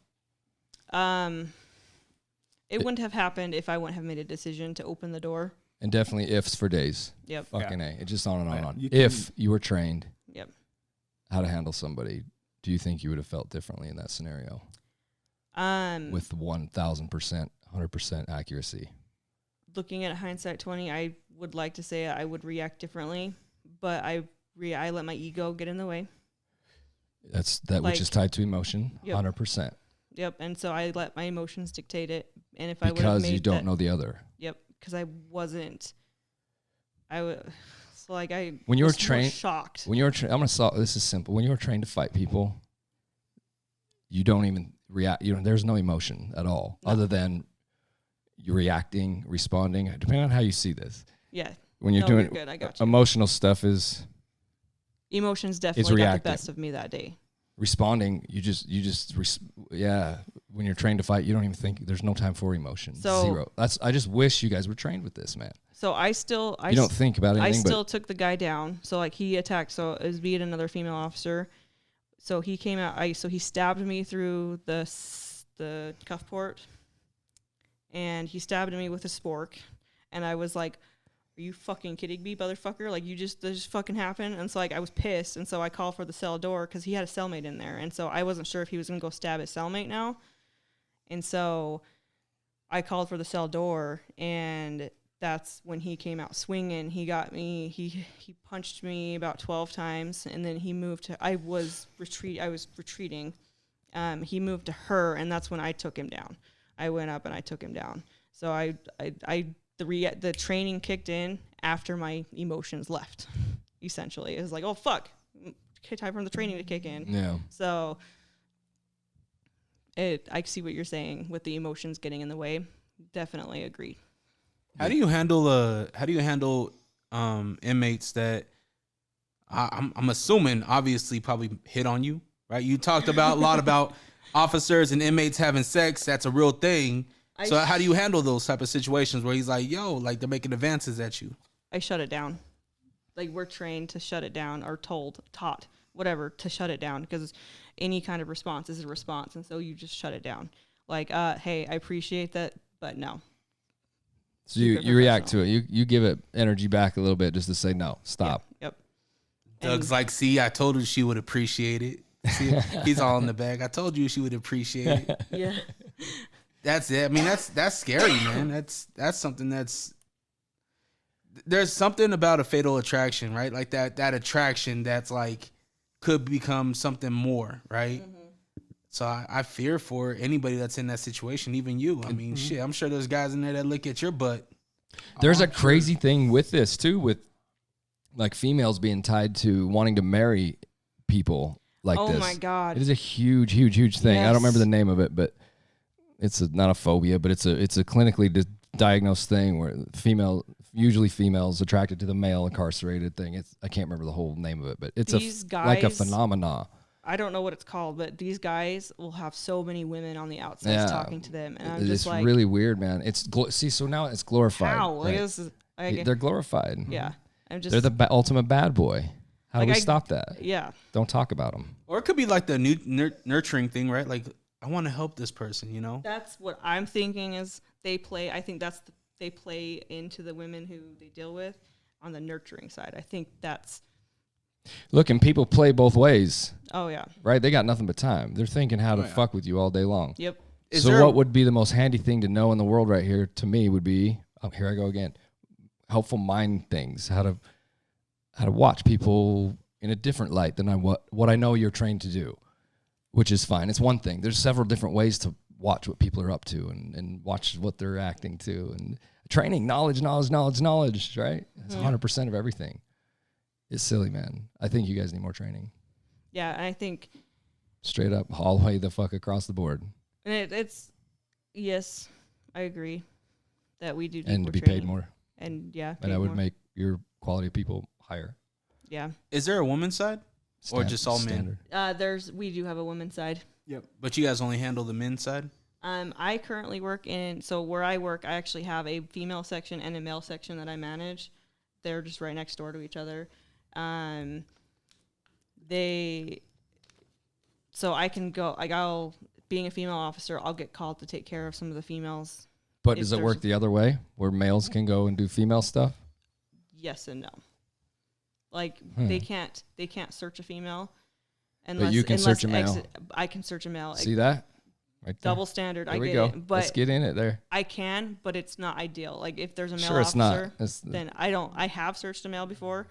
[SPEAKER 4] It wouldn't have happened if I wouldn't have made a decision to open the door.
[SPEAKER 1] And definitely ifs for days.
[SPEAKER 4] Yep.
[SPEAKER 1] Fucking A. It's just on and on and on.
[SPEAKER 2] You
[SPEAKER 1] If you were trained
[SPEAKER 4] Yep.
[SPEAKER 1] how to handle somebody, do you think you would have felt differently in that scenario? With 1,000%, 100% accuracy.
[SPEAKER 4] Looking at hindsight 20, I would like to say I would react differently, but I let my ego get in the way.
[SPEAKER 1] That's which is tied to emotion,
[SPEAKER 4] Yep.
[SPEAKER 1] 100%.
[SPEAKER 4] Yep, and so I let my emotions dictate it. And if I would have
[SPEAKER 1] Because
[SPEAKER 4] made
[SPEAKER 1] you don't know the other.
[SPEAKER 4] Yep, because I wasn't. So like I.
[SPEAKER 1] When you were
[SPEAKER 4] was more
[SPEAKER 1] trained,
[SPEAKER 4] shocked.
[SPEAKER 1] When you were, I'm gonna solve. This is simple. When you were trained to fight people, you don't even react. There's no emotion at all, other than you're reacting, responding. Depending on how you see this.
[SPEAKER 4] Yeah.
[SPEAKER 1] When you're doing
[SPEAKER 4] good. I got you.
[SPEAKER 1] Emotional stuff is.
[SPEAKER 4] Emotions definitely got the best of me that day.
[SPEAKER 1] Responding, with when you're trained to fight, you don't even think. There's no time for emotion.
[SPEAKER 4] So-
[SPEAKER 1] Zero. I just wish you guys were trained with this, man.
[SPEAKER 4] So I
[SPEAKER 1] You don't think about anything.
[SPEAKER 4] still took the guy down. So like he attacked. So it was beat another female officer. So he came out. So he stabbed me through the cuff port, and he stabbed me with a spork. And I was like, "Are you fucking kidding me, motherfucker? Like this just fucking happened." And so like I was pissed, and so I called for the cell door because he had a cellmate in there, and so I wasn't sure if he was gonna go stab his cellmate now. And so I called for the cell door, and that's when he came out swinging. He got me. He punched me about 12 times, and then he moved to. I was retreating. He moved to her, and that's when I took him down. I went up and I took him down. So the training kicked in after my emotions left. Essentially, it was like, oh fuck, okay, time for the training to kick in.
[SPEAKER 1] Yeah.
[SPEAKER 4] So I see what you're saying with the emotions getting in the way. Definitely agree.
[SPEAKER 5] How do you handle inmates that I'm assuming obviously probably hit on you, right? You talked about a lot about officers and inmates having sex. That's a real thing. So how do you handle those type of situations where he's like, yo, like they're making advances at you?
[SPEAKER 4] I shut it down. Like we're trained to shut it down, or taught, whatever, to shut it down, because any kind of response is a response. And so you just shut it down. Like, hey, I appreciate that, but no.
[SPEAKER 1] So you react to it. You give it energy back a little bit just to say, no, stop.
[SPEAKER 4] Yep.
[SPEAKER 5] Doug's like, see, I told her she would appreciate it. See, he's all in the bag. I told you she would appreciate it.
[SPEAKER 4] Yeah.
[SPEAKER 5] That's it. I mean, that's scary, man. That's something there's something about a fatal attraction, right? Like that attraction that's like could become something more, right? Mm-hmm. So I fear for anybody that's in that situation, even you. I mean, shit, I'm sure there's guys in there that look at your butt.
[SPEAKER 1] There's a crazy thing with this too, with like females being tied to wanting to marry people like this.
[SPEAKER 4] Oh my God.
[SPEAKER 1] It is a huge thing.
[SPEAKER 4] Yes.
[SPEAKER 1] I don't remember the name of it, but it's not a phobia, but it's a clinically diagnosed thing where usually females attracted to the male incarcerated thing. I can't remember the whole name of it, but it's like a phenomena.
[SPEAKER 4] I don't know what it's called, but these guys will have so many women on the outside talking to them, and I'm just like,
[SPEAKER 1] it's really weird, man. So now it's glorified.
[SPEAKER 4] How?
[SPEAKER 1] Right? They're glorified.
[SPEAKER 4] Yeah,
[SPEAKER 1] they're the ultimate bad boy. How do we stop that?
[SPEAKER 4] Yeah,
[SPEAKER 1] don't talk about them.
[SPEAKER 5] Or it could be like the nurturing thing, right? Like, I want to help this person, you know.
[SPEAKER 4] That's what I'm thinking. Is they play? I think they play into the women who they deal with on the nurturing side. I think that's.
[SPEAKER 1] Look, and people play both ways.
[SPEAKER 4] Oh, yeah.
[SPEAKER 1] Right? They got nothing but time. They're thinking how to fuck with you all day long.
[SPEAKER 4] Yep.
[SPEAKER 1] So what would be the most handy thing to know in the world right here to me would be, here I go again, helpful mind things, how to watch people in a different light than what I know you're trained to do, which is fine. It's one thing. There's several different ways to watch what people are up to and watch what they're acting to. And training, knowledge, right? That's 100% of everything. It's silly, man. I think you guys need more training.
[SPEAKER 4] Yeah, and I think
[SPEAKER 1] straight up, all the way the fuck across the board.
[SPEAKER 4] And it's yes, I agree that we do.
[SPEAKER 1] And to be
[SPEAKER 4] training.
[SPEAKER 1] paid more.
[SPEAKER 4] And yeah,
[SPEAKER 1] and I would make your quality of people higher.
[SPEAKER 4] Yeah.
[SPEAKER 5] Is there a woman's side or just all
[SPEAKER 1] standard.
[SPEAKER 4] Men? We do have a women's side.
[SPEAKER 2] Yep.
[SPEAKER 5] But you guys only handle the men's side?
[SPEAKER 4] I currently work where I work, I actually have a female section and a male section that I manage. They're just right next door to each other. So I can go, like being a female officer, I'll get called to take care of some of the females.
[SPEAKER 1] But does it work the other way where males can go and do female stuff?
[SPEAKER 4] Yes and no. Like they can't search a female unless
[SPEAKER 1] but you can search a male.
[SPEAKER 4] I can search a male.
[SPEAKER 1] See that? Right there.
[SPEAKER 4] Double standard.
[SPEAKER 1] There
[SPEAKER 4] I
[SPEAKER 1] we
[SPEAKER 4] get
[SPEAKER 1] go.
[SPEAKER 4] it. But
[SPEAKER 1] let's get in it there.
[SPEAKER 4] I can, but it's not ideal. Like if there's a male
[SPEAKER 1] sure, it's
[SPEAKER 4] officer,
[SPEAKER 1] not.
[SPEAKER 4] Then I have searched a male before.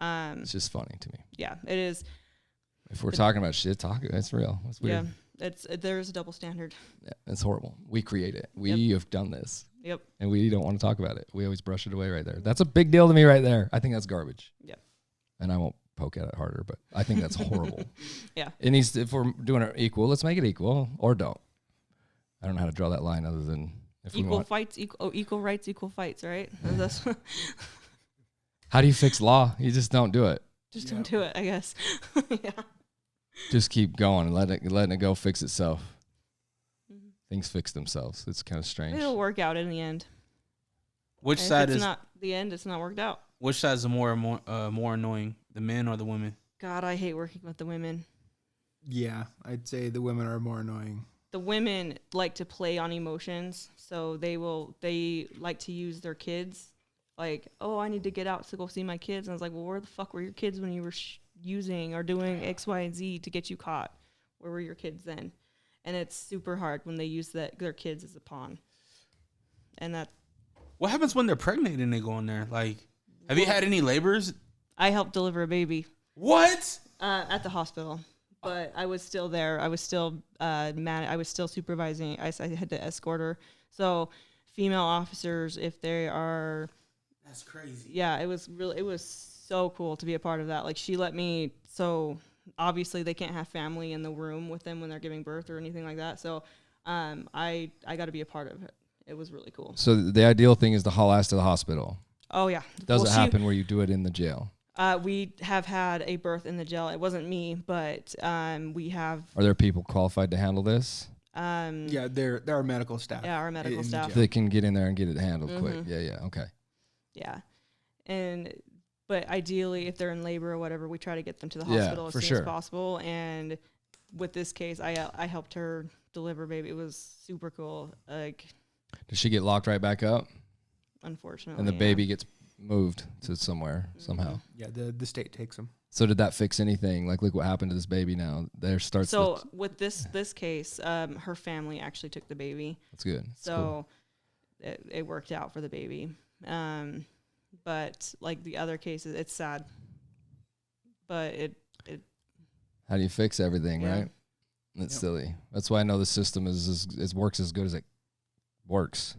[SPEAKER 1] It's just funny to me.
[SPEAKER 4] Yeah, it is.
[SPEAKER 1] If we're talking about shit, it's real. It's weird.
[SPEAKER 4] Yeah, there's a double standard.
[SPEAKER 1] Yeah, it's horrible. We create it. We have done this.
[SPEAKER 4] Yep.
[SPEAKER 1] And we don't want to talk about it. We always brush it away right there. That's a big deal to me right there. I think that's garbage.
[SPEAKER 4] Yep.
[SPEAKER 1] And I won't poke at it harder, but I think that's horrible.
[SPEAKER 4] Yeah.
[SPEAKER 1] It needs to, if we're doing it equal, let's make it equal or don't. I don't know how to draw that line other than if
[SPEAKER 4] equal
[SPEAKER 1] we want.
[SPEAKER 4] fights, equal rights, equal fights, right? That's
[SPEAKER 1] How do you fix law? You just don't do it.
[SPEAKER 4] Just don't do it, I guess. Yeah.
[SPEAKER 1] Just keep going and letting it go fix itself.
[SPEAKER 4] Mm-hmm.
[SPEAKER 1] things fix themselves. It's kind of strange.
[SPEAKER 4] It'll work out in the end.
[SPEAKER 5] Which
[SPEAKER 4] And
[SPEAKER 5] side
[SPEAKER 4] if it's
[SPEAKER 5] is
[SPEAKER 4] not the end? It's not worked out.
[SPEAKER 5] which side is more annoying, the men or the women?
[SPEAKER 4] God, I hate working with the women.
[SPEAKER 2] Yeah, I'd say the women are more annoying.
[SPEAKER 4] The women like to play on emotions, so they like to use their kids. Like, oh, I need to get out to go see my kids. And I was like, well, where the fuck were your kids when you were using or doing X, Y, and Z to get you caught? Where were your kids then? And it's super hard when they use their kids as a pawn. And that.
[SPEAKER 5] What happens when they're pregnant and they go in there? Like, have you had any labors?
[SPEAKER 4] I helped deliver a baby.
[SPEAKER 5] What?
[SPEAKER 4] At the hospital. But I was still there. I was still I was still supervising. I had to escort her. So female officers, if they are.
[SPEAKER 5] That's crazy.
[SPEAKER 4] Yeah, it was so cool to be a part of that. Like, she let me, so obviously they can't have family in the room with them when they're giving birth or anything like that. So I got to be a part of it. It was really cool.
[SPEAKER 1] So the ideal thing is to haul ass to the hospital.
[SPEAKER 4] Oh, yeah.
[SPEAKER 1] Does it happen where you do it in the jail?
[SPEAKER 4] We have had a birth in the jail. It wasn't me, but we have.
[SPEAKER 1] Are there people qualified to handle this?
[SPEAKER 2] Yeah, there are medical staff.
[SPEAKER 4] Yeah, our medical
[SPEAKER 2] in the
[SPEAKER 4] staff.
[SPEAKER 2] jail.
[SPEAKER 1] They can get in there and get it handled quick. Yeah, okay.
[SPEAKER 4] Yeah. But ideally, if they're in labor or whatever, we try to get them to the
[SPEAKER 1] Yeah,
[SPEAKER 4] hospital as
[SPEAKER 1] for
[SPEAKER 4] soon
[SPEAKER 1] sure.
[SPEAKER 4] as possible. And with this case, I helped her deliver baby. It was super cool. Like,
[SPEAKER 1] Does she get locked right back up?
[SPEAKER 4] unfortunately.
[SPEAKER 1] And the
[SPEAKER 4] yeah.
[SPEAKER 1] baby gets moved to somewhere somehow.
[SPEAKER 2] Yeah, the state takes them.
[SPEAKER 1] So did that fix anything? Like, look what happened to this baby now. There starts
[SPEAKER 4] So with this case, her family actually took the baby.
[SPEAKER 1] that's good. That's
[SPEAKER 4] So it worked out for the baby. But like the other cases, it's sad. But it
[SPEAKER 1] how do you fix everything,
[SPEAKER 4] Yeah.
[SPEAKER 1] right? It's silly. That's why I know the system is works as good as it works.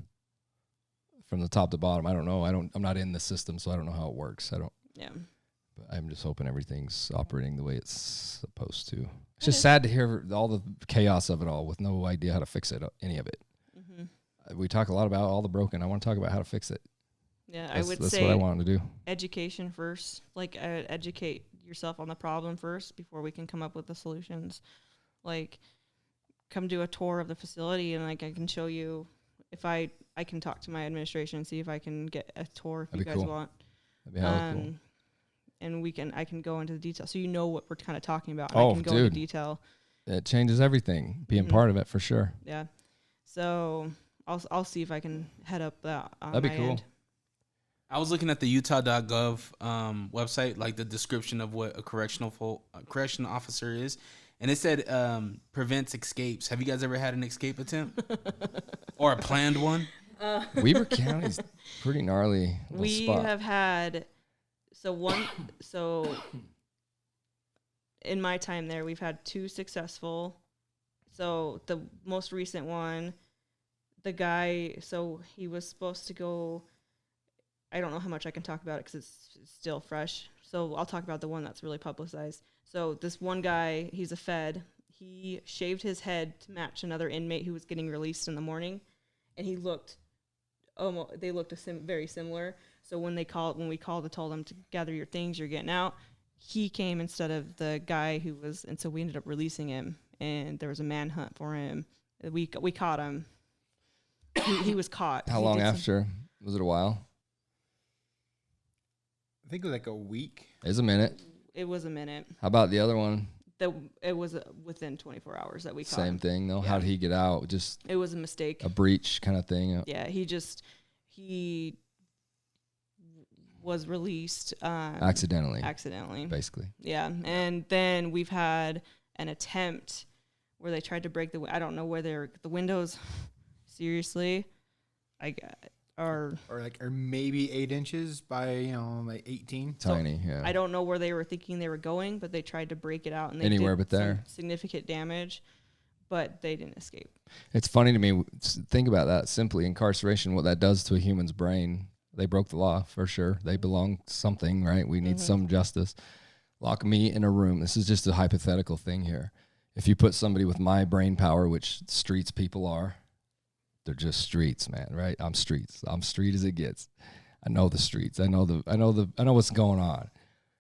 [SPEAKER 1] From the top to bottom. I don't know. I'm not in the system, so I don't know how it works.
[SPEAKER 4] yeah.
[SPEAKER 1] But I'm just hoping everything's operating the way it's supposed to. It's just sad to hear all the chaos of it all with no idea how to fix it, any of it.
[SPEAKER 4] Mm-hmm.
[SPEAKER 1] We talk a lot about all the broken. I want to talk about how to fix it.
[SPEAKER 4] Yeah,
[SPEAKER 1] That's
[SPEAKER 4] I would
[SPEAKER 1] what
[SPEAKER 4] say
[SPEAKER 1] I wanted to do.
[SPEAKER 4] education first. Like, educate yourself on the problem first before we can come up with the solutions. Like, come do a tour of the facility, and like I can show you if I can talk to my administration and see if I can get a tour if
[SPEAKER 1] That'd
[SPEAKER 4] you
[SPEAKER 1] be
[SPEAKER 4] guys
[SPEAKER 1] cool.
[SPEAKER 4] want.
[SPEAKER 1] That'd be hella cool.
[SPEAKER 4] And I can go into the detail so you know what we're kind of talking about.
[SPEAKER 1] Oh,
[SPEAKER 4] I can go into
[SPEAKER 1] dude.
[SPEAKER 4] detail.
[SPEAKER 1] It changes everything. Being
[SPEAKER 4] Mhm.
[SPEAKER 1] part of it for sure.
[SPEAKER 4] Yeah. So I'll see if I can head up that on
[SPEAKER 1] That'd be
[SPEAKER 4] my
[SPEAKER 1] cool.
[SPEAKER 4] end.
[SPEAKER 5] I was looking at the Utah.gov website, like the description of what a correctional officer is, and it said prevents escapes. Have you guys ever had an escape attempt or a planned one?
[SPEAKER 1] Weber County's pretty gnarly little
[SPEAKER 4] We
[SPEAKER 1] spot.
[SPEAKER 4] have had so in my time there we've had 2 successful. So the most recent one, the guy, so he was supposed to go, I don't know how much I can talk about it because it's still fresh. So I'll talk about the one that's really publicized. So this one guy, he's a Fed. He shaved his head to match another inmate who was getting released in the morning, and he looked they looked very similar. So when we called and told him to gather your things, you're getting out, he came instead of the guy who was, and so we ended up releasing him, and there was a manhunt for him. We caught him. He was caught.
[SPEAKER 1] How
[SPEAKER 4] He
[SPEAKER 1] long
[SPEAKER 4] did some-
[SPEAKER 1] after? Was it a while?
[SPEAKER 2] I think it was like a week.
[SPEAKER 1] It was a minute.
[SPEAKER 4] It was a minute.
[SPEAKER 1] How about the other one?
[SPEAKER 4] It was within 24 hours that we caught
[SPEAKER 1] Same
[SPEAKER 4] him.
[SPEAKER 1] thing though.
[SPEAKER 4] Yeah.
[SPEAKER 1] How did he get out? Just
[SPEAKER 4] It was a mistake.
[SPEAKER 1] a breach kind of thing.
[SPEAKER 4] Yeah, he was released
[SPEAKER 1] Accidentally,
[SPEAKER 4] accidentally.
[SPEAKER 1] basically.
[SPEAKER 4] Yeah, and then we've had an attempt where they tried to break I don't know where the windows. Seriously,
[SPEAKER 2] Or maybe 8 inches by like 18.
[SPEAKER 1] Tiny, yeah.
[SPEAKER 4] I don't know where they were thinking they were going, but they tried to break it out and they
[SPEAKER 1] Anywhere
[SPEAKER 4] did
[SPEAKER 1] but there.
[SPEAKER 4] some significant damage, but they didn't escape.
[SPEAKER 1] It's funny to me. Think about that. Simply, incarceration, what that does to a human's brain. They broke the law for sure. They belong to something, right? We need some justice. Lock me in a room. This is just a hypothetical thing here. If you put somebody with my brain power, which streets people are, they're just streets, man, right? I'm streets. I'm street as it gets. I know the streets. I know what's going on.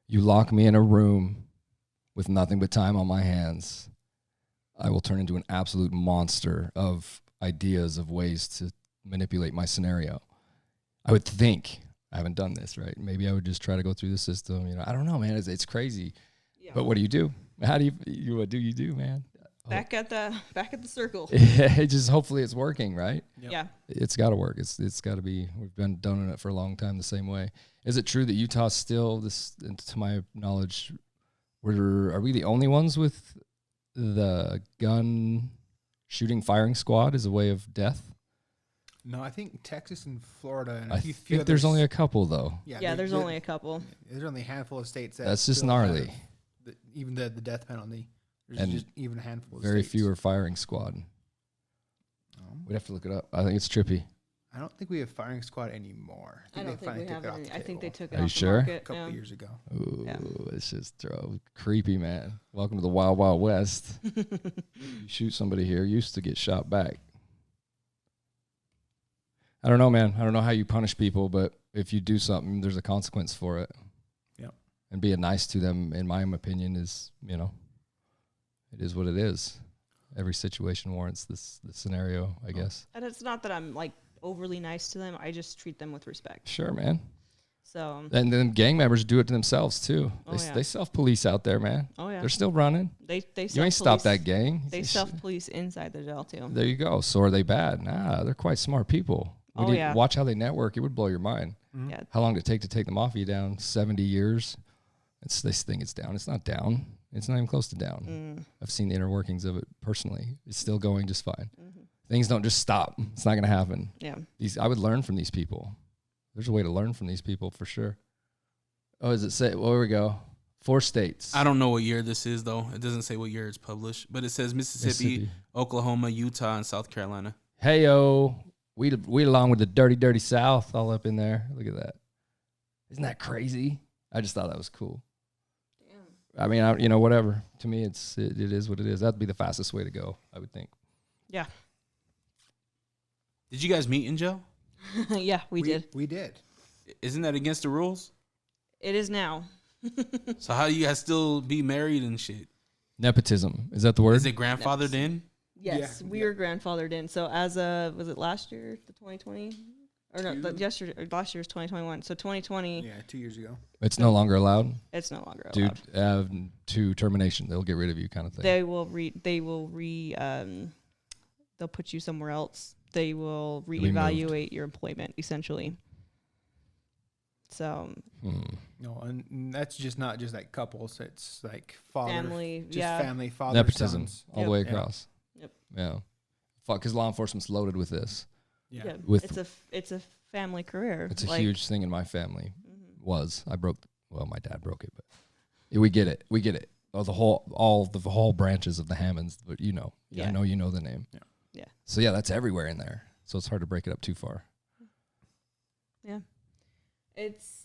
[SPEAKER 1] You lock me in a room with nothing but time on my hands, I will turn into an absolute monster of ideas of ways to manipulate my scenario. I would think, I haven't done this, right? Maybe I would just try to go through the system. I don't know, man. It's crazy.
[SPEAKER 4] Yeah.
[SPEAKER 1] But what do? How do what do you do, man?
[SPEAKER 4] Back at the circle.
[SPEAKER 1] It just hopefully it's working, right?
[SPEAKER 2] Yep.
[SPEAKER 4] Yeah.
[SPEAKER 1] It's got to work. It's got to be. We've been doing it for a long time the same way. Is it true that Utah still, this, to my knowledge, are we the only ones with the gun shooting firing squad as a way of death?
[SPEAKER 2] No, I think Texas and Florida and
[SPEAKER 1] I
[SPEAKER 2] a few
[SPEAKER 1] think there's
[SPEAKER 2] others-
[SPEAKER 1] only a couple though.
[SPEAKER 4] Yeah, there's only a couple.
[SPEAKER 2] There's only a handful of states that
[SPEAKER 1] That's just
[SPEAKER 2] still have
[SPEAKER 1] gnarly.
[SPEAKER 2] even the death penalty. There's
[SPEAKER 1] And
[SPEAKER 2] just even a handful of
[SPEAKER 1] Very
[SPEAKER 2] states.
[SPEAKER 1] few are firing squad. We'd have to look it up. I think it's trippy.
[SPEAKER 2] I don't think we have firing squad anymore.
[SPEAKER 4] I don't think we have
[SPEAKER 2] it off
[SPEAKER 4] any.
[SPEAKER 2] the
[SPEAKER 4] I think they
[SPEAKER 2] table
[SPEAKER 4] took it
[SPEAKER 1] Are you
[SPEAKER 4] off the
[SPEAKER 1] sure?
[SPEAKER 4] market.
[SPEAKER 2] a couple
[SPEAKER 4] yeah.
[SPEAKER 2] of years ago.
[SPEAKER 1] Ooh,
[SPEAKER 4] Yeah.
[SPEAKER 1] it's just creepy, man. Welcome to the Wild Wild West. You shoot somebody here, used to get shot back. I don't know, man. I don't know how you punish people, but if you do something, there's a consequence for it.
[SPEAKER 2] Yep.
[SPEAKER 1] And being nice to them, in my opinion, is, it is what it is. Every situation warrants this scenario, I guess.
[SPEAKER 4] And it's not that I'm like overly nice to them. I just treat them with respect.
[SPEAKER 1] Sure, man.
[SPEAKER 4] So.
[SPEAKER 1] And then gang members do it to themselves too.
[SPEAKER 4] Oh, yeah.
[SPEAKER 1] They self-police out there, man.
[SPEAKER 4] Oh yeah.
[SPEAKER 1] They're still running.
[SPEAKER 4] They
[SPEAKER 1] You ain't stopped that gang.
[SPEAKER 4] They self-police inside the jail too.
[SPEAKER 1] There you go. So are they bad? Nah, they're quite smart people.
[SPEAKER 4] Oh, yeah.
[SPEAKER 1] Watch how they network. It would blow your mind.
[SPEAKER 4] Yeah.
[SPEAKER 1] How long did it take the mafia down? 70 years. This thing is down. It's not down. It's not even close to down. I've seen the inner workings of it personally. It's still going just fine. Things don't just stop. It's not going to happen.
[SPEAKER 4] Yeah.
[SPEAKER 1] I would learn from these people. There's a way to learn from these people for sure. Oh, does it say? Well, here we go. 4 states.
[SPEAKER 5] I don't know what year this is, though. It doesn't say what year it's published, but it says Mississippi, Oklahoma, Utah, and South Carolina.
[SPEAKER 1] Hey-o. We along with the dirty South all up in there. Look at that. Isn't that crazy? I just thought that was cool. I mean, whatever. To me, it is what it is. That'd be the fastest way to go, I would think.
[SPEAKER 4] Yeah.
[SPEAKER 5] Did you guys meet in jail?
[SPEAKER 4] Yeah, we did.
[SPEAKER 2] We did.
[SPEAKER 5] Isn't that against the rules?
[SPEAKER 4] It is now.
[SPEAKER 5] So how do you guys still be married and shit?
[SPEAKER 1] Nepotism. Is that the word?
[SPEAKER 5] Is it grandfathered in?
[SPEAKER 4] Yes,
[SPEAKER 2] Yeah.
[SPEAKER 4] we were grandfathered in. So as of, was it last year, the 2020? Or no, last year's 2021. So 2020,
[SPEAKER 2] Yeah, 2 years ago.
[SPEAKER 1] It's no longer allowed?
[SPEAKER 4] it's no longer
[SPEAKER 1] Dude,
[SPEAKER 4] allowed.
[SPEAKER 1] to termination. They'll get rid of you kind of thing.
[SPEAKER 4] They'll put you somewhere else. They will
[SPEAKER 1] Removed.
[SPEAKER 4] reevaluate your employment, essentially. So
[SPEAKER 2] No, and that's just not just like couples. It's like father,
[SPEAKER 4] family,
[SPEAKER 2] just
[SPEAKER 4] yeah.
[SPEAKER 2] family, father,
[SPEAKER 1] Nepotism
[SPEAKER 2] sons.
[SPEAKER 1] all the way
[SPEAKER 2] Yep.
[SPEAKER 1] across.
[SPEAKER 4] Yep.
[SPEAKER 1] Yeah. Fuck, because law enforcement's loaded with this.
[SPEAKER 2] Yeah.
[SPEAKER 4] Yeah,
[SPEAKER 1] With-
[SPEAKER 4] it's a family career.
[SPEAKER 1] It's a
[SPEAKER 4] Like,
[SPEAKER 1] huge thing in my family. Was. My dad broke it, but we get it. We get it. Oh, the whole branches of the Hammonds, but
[SPEAKER 4] Yeah.
[SPEAKER 1] I know you know the name.
[SPEAKER 2] Yeah.
[SPEAKER 4] Yeah.
[SPEAKER 1] So yeah, that's everywhere in there. So it's hard to break it up too far.
[SPEAKER 4] Yeah. It's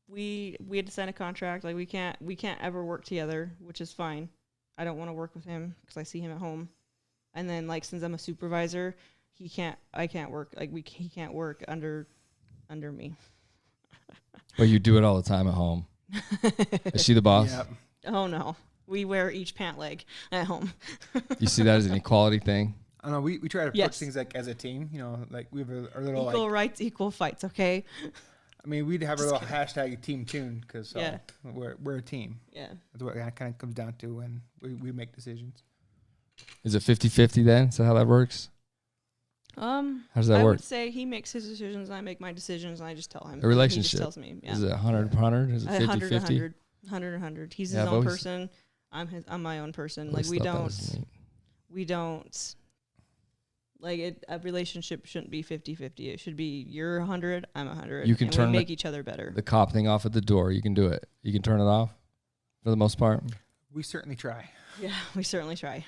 [SPEAKER 4] we had to sign a contract. Like we can't ever work together, which is fine. I don't want to work with him because I see him at home. And then like since I'm a supervisor, I can't work he can't work under me.
[SPEAKER 1] But you do it all the time at home. Is she the boss?
[SPEAKER 2] Yep.
[SPEAKER 4] Oh no. We wear each pant leg at home.
[SPEAKER 1] You see that as an equality thing?
[SPEAKER 2] I don't know. We try to approach
[SPEAKER 4] Yes.
[SPEAKER 2] things like as a team. Like we have our little
[SPEAKER 4] Equal rights, equal fights, okay?
[SPEAKER 2] I mean, we'd have our little hashtag Team Toone because
[SPEAKER 4] Yeah.
[SPEAKER 2] we're a team.
[SPEAKER 4] Yeah.
[SPEAKER 2] That's what it kind of comes down to when we make decisions.
[SPEAKER 1] Is it 50-50 then? Is that how that works? How does that
[SPEAKER 4] I
[SPEAKER 1] work?
[SPEAKER 4] would say he makes his decisions and I make my decisions and I just tell him.
[SPEAKER 1] A relationship.
[SPEAKER 4] He just tells me. Yeah.
[SPEAKER 1] Is it 100-100? Is it
[SPEAKER 4] 100
[SPEAKER 1] 50-50?
[SPEAKER 4] 100 100. He's his
[SPEAKER 1] Yeah, I've
[SPEAKER 4] own
[SPEAKER 1] always-
[SPEAKER 4] person. I'm my own person.
[SPEAKER 1] Always
[SPEAKER 4] Like
[SPEAKER 1] thought that was neat.
[SPEAKER 4] we don't like a relationship shouldn't be 50-50. It should be you're 100, I'm 100.
[SPEAKER 1] You can
[SPEAKER 4] and
[SPEAKER 1] turn
[SPEAKER 4] we
[SPEAKER 1] the-
[SPEAKER 4] make each other better.
[SPEAKER 1] The cop thing off at the door. You can do it. You can turn it off for the most part.
[SPEAKER 2] We certainly try.
[SPEAKER 4] Yeah, we certainly try.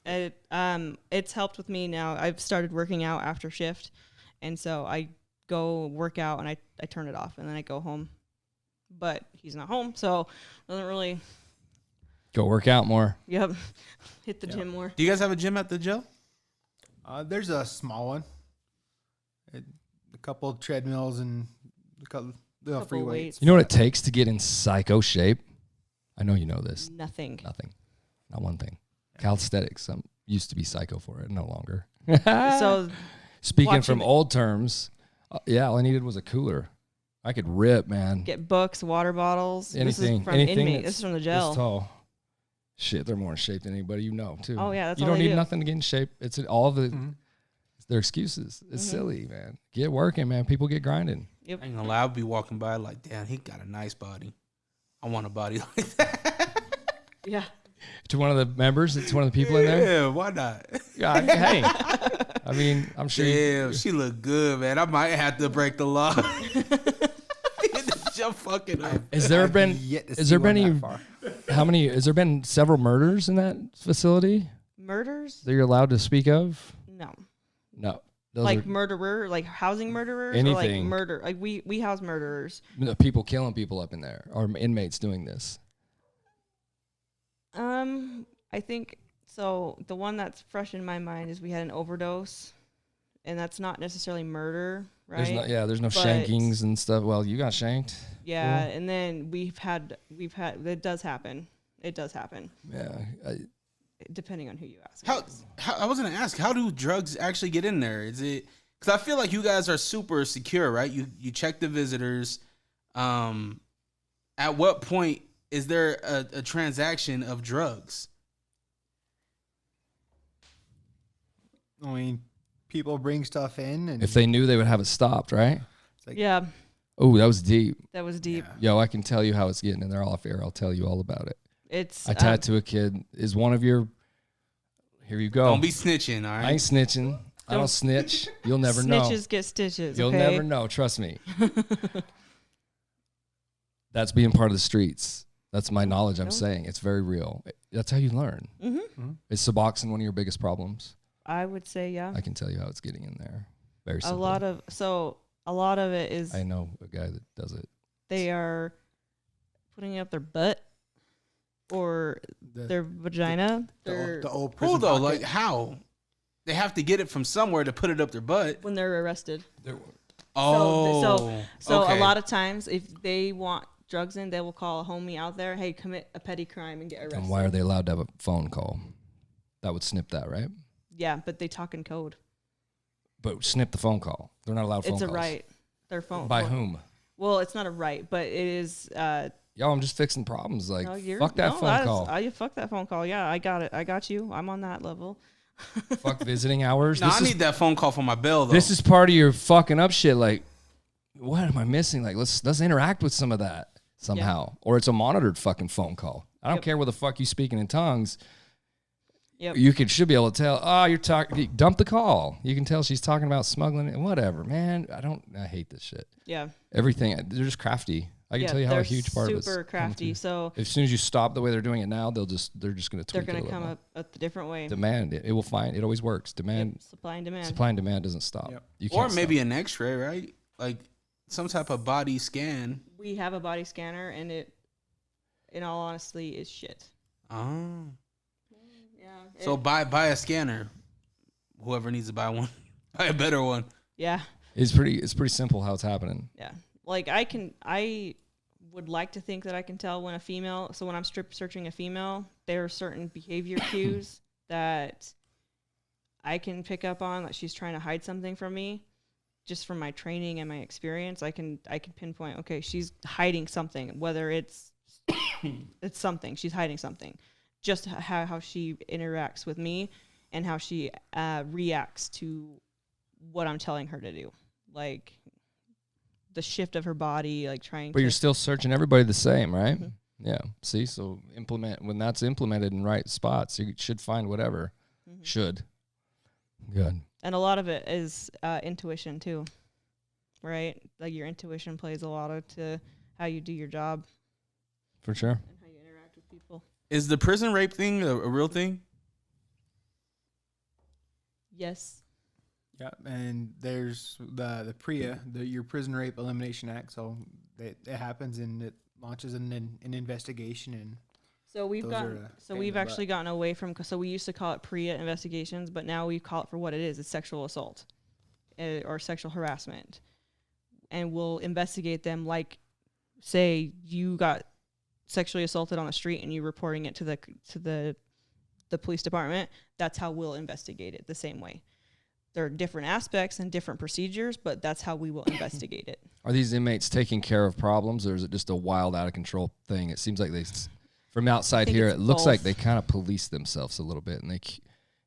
[SPEAKER 4] It's helped with me now. I've started working out after shift, and so I go work out and I turn it off and then I go home. But he's not home, so doesn't really.
[SPEAKER 1] Go work out more.
[SPEAKER 4] Yep, hit the gym more.
[SPEAKER 5] Do you guys have a gym at the jail?
[SPEAKER 2] There's a small one. A couple of treadmills and a couple little
[SPEAKER 4] Couple
[SPEAKER 2] free
[SPEAKER 4] weights.
[SPEAKER 2] weights.
[SPEAKER 1] You know what it takes to get in psycho shape? I know you know this.
[SPEAKER 4] Nothing.
[SPEAKER 1] Nothing. Not one thing. Calisthenics. I used to be psycho for it. No longer.
[SPEAKER 4] So
[SPEAKER 1] Speaking from
[SPEAKER 4] watching-
[SPEAKER 1] old terms, yeah, all I needed was a cooler. I could rip, man.
[SPEAKER 4] get books, water bottles.
[SPEAKER 1] Anything,
[SPEAKER 4] This is from
[SPEAKER 1] anything
[SPEAKER 4] inmate. This is from the jail.
[SPEAKER 1] This tall. Shit, they're more in shape than anybody you know, too.
[SPEAKER 4] Oh, yeah, that's
[SPEAKER 1] you
[SPEAKER 4] all
[SPEAKER 1] don't
[SPEAKER 4] they
[SPEAKER 1] need
[SPEAKER 4] do.
[SPEAKER 1] nothing to get in shape. It's all the
[SPEAKER 2] Mhm.
[SPEAKER 1] their excuses. It's
[SPEAKER 4] Mhm.
[SPEAKER 1] silly, man. Get working, man. People get grinding.
[SPEAKER 4] Yep.
[SPEAKER 5] I ain't gonna lie, I'll be walking by like, damn, he got a nice body. I want a body like that.
[SPEAKER 4] Yeah.
[SPEAKER 1] To one of the members, it's one of the people in there.
[SPEAKER 5] Yeah, why not?
[SPEAKER 1] Yeah, hey. I mean, I'm sure.
[SPEAKER 5] Damn, she look good, man. I might have to break the law. Jump fucking up.
[SPEAKER 1] Has there
[SPEAKER 2] I've
[SPEAKER 1] been?
[SPEAKER 2] yet to
[SPEAKER 1] Has
[SPEAKER 2] see
[SPEAKER 1] there
[SPEAKER 2] one
[SPEAKER 1] been
[SPEAKER 2] that
[SPEAKER 1] any?
[SPEAKER 2] far.
[SPEAKER 1] How many? Has there been several murders in that facility
[SPEAKER 4] Murders?
[SPEAKER 1] that you're allowed to speak of?
[SPEAKER 4] No.
[SPEAKER 1] No. Those
[SPEAKER 4] Like
[SPEAKER 1] are
[SPEAKER 4] murderer, like housing murderers, or
[SPEAKER 1] Anything.
[SPEAKER 4] like murder. Like we house murderers.
[SPEAKER 1] people killing people up in there, or inmates doing this.
[SPEAKER 4] I think so. The one that's fresh in my mind is we had an overdose, and that's not necessarily murder, right?
[SPEAKER 1] There's no
[SPEAKER 4] But-
[SPEAKER 1] shankings and stuff. Well, you got shanked.
[SPEAKER 4] Yeah, and then we've had it does happen. It does happen,
[SPEAKER 1] Yeah.
[SPEAKER 4] depending on who you ask.
[SPEAKER 5] How I was gonna ask, how do drugs actually get in there? Is it because I feel like you guys are super secure, right? You check the visitors. At what point is there a transaction of drugs?
[SPEAKER 2] I mean, people bring stuff in, and
[SPEAKER 1] If they knew, they would have it stopped, right?
[SPEAKER 2] it's like,
[SPEAKER 4] Yeah,
[SPEAKER 1] Oh, that was deep.
[SPEAKER 4] that was deep.
[SPEAKER 1] Yo, I can tell you how it's getting in there off air. I'll tell you all about it.
[SPEAKER 4] It's
[SPEAKER 1] I tattoo a kid. Is one of your? Here you go.
[SPEAKER 5] Don't be snitching, all
[SPEAKER 1] I
[SPEAKER 5] right?
[SPEAKER 1] ain't snitching. I don't snitch. You'll never know.
[SPEAKER 4] snitches get stitches.
[SPEAKER 1] You'll
[SPEAKER 4] okay?
[SPEAKER 1] never know. Trust me. That's being part of the streets. That's my knowledge. I'm
[SPEAKER 4] No.
[SPEAKER 1] saying it's very real. That's how you learn. Is Suboxone one of your biggest problems?
[SPEAKER 4] I would say yeah.
[SPEAKER 1] I can tell you how it's getting in there. Very
[SPEAKER 4] A
[SPEAKER 1] simple.
[SPEAKER 4] lot of it is
[SPEAKER 1] I know a guy that does it.
[SPEAKER 4] they are putting it up their butt or
[SPEAKER 2] the,
[SPEAKER 4] their vagina.
[SPEAKER 2] the old
[SPEAKER 5] Who
[SPEAKER 2] prison
[SPEAKER 5] though?
[SPEAKER 2] pocket.
[SPEAKER 5] Like how? They have to get it from somewhere to put it up their butt.
[SPEAKER 4] When they're arrested.
[SPEAKER 5] Oh,
[SPEAKER 4] So
[SPEAKER 5] okay.
[SPEAKER 4] a lot of times, if they want drugs in, they will call a homie out there. Hey, commit a petty crime and get arrested.
[SPEAKER 1] And why are they allowed to have a phone call? That would snip that, right?
[SPEAKER 4] Yeah, but they talk in code.
[SPEAKER 1] But snip the phone call. They're not allowed phone
[SPEAKER 4] It's a
[SPEAKER 1] calls.
[SPEAKER 4] right. Their phone.
[SPEAKER 1] By
[SPEAKER 4] phone-
[SPEAKER 1] whom?
[SPEAKER 4] Well, it's not a right, but it is.
[SPEAKER 1] Yo, I'm just fixing problems. Like,
[SPEAKER 4] No,
[SPEAKER 1] fuck that phone call.
[SPEAKER 4] Fuck that phone call. Yeah, I got it. I got you. I'm on that level.
[SPEAKER 1] Fuck visiting hours.
[SPEAKER 5] No, I need that phone call for my bill though.
[SPEAKER 1] This is part of your fucking up shit. Like, what am I missing? Like, let's interact with some of that somehow. Or it's a monitored fucking phone call. I don't
[SPEAKER 4] Yep.
[SPEAKER 1] care where the fuck you speaking in tongues.
[SPEAKER 4] Yep.
[SPEAKER 1] You should be able to tell. Oh, you're talking. Dump the call. You can tell she's talking about smuggling and whatever. Man, I hate this shit.
[SPEAKER 4] Yeah.
[SPEAKER 1] Everything. They're just crafty. I can
[SPEAKER 4] Yeah,
[SPEAKER 1] tell you how a
[SPEAKER 4] they're
[SPEAKER 1] huge part of it's
[SPEAKER 4] super crafty. So
[SPEAKER 1] As soon as you stop the way they're doing it now, they're just going to tweak
[SPEAKER 4] they're
[SPEAKER 1] it
[SPEAKER 4] going
[SPEAKER 1] a
[SPEAKER 4] to
[SPEAKER 1] little
[SPEAKER 4] come
[SPEAKER 1] more.
[SPEAKER 4] up a different way.
[SPEAKER 1] Demand it. It will find. It always works. Demand.
[SPEAKER 4] Yep, supply and demand.
[SPEAKER 1] Supply and demand doesn't stop.
[SPEAKER 2] Yep.
[SPEAKER 1] You
[SPEAKER 5] or
[SPEAKER 1] can't
[SPEAKER 5] maybe
[SPEAKER 1] stop.
[SPEAKER 5] an X-ray, right? Like some type of body scan.
[SPEAKER 4] We have a body scanner, and it, in all honesty, is shit.
[SPEAKER 5] Oh,
[SPEAKER 4] Yeah.
[SPEAKER 5] so buy a scanner. Whoever needs to buy one, buy a better one.
[SPEAKER 4] Yeah.
[SPEAKER 1] It's pretty simple how it's happening.
[SPEAKER 4] Yeah. Like I would like to think that I can tell when a female, so when I'm strip searching a female, there are certain behavior cues that I can pick up on that she's trying to hide something from me. Just from my training and my experience, I can pinpoint, okay, she's hiding something, whether it's it's something, she's hiding something. Just how she interacts with me and how she reacts to what I'm telling her to do. Like the shift of her body, like trying
[SPEAKER 1] But
[SPEAKER 4] to.
[SPEAKER 1] you're still searching everybody the same, right?
[SPEAKER 4] Mhm.
[SPEAKER 1] Yeah. See, so when that's implemented in right spots, you should find whatever.
[SPEAKER 4] Mhm.
[SPEAKER 1] Should. Good.
[SPEAKER 4] And a lot of it is intuition too, right? Like your intuition plays a lot to how you do your job
[SPEAKER 1] For sure.
[SPEAKER 4] and how you interact with people.
[SPEAKER 5] Is the prison rape thing a real thing?
[SPEAKER 4] Yes.
[SPEAKER 2] Yeah, and there's the PREA, your Prison Rape Elimination Act. So it happens and it launches an investigation, and
[SPEAKER 4] So we've
[SPEAKER 2] Those
[SPEAKER 4] gotten,
[SPEAKER 2] are,
[SPEAKER 4] so
[SPEAKER 2] pain in
[SPEAKER 4] we've
[SPEAKER 2] the
[SPEAKER 4] actually gotten away from, so we used to call it PREA investigations, but now we call it for what it is. It's sexual assault or sexual harassment. And we'll investigate them like, say you got sexually assaulted on the street and you're reporting it to the police department. That's how we'll investigate it the same way. there are different aspects and different procedures, but that's how we will investigate it.
[SPEAKER 1] Are these inmates taking care of problems, or is it just a wild, out of control thing? It seems like from outside here, it looks like they kind of police themselves a little bit, and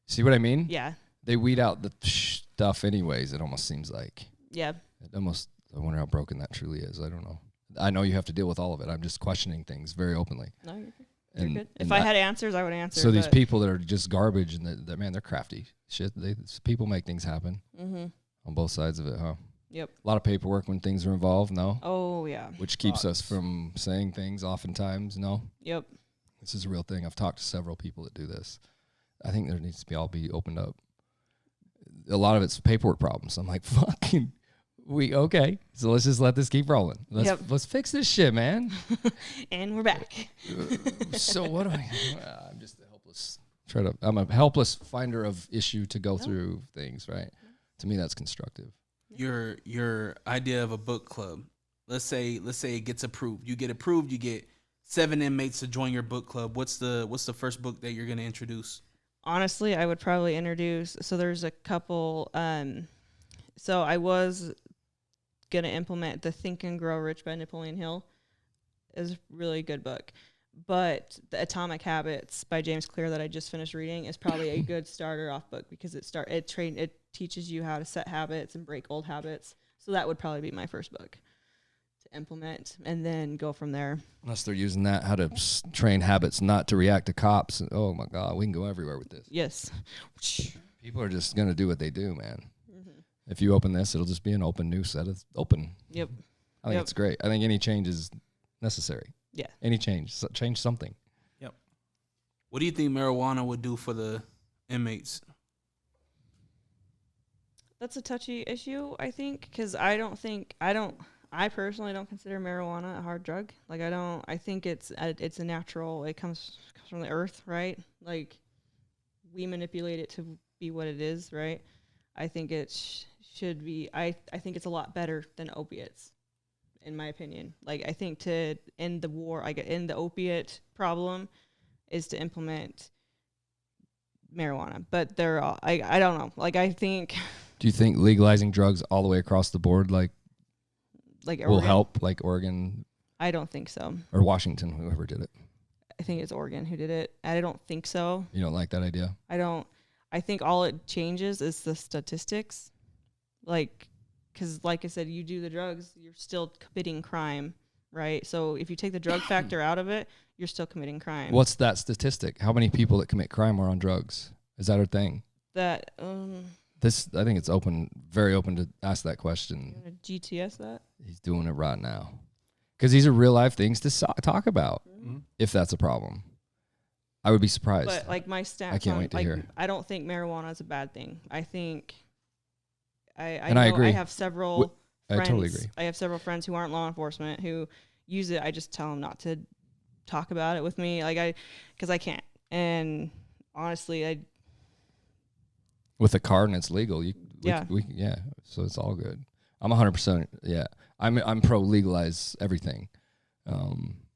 [SPEAKER 1] see what I mean?
[SPEAKER 4] Yeah.
[SPEAKER 1] They weed out the stuff anyways. It almost seems like.
[SPEAKER 4] Yeah.
[SPEAKER 1] I wonder how broken that truly is. I don't know. I know you have to deal with all of it. I'm just questioning things very openly.
[SPEAKER 4] No, you're good. If I had answers, I would answer.
[SPEAKER 1] So these people that are just garbage, and they're crafty. Shit, people make things happen on both sides of it, huh?
[SPEAKER 4] Yep.
[SPEAKER 1] A lot of paperwork when things are involved, no?
[SPEAKER 4] Oh, yeah.
[SPEAKER 1] Which keeps us from saying things oftentimes, no?
[SPEAKER 4] Yep.
[SPEAKER 1] This is a real thing. I've talked to several people that do this. I think there needs to be opened up. A lot of it's paperwork problems. I'm like, fucking, okay. So let's just let this keep rolling. Let's fix this shit, man.
[SPEAKER 4] And we're back.
[SPEAKER 1] So what do I'm just I'm a helpless finder of issue to go through things, right? To me, that's constructive.
[SPEAKER 5] Your idea of a book club. Let's say it gets approved. You get approved. You get 7 inmates to join your book club. What's the first book that you're going to introduce?
[SPEAKER 4] Honestly, I would probably introduce. So there's a couple. So I was going to implement the Think and Grow Rich by Napoleon Hill. Is a really good book. But the Atomic Habits by James Clear that I just finished reading is probably a good starter off book because it teaches you how to set habits and break old habits. So that would probably be my first book to implement and then go from there.
[SPEAKER 1] Unless they're using that, how to train habits not to react to cops. Oh my God, we can go everywhere with this.
[SPEAKER 4] Yes.
[SPEAKER 1] People are just going to do what they do, man. If you open this, it'll just be an open new set of open.
[SPEAKER 4] Yep.
[SPEAKER 1] I think it's great. I think any change is necessary.
[SPEAKER 4] Yeah.
[SPEAKER 1] Any change something.
[SPEAKER 5] Yep. What do you think marijuana would do for the inmates?
[SPEAKER 4] That's a touchy issue, I think, because I personally don't consider marijuana a hard drug. Like I think it's a natural, it comes from the earth, right? Like we manipulate it to be what it is, right? I think it should be, I think it's a lot better than opiates. In my opinion, like I think to end the war, end the opiate problem, is to implement marijuana. But I don't know. Like I think.
[SPEAKER 1] Do you think legalizing drugs all the way across the board, like will help, like Oregon?
[SPEAKER 4] I don't think so.
[SPEAKER 1] Or Washington, whoever did it.
[SPEAKER 4] I think it's Oregon who did it. I don't think so.
[SPEAKER 1] You don't like that idea?
[SPEAKER 4] I don't. I think all it changes is the statistics, like. Because, like I said, you do the drugs, you're still committing crime, right? So if you take the drug factor out of it, you're still committing crime.
[SPEAKER 1] What's that statistic? How many people that commit crime are on drugs? Is that a thing?
[SPEAKER 4] That
[SPEAKER 1] I think it's very open to ask that question.
[SPEAKER 4] You want to GTS that?
[SPEAKER 1] He's doing it right now, because these are real life things to talk about.
[SPEAKER 2] Mm-hmm.
[SPEAKER 1] If that's a problem, I would be surprised.
[SPEAKER 4] But like my stance,
[SPEAKER 1] I can't wait to hear.
[SPEAKER 4] I don't think marijuana is a bad thing. I think. I
[SPEAKER 1] agree.
[SPEAKER 4] I have several friends.
[SPEAKER 1] I totally agree.
[SPEAKER 4] I have several friends who aren't law enforcement who use it. I just tell them not to talk about it with me, because I can't. And honestly,
[SPEAKER 1] with a card and it's legal,
[SPEAKER 4] yeah.
[SPEAKER 1] So it's all good. I'm 100%. Yeah, I'm pro legalize everything.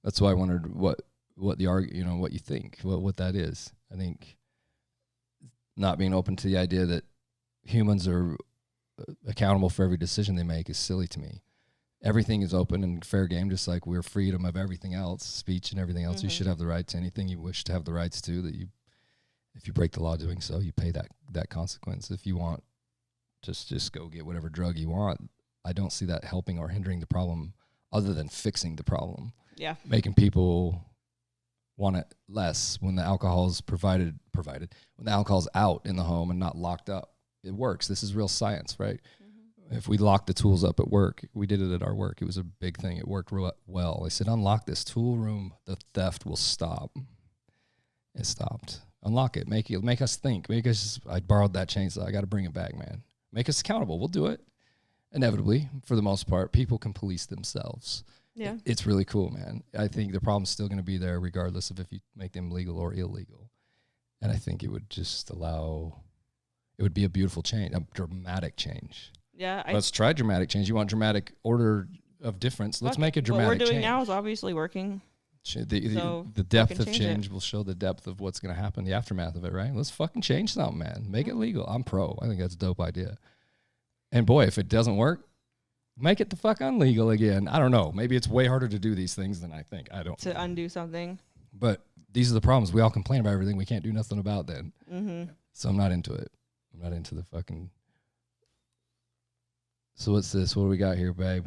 [SPEAKER 1] That's why I wondered what what you think, what that is. I think not being open to the idea that humans are accountable for every decision they make is silly to me. Everything is open and fair game, just like we're freedom of everything else, speech and everything else. Mm-hmm. You should have the right to anything you wish to have the rights to. If you break the law doing so, you pay that consequence. If you want, just go get whatever drug you want. I don't see that helping or hindering the problem, other than fixing the problem.
[SPEAKER 4] Yeah,
[SPEAKER 1] making people want it less when the alcohol is provided when the alcohol's out in the home and not locked up. It works. This is real science, right? Mm-hmm. If we lock the tools up at work, we did it at our work. It was a big thing. It worked well. They said, unlock this tool room. The theft will stop. It stopped. Unlock it. Make us think. I borrowed that chainsaw. I got to bring it back, man. Make us accountable. We'll do it. Inevitably, for the most part, people can police themselves.
[SPEAKER 4] Yeah.
[SPEAKER 1] It's really cool, man. I think the problem's still going to be there regardless of if you make them legal or illegal. And I think it would just it would be a beautiful change, a dramatic change.
[SPEAKER 4] Yeah.
[SPEAKER 1] Let's try dramatic change. You want dramatic order of difference. Let's make a dramatic change.
[SPEAKER 4] What we're doing now is obviously working.
[SPEAKER 1] The depth
[SPEAKER 4] fucking
[SPEAKER 1] of change will show the depth of what's going to happen, the aftermath of it, right? Let's fucking change something, man. Make it legal. I'm pro. I think that's a dope idea. And boy, if it doesn't work, make it the fuck unlegal again. I don't know. Maybe it's way harder to do these things than I think. I don't know.
[SPEAKER 4] To undo something.
[SPEAKER 1] But these are the problems. We all complain about everything we can't do nothing about then.
[SPEAKER 4] Mm-hmm.
[SPEAKER 1] So I'm not into it. I'm not into the fucking... So what's this? What do we got here, babe?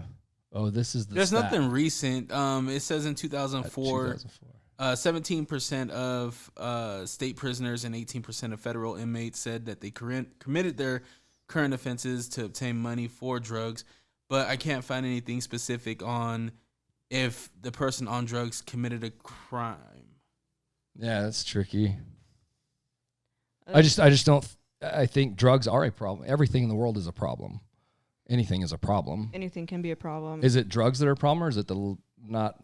[SPEAKER 1] Oh, this is the
[SPEAKER 5] There's
[SPEAKER 1] stat.
[SPEAKER 5] nothing recent. It says in 2004, 17% of state prisoners and 18% of federal inmates said that they committed their current offenses to obtain money for drugs. But I can't find anything specific on if the person on drugs committed a crime.
[SPEAKER 1] Yeah, that's tricky. I just don't... I think drugs are a problem. Everything in the world is a problem. Anything is a problem.
[SPEAKER 4] Anything can be a problem.
[SPEAKER 1] Is it drugs that are a problem, or is it the not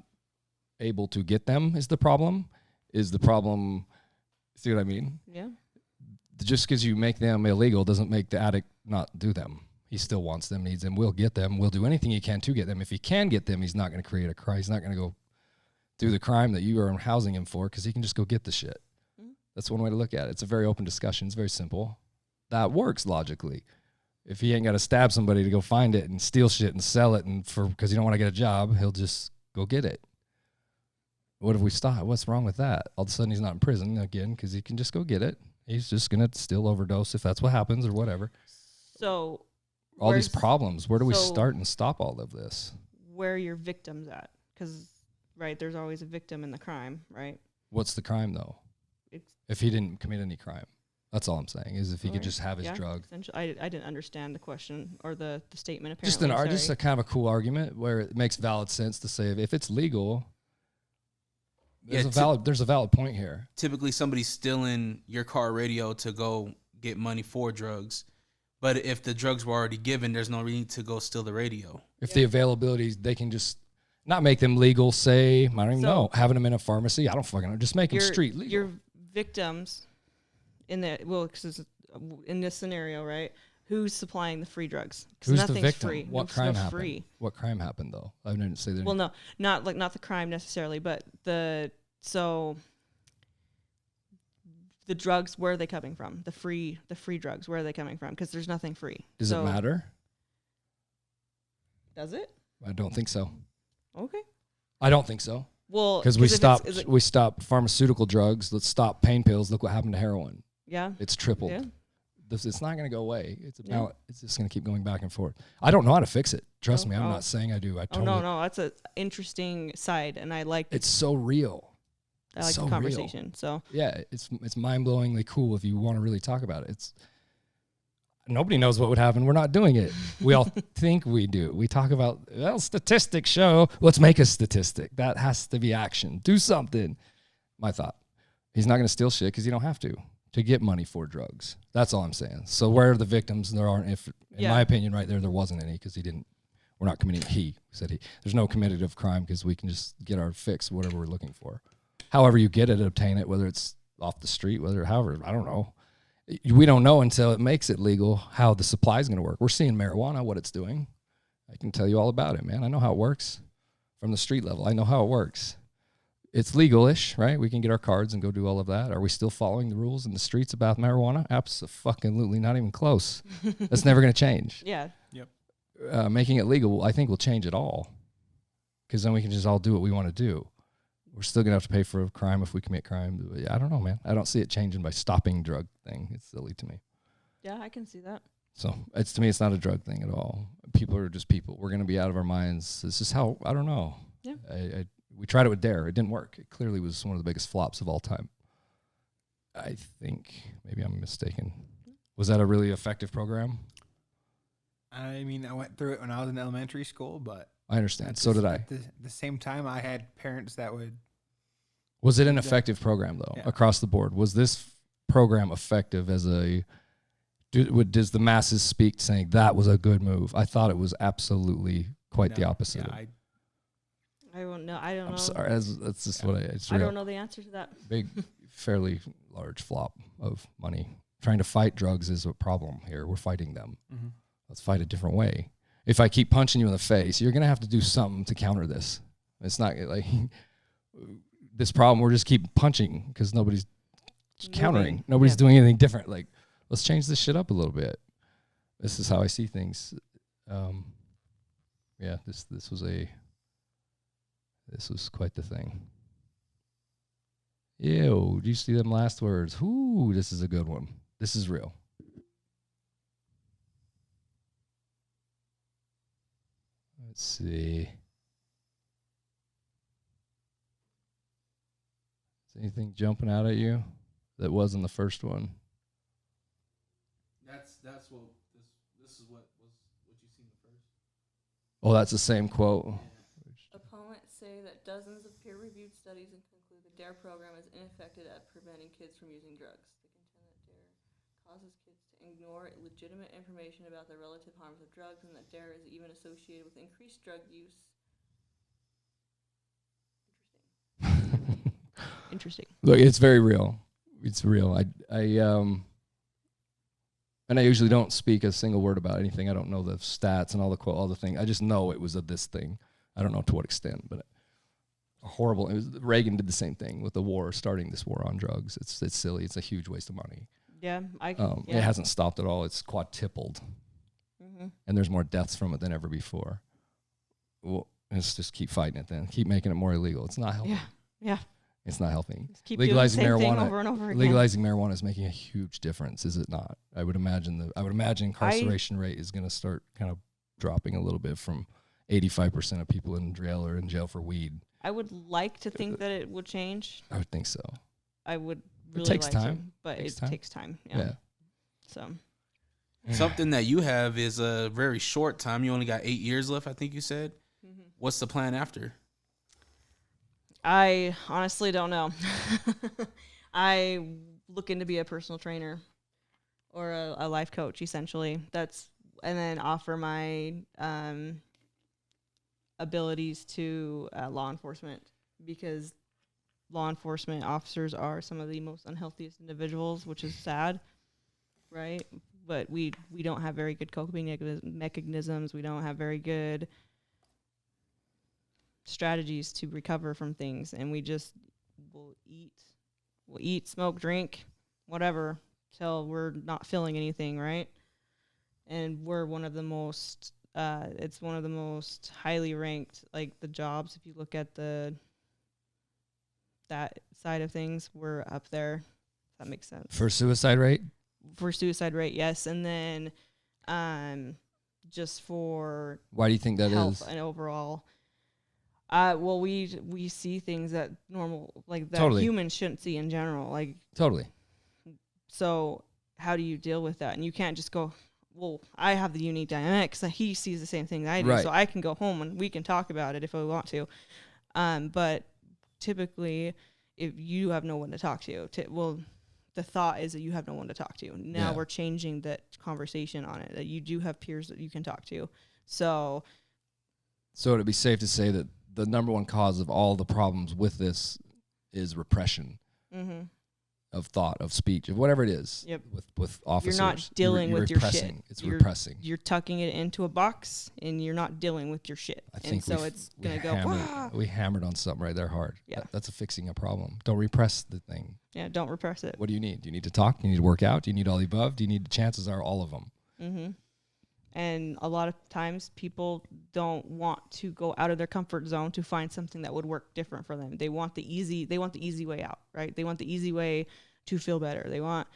[SPEAKER 1] able to get them is the problem? Is the problem... See what I mean?
[SPEAKER 4] Yeah.
[SPEAKER 1] Just because you make them illegal doesn't make the addict not do them. He still wants them, needs them, will get them, will do anything he can to get them. If he can get them, he's not going to create a crime. He's not going to go do the crime that you are housing him for, because he can just go get the shit. Mm-hmm. That's one way to look at it. It's a very open discussion. It's very simple. That works logically. If he ain't got to stab somebody to go find it and steal shit and sell it and because he don't want to get a job, he'll just go get it. What if we stop? What's wrong with that? All of a sudden he's not in prison again because he can just go get it. He's just going to still overdose if that's what happens or whatever.
[SPEAKER 4] So
[SPEAKER 1] all these problems, where do we start and stop all of this?
[SPEAKER 4] Where are your victims at? Because, right, there's always a victim in the crime, right?
[SPEAKER 1] What's the crime, though? If he didn't commit any crime. That's all I'm saying, is if he could just have his drug.
[SPEAKER 4] I didn't understand the question or the statement, apparently.
[SPEAKER 1] Just a kind of a cool argument where it makes valid sense to say if it's legal, there's a valid point here.
[SPEAKER 5] Typically, somebody's stealing your car radio to go get money for drugs. But if the drugs were already given, there's no need to go steal the radio.
[SPEAKER 1] If the availability, they can just not make them legal, say, I don't even know, having them in a pharmacy. I don't fucking know. Just make them street legal.
[SPEAKER 4] Your victims... in this scenario, right? Who's supplying the free drugs?
[SPEAKER 1] Who's the victim?
[SPEAKER 4] Free.
[SPEAKER 1] What crime happened? Free. What crime happened though? I didn't say that.
[SPEAKER 4] Well, no, not the crime necessarily, but the drugs. Where are they coming from? The free drugs. Where are they coming from? Because there's nothing free.
[SPEAKER 1] Does it matter?
[SPEAKER 4] Does it?
[SPEAKER 1] I don't think so.
[SPEAKER 4] Okay.
[SPEAKER 1] I don't think so.
[SPEAKER 4] Well,
[SPEAKER 1] because we stopped pharmaceutical drugs. Let's stop pain pills. Look what happened to heroin.
[SPEAKER 4] Yeah,
[SPEAKER 1] it's tripled.
[SPEAKER 4] Yeah.
[SPEAKER 1] It's not going to go away. It's just going to keep going back and forth. I don't know how to fix it. Trust me, I'm not saying I do.
[SPEAKER 4] No, that's an interesting side, and I like.
[SPEAKER 1] It's so real.
[SPEAKER 4] I like the conversation. Real. So
[SPEAKER 1] yeah, it's mind-blowingly cool if you want to really talk about it. Nobody knows what would happen. We're not doing it. We all think we do. We talk about, statistics show. Let's make a statistic. That has to be action. Do something. My thought. He's not going to steal shit because you don't have to get money for drugs. That's all I'm saying. So where are the victims? There aren't. In my opinion, right there wasn't any because we're not committing, there's no committed of crime because we can just get our fix, whatever we're looking for. However you get it, obtain it, whether it's off the street, however, I don't know. We don't know until it makes it legal how the supply is going to work. We're seeing marijuana, what it's doing. I can tell you all about it, man. I know how it works from the street level. I know how it works. It's legal-ish, right? We can get our cards and go do all of that. Are we still following the rules in the streets about marijuana? Absolutely, not even close. That's never going to change.
[SPEAKER 4] Yeah.
[SPEAKER 1] Yep. Making it legal, I think, will change it all because then we can just all do what we want to do. We're still going to have to pay for a crime if we commit crime. I don't know, man. I don't see it changing by stopping drug thing. It's silly to me.
[SPEAKER 4] Yeah, I can see that.
[SPEAKER 1] So to me, it's not a drug thing at all. People are just people. We're going to be out of our minds. This is how, I don't know.
[SPEAKER 4] Yeah.
[SPEAKER 1] We tried it with DARE. It didn't work. It clearly was one of the biggest flops of all time. I think. Maybe I'm mistaken. Was that a really effective program?
[SPEAKER 2] I mean, I went through it when I was in elementary school, but...
[SPEAKER 1] I understand. So did I.
[SPEAKER 2] At the same time, I had parents that would...
[SPEAKER 1] Was it an effective program, though, across the board? Was this program effective as a... Does the masses speak saying that was a good move? I thought it was absolutely quite the opposite.
[SPEAKER 4] Yeah, I don't know. I don't know.
[SPEAKER 1] I'm sorry. That's just what
[SPEAKER 4] I don't know the answer to that.
[SPEAKER 1] Big, fairly large flop of money. Trying to fight drugs is a problem here. We're fighting them. Mm-hmm. Let's fight a different way. If I keep punching you in the face, you're going to have to do something to counter this. It's not like this problem, we're just keep punching because nobody's countering.
[SPEAKER 4] Moving.
[SPEAKER 1] Nobody's
[SPEAKER 4] Yeah.
[SPEAKER 1] doing anything different. Like, let's change this shit up a little bit. This is how I see things. Yeah, this was quite the thing. Ew, do you see them last words? Ooh, this is a good one. This is real. Let's see. Is anything jumping out at you that wasn't the first one?
[SPEAKER 5] That's what this is what you seen the first.
[SPEAKER 1] Oh, that's the same quote.
[SPEAKER 6] Opponents say that dozens of peer-reviewed studies and conclude the DARE program is ineffective at preventing kids from using drugs. They contend that DARE causes kids to ignore legitimate information about the relative harms of drugs, and that DARE is even associated with increased drug use.
[SPEAKER 4] Interesting.
[SPEAKER 1] Look, it's very real. It's real. And I usually don't speak a single word about anything. I don't know the stats and all the things. I just know it was of this thing. I don't know to what extent, but horrible. Reagan did the same thing with the war, starting this war on drugs. It's silly. It's a huge waste of money.
[SPEAKER 4] Yeah,
[SPEAKER 1] It hasn't stopped at all. It's quadrupled, and there's more deaths from it than ever before. Well, let's just keep fighting it then. Keep making it more illegal. It's not helping.
[SPEAKER 4] Yeah.
[SPEAKER 1] It's not helping.
[SPEAKER 4] Just keep
[SPEAKER 1] Legalizing
[SPEAKER 4] doing the same
[SPEAKER 1] marijuana
[SPEAKER 4] thing over and over again.
[SPEAKER 1] Legalizing marijuana is making a huge difference, is it not? I would imagine incarceration rate is going to start kind of dropping a little bit from 85% of people in jail are in jail for weed.
[SPEAKER 4] I would like to think that it would change.
[SPEAKER 1] I would think so.
[SPEAKER 4] I would really
[SPEAKER 1] takes
[SPEAKER 4] like
[SPEAKER 1] time.
[SPEAKER 4] to, but
[SPEAKER 1] Takes
[SPEAKER 4] it
[SPEAKER 1] time.
[SPEAKER 4] takes time. Yeah.
[SPEAKER 1] Yeah.
[SPEAKER 4] So
[SPEAKER 5] Something that you have is a very short time. You only got 8 years left, I think you said. What's the plan after?
[SPEAKER 4] I honestly don't know. I looking to be a personal trainer or a life coach, essentially. And then offer my abilities to law enforcement, because law enforcement officers are some of the most unhealthiest individuals, which is sad, right? But we don't have very good coping mechanisms. We don't have very good strategies to recover from things, and we just will eat, smoke, drink, whatever, till we're not feeling anything, right? And we're one of the most it's one of the most highly ranked, like, the jobs. If you look at that side of things, we're up there. If that makes sense.
[SPEAKER 1] For suicide rate?
[SPEAKER 4] For suicide rate, yes. And then just for
[SPEAKER 1] Why do you think that
[SPEAKER 4] health
[SPEAKER 1] is?
[SPEAKER 4] and overall, well, we see things that that
[SPEAKER 1] Totally.
[SPEAKER 4] humans shouldn't see in general. Like,
[SPEAKER 1] Totally.
[SPEAKER 4] so how do you deal with that? And you can't just go, well, I have the unique dynamic because he sees the same thing I do,
[SPEAKER 1] Right.
[SPEAKER 4] so I can go home and we can talk about it if I want to. But typically, if you have no one to talk to, the thought is that you have no one to talk to. Now we're changing that conversation on it, that you do have peers that you can talk to. So
[SPEAKER 1] it'd be safe to say that the number one cause of all the problems with this is repression of thought, of speech, of whatever it is.
[SPEAKER 4] Yep.
[SPEAKER 1] With officers.
[SPEAKER 4] you're not dealing
[SPEAKER 1] You're
[SPEAKER 4] with your
[SPEAKER 1] repressing.
[SPEAKER 4] shit.
[SPEAKER 1] It's
[SPEAKER 4] You're-
[SPEAKER 1] repressing.
[SPEAKER 4] You're tucking it into a box, and you're not dealing with your shit.
[SPEAKER 1] I
[SPEAKER 4] And
[SPEAKER 1] think
[SPEAKER 4] so it's going to go, "Wah!"
[SPEAKER 1] we hammered on something right there hard.
[SPEAKER 4] Yeah.
[SPEAKER 1] That's fixing a problem. Don't repress the thing.
[SPEAKER 4] Yeah, don't repress it.
[SPEAKER 1] What do you need? Do you need to talk? Do you need to work out? Do you need all the above? Do you need, chances are, all of them?
[SPEAKER 4] Mm-hmm. And a lot of times people don't want to go out of their comfort zone to find something that would work different for them. They want the easy way out, right? They want the easy way to feel better. They want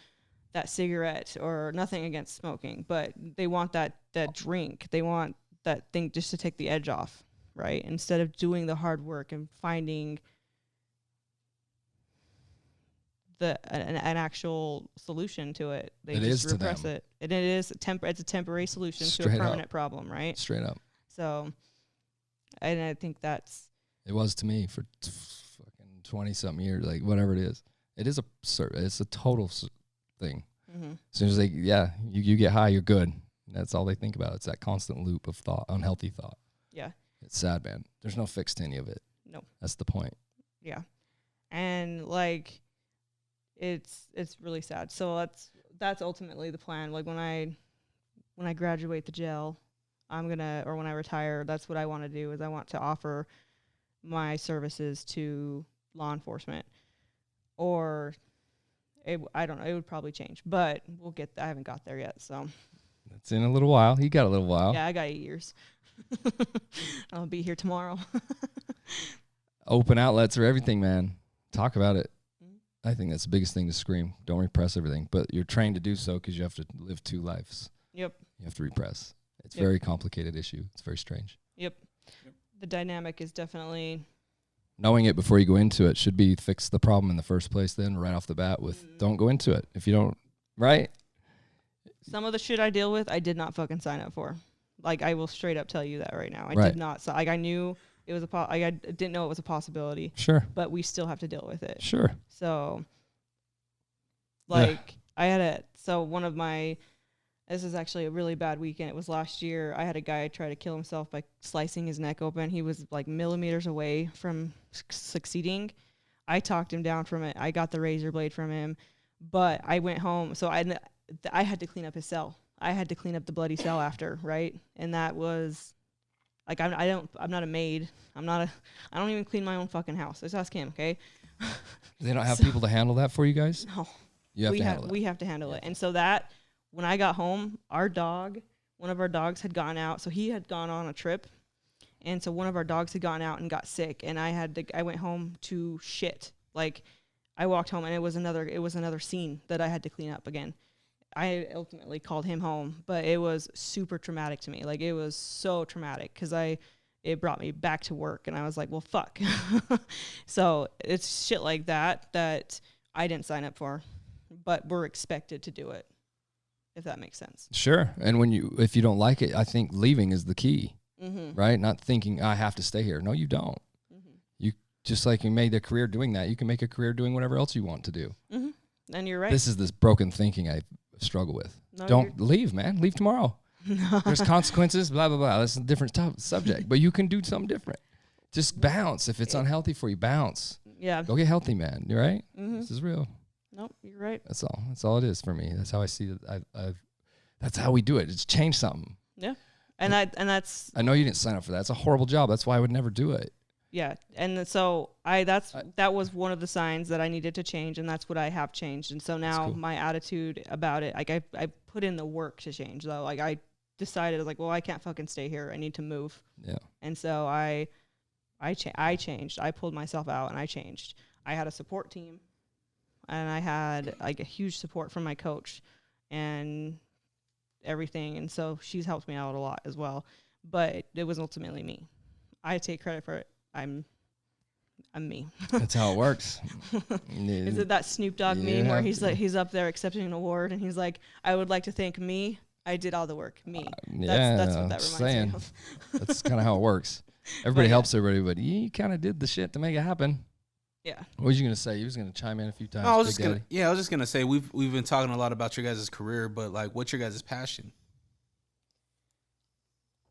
[SPEAKER 4] that cigarette, or nothing against smoking, but they want that drink. They want that thing just to take the edge off, right? Instead of doing the hard work and finding an actual solution to it. They
[SPEAKER 1] It
[SPEAKER 4] just
[SPEAKER 1] is to
[SPEAKER 4] repress
[SPEAKER 1] them.
[SPEAKER 4] it. And it is it's a temporary solution to
[SPEAKER 1] Straight
[SPEAKER 4] a
[SPEAKER 1] up.
[SPEAKER 4] permanent problem, right?
[SPEAKER 1] Straight up.
[SPEAKER 4] So, and I think that's
[SPEAKER 1] It was to me for fucking 20-something years, like whatever it is. It's a total thing. As soon as you get high, you're good. That's all they think about. It's that constant loop of thought, unhealthy thought.
[SPEAKER 4] yeah,
[SPEAKER 1] It's sad, man. There's no fix to any of it.
[SPEAKER 4] no,
[SPEAKER 1] That's the point.
[SPEAKER 4] yeah, and like it's really sad. So that's ultimately the plan. Like when I graduate the jail, when I retire, that's what I want to do. Is I want to offer my services to law enforcement, or I don't know. It would probably change, but we'll get. I haven't got there yet, so
[SPEAKER 1] It's in a little while. You got a little while.
[SPEAKER 4] yeah, I got 8 years. I'll be here tomorrow.
[SPEAKER 1] Open outlets are everything, man. Talk about it.
[SPEAKER 4] Mm-hmm.
[SPEAKER 1] I think that's the biggest thing to scream. Don't repress everything, but you're trained to do so because you have to live 2 lives.
[SPEAKER 4] Yep.
[SPEAKER 1] You have to repress. It's a
[SPEAKER 4] Yep.
[SPEAKER 1] very complicated issue. It's very strange.
[SPEAKER 4] Yep. The dynamic is definitely.
[SPEAKER 1] Knowing it before you go into it should be fix the problem in the first place then right off the bat with don't go into it. If you don't, right?
[SPEAKER 4] Some of the shit I deal with, I did not fucking sign up for. Like, I will straight up tell you that right now. I
[SPEAKER 1] Right.
[SPEAKER 4] did not. Like, I knew it was I didn't know it was a possibility,
[SPEAKER 1] Sure.
[SPEAKER 4] but we still have to deal with it.
[SPEAKER 1] Sure.
[SPEAKER 4] So, like, one of my, this is actually a really bad weekend. It was last year. I had a guy try to kill himself by slicing his neck open. He was like millimeters away from succeeding. I talked him down from it. I got the razor blade from him, but I went home. So I had to clean up his cell. I had to clean up the bloody cell after, right? And that was like, I'm not a maid. I don't even clean my own fucking house. Just ask him, okay?
[SPEAKER 1] They don't have people to handle that for you guys?
[SPEAKER 4] No.
[SPEAKER 1] You have to handle it.
[SPEAKER 4] We have to handle it. And so that, when I got home, one of our dogs had gone out. So he had gone on a trip. And so one of our dogs had gone out and got sick. And I went home to shit. Like, I walked home and it was another scene that I had to clean up again. I ultimately called him home, but it was super traumatic to me. Like, it was so traumatic because it brought me back to work and I was like, well, fuck. So it's shit like that I didn't sign up for, but we're expected to do it, if that makes sense.
[SPEAKER 1] Sure. And if you don't like it, I think leaving is the key, right? Not thinking I have to stay here. No, you don't. You just like you made a career doing that, you can make a career doing whatever else you want to do.
[SPEAKER 4] And you're right.
[SPEAKER 1] This is this broken thinking I struggle with.
[SPEAKER 4] No,
[SPEAKER 1] Don't leave, man. Leave tomorrow. There's consequences, blah, blah, blah. That's a different subject, but you can do something different. Just bounce. If it's unhealthy for you, bounce.
[SPEAKER 4] Yeah.
[SPEAKER 1] Go get healthy, man. You're right. This is real.
[SPEAKER 4] Nope, you're right.
[SPEAKER 1] That's all. That's all it is for me. That's how I see it. That's how we do it. It's change something.
[SPEAKER 4] Yeah. And that's
[SPEAKER 1] I know you didn't sign up for that. It's a horrible job. That's why I would never do it.
[SPEAKER 4] yeah. And so that was one of the signs that I needed to change, and that's what I have changed. And so now
[SPEAKER 1] cool.
[SPEAKER 4] my attitude about it, like I put in the work to change though. Like, I decided, like, well, I can't fucking stay here. I need to move.
[SPEAKER 1] Yeah.
[SPEAKER 4] And so I changed. I pulled myself out and I changed. I had a support team, and I had like a huge support from my coach and everything. And so she's helped me out a lot as well, but it was ultimately me. I take credit for it. I'm me.
[SPEAKER 1] That's how it works.
[SPEAKER 4] Is it that Snoop Dogg meme where he's up there accepting an award and he's like, I would like to thank me. I did all the work. Me. That's what that reminds me of.
[SPEAKER 1] That's kind of how it works. Everybody helps everybody, but you kind of did the shit to make it happen.
[SPEAKER 4] Yeah.
[SPEAKER 1] What was you going to say? You was going to chime in a few times.
[SPEAKER 5] I was just gonna say we've been talking a lot about your guys' career, but like, what's your guys' passion?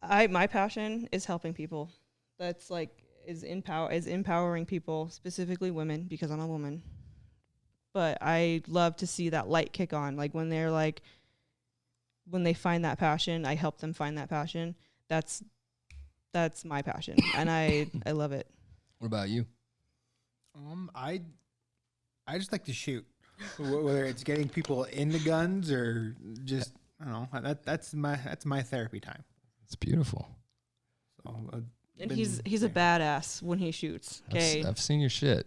[SPEAKER 4] My passion is helping people. That's like is empowering people, specifically women, because I'm a woman. But I love to see that light kick on, like when they find that passion, I help them find that passion. That's my passion, and I love it.
[SPEAKER 1] What about you?
[SPEAKER 2] I just like to shoot, whether it's getting people into guns or just I don't know. That's my therapy time.
[SPEAKER 1] It's beautiful.
[SPEAKER 2] So,
[SPEAKER 4] And he's a badass when he shoots. Okay,
[SPEAKER 1] I've seen your shit.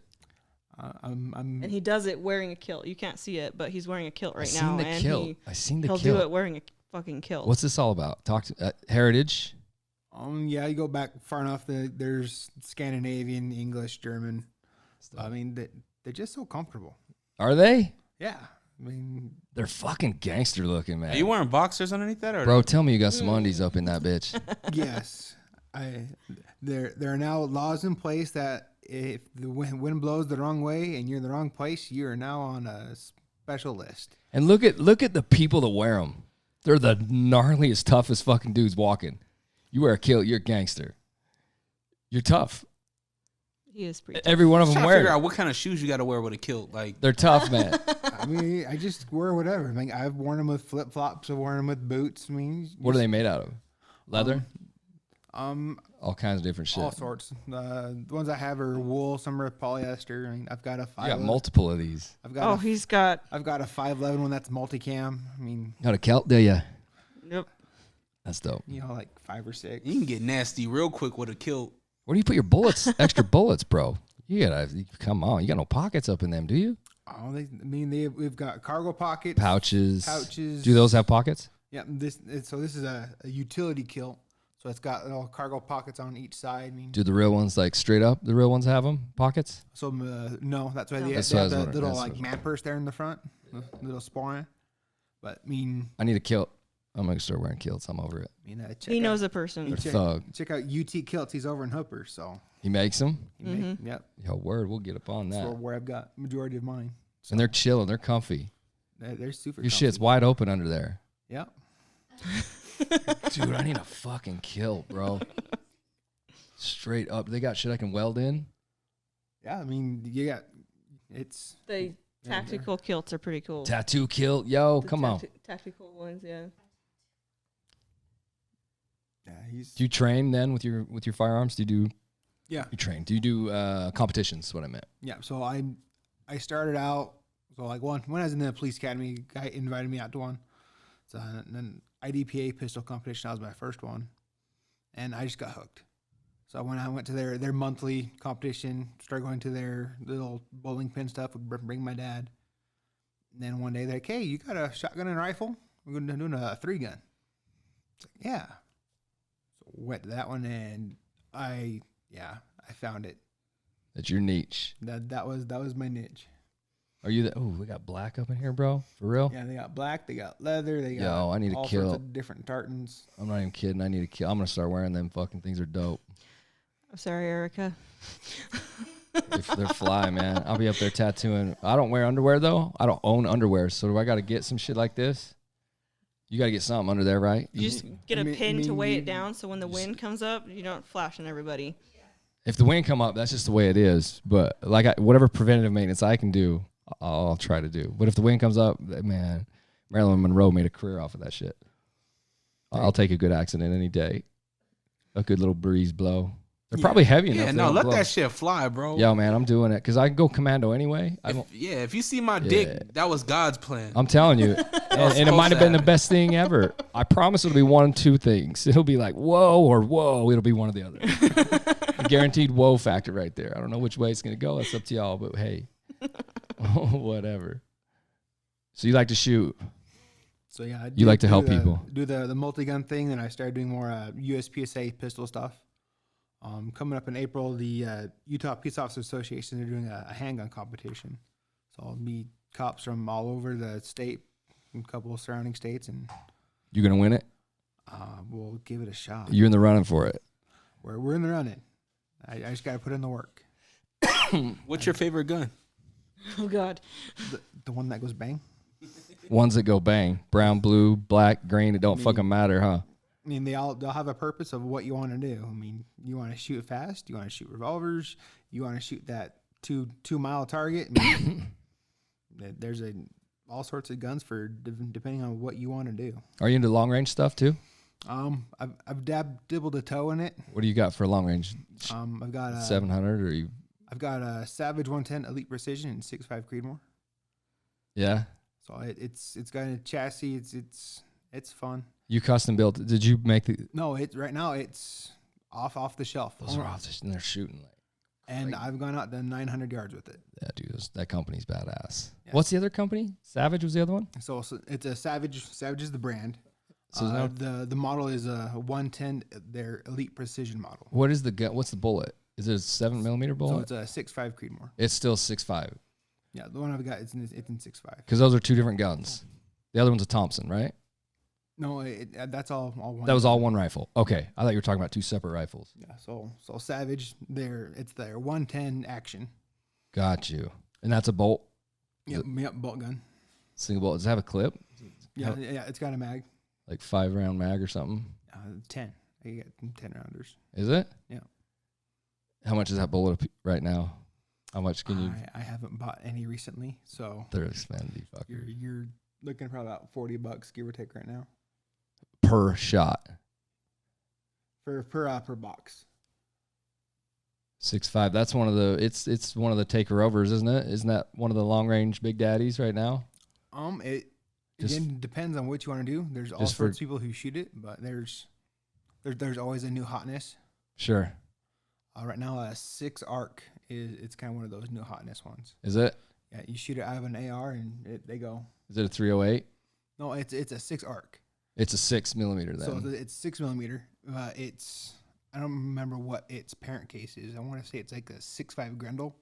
[SPEAKER 4] and he does it wearing a kilt. You can't see it, but he's wearing a kilt right
[SPEAKER 1] I
[SPEAKER 4] now.
[SPEAKER 1] seen the kilt. I seen the
[SPEAKER 4] he'll
[SPEAKER 1] kilt.
[SPEAKER 4] do it wearing a fucking kilt.
[SPEAKER 1] What's this all about? Talk to Heritage.
[SPEAKER 2] Yeah, you go back far enough. There's Scandinavian, English, German. I mean, they're just so comfortable.
[SPEAKER 1] Are they?
[SPEAKER 2] Yeah, I mean,
[SPEAKER 1] They're fucking gangster looking, man.
[SPEAKER 5] Are you wearing boxers underneath that, or
[SPEAKER 1] Bro, tell me you got some undies up in that bitch.
[SPEAKER 2] yes. There are now laws in place that if the wind blows the wrong way and you're in the wrong place, you are now on a special list.
[SPEAKER 1] And look at the people that wear them. They're the gnarliest, toughest fucking dudes walking. You wear a kilt, you're a gangster. You're tough.
[SPEAKER 4] He is pretty.
[SPEAKER 1] Every one of them
[SPEAKER 5] trying to
[SPEAKER 1] wear
[SPEAKER 5] figure
[SPEAKER 1] it.
[SPEAKER 5] out what kind of shoes you got to wear with a kilt? Like,
[SPEAKER 1] They're tough, man.
[SPEAKER 2] I mean, I just wear whatever. I mean, I've worn them with flip flops. I've worn them with boots. I mean,
[SPEAKER 1] What are they made out of? Leather? All kinds of different shit.
[SPEAKER 2] All sorts. The ones I have are wool. Some are polyester. I mean, I've got a
[SPEAKER 1] You got multiple of these.
[SPEAKER 2] I've got.
[SPEAKER 4] he's got.
[SPEAKER 2] I've got a 511 one that's multicam. I mean,
[SPEAKER 1] Got a Celt, do ya?
[SPEAKER 4] Yep.
[SPEAKER 1] That's dope.
[SPEAKER 2] you know, like 5 or 6.
[SPEAKER 5] You can get nasty real quick with a kilt.
[SPEAKER 1] Where do you put your bullets? Extra bullets, bro. You gotta come on. You got no pockets up in them, do you?
[SPEAKER 2] Oh, we've got cargo pockets,
[SPEAKER 1] Pouches.
[SPEAKER 2] pouches.
[SPEAKER 1] Do those have pockets?
[SPEAKER 2] Yeah. This is a utility kilt, so it's got little cargo pockets on each side. I mean,
[SPEAKER 1] Do the real ones like straight up? The real ones have them pockets?
[SPEAKER 2] so no, that's why they
[SPEAKER 1] That's
[SPEAKER 2] have
[SPEAKER 1] what I was
[SPEAKER 2] the
[SPEAKER 1] wondering.
[SPEAKER 2] little
[SPEAKER 1] That's
[SPEAKER 2] like
[SPEAKER 1] what-
[SPEAKER 2] man purse there in the front, the little sporran. But I mean,
[SPEAKER 1] I need a kilt. I'm gonna start wearing kilts. I'm over it.
[SPEAKER 2] check
[SPEAKER 4] He
[SPEAKER 2] out,
[SPEAKER 4] knows a person.
[SPEAKER 1] They're thug.
[SPEAKER 2] check out UT Kilts. He's over in Hooper, so
[SPEAKER 1] He makes them.
[SPEAKER 2] yep,
[SPEAKER 1] Yo, word. We'll get up on
[SPEAKER 2] that's
[SPEAKER 1] that.
[SPEAKER 2] where I've got majority of mine.
[SPEAKER 1] And they're chilling. They're comfy.
[SPEAKER 2] They're super.
[SPEAKER 1] Your
[SPEAKER 2] comfy.
[SPEAKER 1] shit's wide open under there.
[SPEAKER 2] Yep.
[SPEAKER 1] Dude, I need a fucking kilt, bro. Straight up. They got shit I can weld in.
[SPEAKER 2] Yeah, I mean, you got it's.
[SPEAKER 4] The tactical kilts are pretty cool.
[SPEAKER 1] Tattoo kilt. Yo,
[SPEAKER 4] The
[SPEAKER 1] come on.
[SPEAKER 4] Tactical ones, yeah.
[SPEAKER 2] Yeah, he's.
[SPEAKER 1] Do you train then with your firearms? Do you do
[SPEAKER 2] Yeah.
[SPEAKER 1] you train? Do you do competitions? What I meant.
[SPEAKER 2] Yeah, so I started out when I was in the police academy, a guy invited me out to one. So and then IDPA pistol competition, that was my first one, and I just got hooked. So when I went to their monthly competition, started going to their little bowling pin stuff, would bring my dad. And then one day they're like, "Hey, you got a shotgun and rifle? We're going to do a 3-gun." It's like, yeah. So went to that one, and I found it.
[SPEAKER 1] That's your niche.
[SPEAKER 2] That was my niche.
[SPEAKER 1] Are you the? Oh, we got black up in here, bro. For real?
[SPEAKER 2] Yeah, they got black, they got leather, they got
[SPEAKER 1] Yo, I need a
[SPEAKER 2] all
[SPEAKER 1] kilt.
[SPEAKER 2] sorts of different tartans.
[SPEAKER 1] I'm not even kidding. I need a kill. I'm gonna start wearing them. Fucking things are dope.
[SPEAKER 4] I'm sorry, Erica.
[SPEAKER 1] They're fly, man. I'll be up there tattooing. I don't wear underwear though. I don't own underwear, so do I got to get some shit like this? You got to get something under there, right?
[SPEAKER 4] You just get a
[SPEAKER 2] I
[SPEAKER 4] pin to
[SPEAKER 2] mean,
[SPEAKER 4] weigh
[SPEAKER 2] you-
[SPEAKER 4] it down, so when the wind comes up, you don't flash on everybody.
[SPEAKER 1] If the wind come up, that's just the way it is. But like whatever preventative maintenance I can do, I'll try to do. But if the wind comes up, man, Marilyn Monroe made a career off of that shit. I'll take a good accident any day. A good little breeze blow. They're probably heavy enough.
[SPEAKER 5] Yeah,
[SPEAKER 1] they
[SPEAKER 5] no,
[SPEAKER 1] don't
[SPEAKER 5] let
[SPEAKER 1] blow.
[SPEAKER 5] that shit fly, bro.
[SPEAKER 1] Yo, man, I'm doing it because I can go commando anyway.
[SPEAKER 5] If you see my dick, that was God's plan.
[SPEAKER 1] I'm telling you, and it might have been the best thing ever. I promise it'll be one of two things. It'll be like whoa or whoa. It'll be one or the other. Guaranteed whoa factor right there. I don't know which way it's gonna go. It's up to y'all. But hey, whatever. So you like to shoot?
[SPEAKER 2] So yeah, I
[SPEAKER 1] You like to help
[SPEAKER 2] the-
[SPEAKER 1] people.
[SPEAKER 2] Do the multi-gun thing, then I started doing more USPSA pistol stuff. Coming up in April, the Utah Peace Officers Association, they're doing a handgun competition. So I'll meet cops from all over the state, a couple of surrounding states, and
[SPEAKER 1] You gonna win it?
[SPEAKER 2] we'll give it a shot.
[SPEAKER 1] You're in the running for it.
[SPEAKER 2] We're in the running. I just got to put in the work.
[SPEAKER 5] What's your favorite gun?
[SPEAKER 4] Oh God.
[SPEAKER 2] The one that goes bang.
[SPEAKER 1] Ones that go bang, brown, blue, black, green. It don't fucking matter, huh?
[SPEAKER 2] I mean, they'll have a purpose of what you want to do. I mean, you want to shoot fast. You want to shoot revolvers. You want to shoot that 2-mile target. I mean, there's all sorts of guns for depending on what you want to do.
[SPEAKER 1] Are you into long range stuff too?
[SPEAKER 2] I've dibbled a toe in it.
[SPEAKER 1] What do you got for long range?
[SPEAKER 2] I've got a
[SPEAKER 1] 700 or you?
[SPEAKER 2] I've got a Savage 110 Elite Precision and 6.5 Creedmoor.
[SPEAKER 1] Yeah.
[SPEAKER 2] So it's got a chassis. It's fun.
[SPEAKER 1] You custom built. Did you make the?
[SPEAKER 2] No, right now it's off the shelf.
[SPEAKER 1] Those are off. And they're shooting like.
[SPEAKER 2] And I've gone out to 900 yards with it.
[SPEAKER 1] Yeah, dude, that company's badass.
[SPEAKER 2] Yeah.
[SPEAKER 1] What's the other company? Savage was the other one.
[SPEAKER 2] So it's a Savage. Savage is the brand.
[SPEAKER 1] So
[SPEAKER 2] The model is a 110. Their Elite Precision model.
[SPEAKER 1] what is the gun? What's the bullet? Is it a 7mm
[SPEAKER 2] So
[SPEAKER 1] bullet?
[SPEAKER 2] it's a 6.5 Creedmoor.
[SPEAKER 1] It's still 6.5
[SPEAKER 2] Yeah, the one I've got it's in 6.5.
[SPEAKER 1] because those are two different guns. The other one's a Thompson, right?
[SPEAKER 2] No, that's all one.
[SPEAKER 1] That was all one rifle. Okay, I thought you were talking about two separate rifles.
[SPEAKER 2] Yeah, so Savage, it's their 110 action.
[SPEAKER 1] Got you. And that's a bolt,
[SPEAKER 2] Yep, bolt gun.
[SPEAKER 1] single bolt. Does it have a clip?
[SPEAKER 2] Yeah, it's got a mag.
[SPEAKER 1] Like 5-round mag or something?
[SPEAKER 2] 10. You get 10 rounders.
[SPEAKER 1] Is it?
[SPEAKER 2] Yeah.
[SPEAKER 1] How much is that bullet right now? How much can you?
[SPEAKER 2] I haven't bought any recently, so
[SPEAKER 1] They're expensive, fucker.
[SPEAKER 2] you're looking for about $40, give or take, right now.
[SPEAKER 1] Per shot.
[SPEAKER 2] per box.
[SPEAKER 1] 6.5. That's one of the. It's one of the taker overs, isn't it? Isn't that one of the long range big daddies right now?
[SPEAKER 2] It
[SPEAKER 1] Just-
[SPEAKER 2] again depends on what you want to do. There's all
[SPEAKER 1] just for-
[SPEAKER 2] sorts of people who shoot it, but there's always a new hotness.
[SPEAKER 1] Sure.
[SPEAKER 2] Right now, a 6 arc it's kind of one of those new hotness ones.
[SPEAKER 1] Is it?
[SPEAKER 2] Yeah, you shoot it out of an AR and they go.
[SPEAKER 1] Is it a 308?
[SPEAKER 2] No, it's a 6 arc.
[SPEAKER 1] It's a 6mm then.
[SPEAKER 2] So it's 6mm. I don't remember what its parent case is. I want to say it's like a 6.5 Grendel,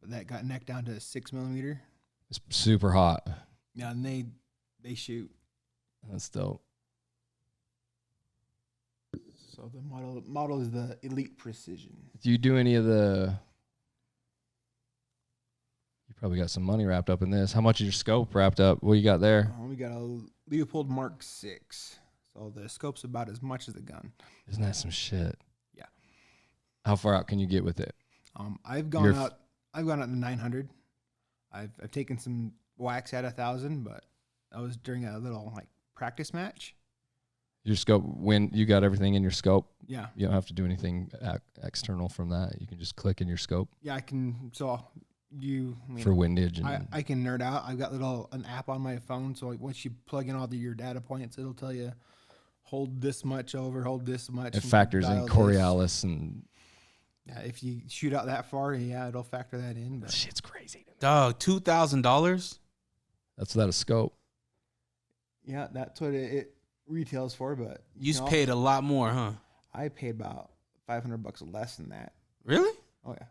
[SPEAKER 2] but that got necked down to a 6mm.
[SPEAKER 1] It's super hot.
[SPEAKER 2] Yeah, and they shoot.
[SPEAKER 1] That's dope.
[SPEAKER 2] So the model is the Elite Precision.
[SPEAKER 1] Do you do any of the? You probably got some money wrapped up in this. How much is your scope wrapped up? What you got there?
[SPEAKER 2] We got a Leopold Mark 6. So the scope's about as much as the gun.
[SPEAKER 1] Isn't that some shit?
[SPEAKER 2] Yeah.
[SPEAKER 1] How far out can you get with it?
[SPEAKER 2] I've gone out to 900. I've taken some wax at 1,000, but that was during a little like practice match.
[SPEAKER 1] Your scope, when you got everything in your scope,
[SPEAKER 2] Yeah.
[SPEAKER 1] you don't have to do anything external from that. You can just click in your scope
[SPEAKER 2] Yeah, I can. So
[SPEAKER 1] for windage. And
[SPEAKER 2] I can nerd out. I've got an app on my phone. So like once you plug in all your data points, it'll tell you hold this much over, hold this much.
[SPEAKER 1] it factors in
[SPEAKER 2] dial this.
[SPEAKER 1] Coriolis and
[SPEAKER 2] Yeah, if you shoot out that far, yeah, it'll factor that in.
[SPEAKER 1] that
[SPEAKER 2] But
[SPEAKER 1] shit's crazy to me.
[SPEAKER 5] Dog, $2,000.
[SPEAKER 1] That's without a scope.
[SPEAKER 2] yeah, that's what it retails for. But
[SPEAKER 5] You
[SPEAKER 2] know,
[SPEAKER 5] paid a lot more, huh?
[SPEAKER 2] I paid about $500 less than that.
[SPEAKER 5] Really?
[SPEAKER 2] Oh yeah.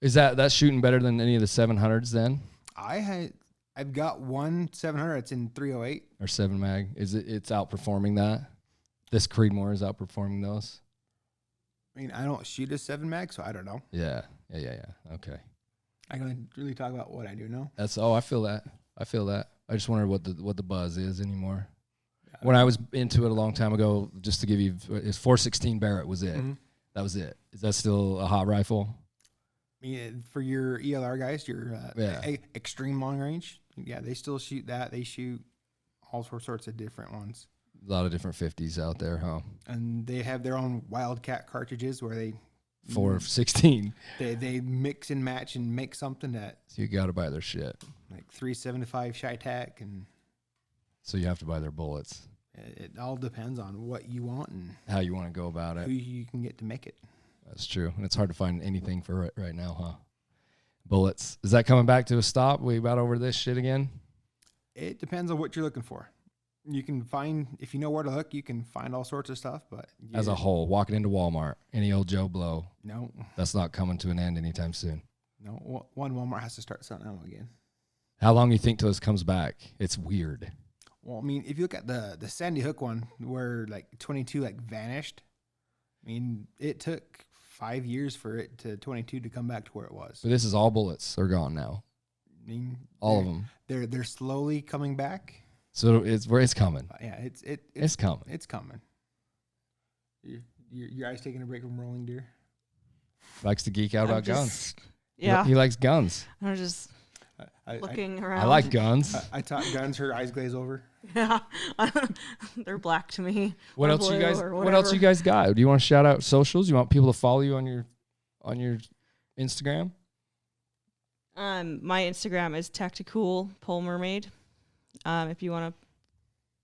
[SPEAKER 1] Is that's shooting better than any of the 700s then,
[SPEAKER 2] I've got one 700. It's in 308.
[SPEAKER 1] or 7 mag? It's outperforming that? This Creedmoor is outperforming those.
[SPEAKER 2] I mean, I don't shoot a 7 mag, so I don't know.
[SPEAKER 1] Yeah. Okay.
[SPEAKER 2] I can really talk about what I do know.
[SPEAKER 1] I feel that. I just wonder what the buzz is anymore. When I was into it a long time ago, just to give you, it's 416 Barrett was it.
[SPEAKER 2] Mhm.
[SPEAKER 1] That was it. Is that still a hot rifle?
[SPEAKER 2] I mean, for your ELR guys, your
[SPEAKER 1] Yeah.
[SPEAKER 2] extreme long range, yeah, they still shoot that. They shoot all sorts of different ones,
[SPEAKER 1] A lot of different 50s out there, huh?
[SPEAKER 2] and they have their own Wildcat cartridges where they
[SPEAKER 1] 416.
[SPEAKER 2] they mix and match and make something that
[SPEAKER 1] So you got to buy their shit.
[SPEAKER 2] like 375 Chi-Tac, and
[SPEAKER 1] So you have to buy their bullets.
[SPEAKER 2] it all depends on what you want and
[SPEAKER 1] How you want to go about
[SPEAKER 2] who
[SPEAKER 1] it.
[SPEAKER 2] you can get to make it.
[SPEAKER 1] That's true. And it's hard to find anything for it right now, huh? Bullets. Is that coming back to a stop? We about over this shit again?
[SPEAKER 2] It depends on what you're looking for. You can find, if you know where to look, you can find all sorts of stuff, but
[SPEAKER 1] As a whole, walking into Walmart, any old Joe Blow,
[SPEAKER 2] no,
[SPEAKER 1] that's not coming to an end anytime soon.
[SPEAKER 2] one Walmart has to start selling ammo again.
[SPEAKER 1] How long do you think till this comes back? It's weird.
[SPEAKER 2] Well, I mean, if you look at the Sandy Hook one where like 22 like vanished, I mean, it took 5 years for it to 22 to come back to where it was.
[SPEAKER 1] But this is all bullets. They're gone now.
[SPEAKER 2] I mean,
[SPEAKER 1] All of them.
[SPEAKER 2] They're slowly coming back.
[SPEAKER 1] So it's coming.
[SPEAKER 2] Yeah,
[SPEAKER 1] It's coming.
[SPEAKER 2] It's coming. Your eyes taking a break from rolling deer.
[SPEAKER 1] Likes to geek out
[SPEAKER 4] I'm
[SPEAKER 1] about guns.
[SPEAKER 4] just- Yeah.
[SPEAKER 1] He likes guns.
[SPEAKER 4] I'm just
[SPEAKER 2] I
[SPEAKER 4] looking around.
[SPEAKER 1] I like guns.
[SPEAKER 2] I taught guns. Her eyes glaze over.
[SPEAKER 4] Yeah. They're black to me.
[SPEAKER 1] What
[SPEAKER 4] or
[SPEAKER 1] else you
[SPEAKER 4] blue
[SPEAKER 1] guys?
[SPEAKER 4] or
[SPEAKER 1] What else you
[SPEAKER 4] whatever.
[SPEAKER 1] guys got? Do you want to shout out socials? You want people to follow you on your Instagram?
[SPEAKER 4] My Instagram is Tactical Pole Mermaid. If you want to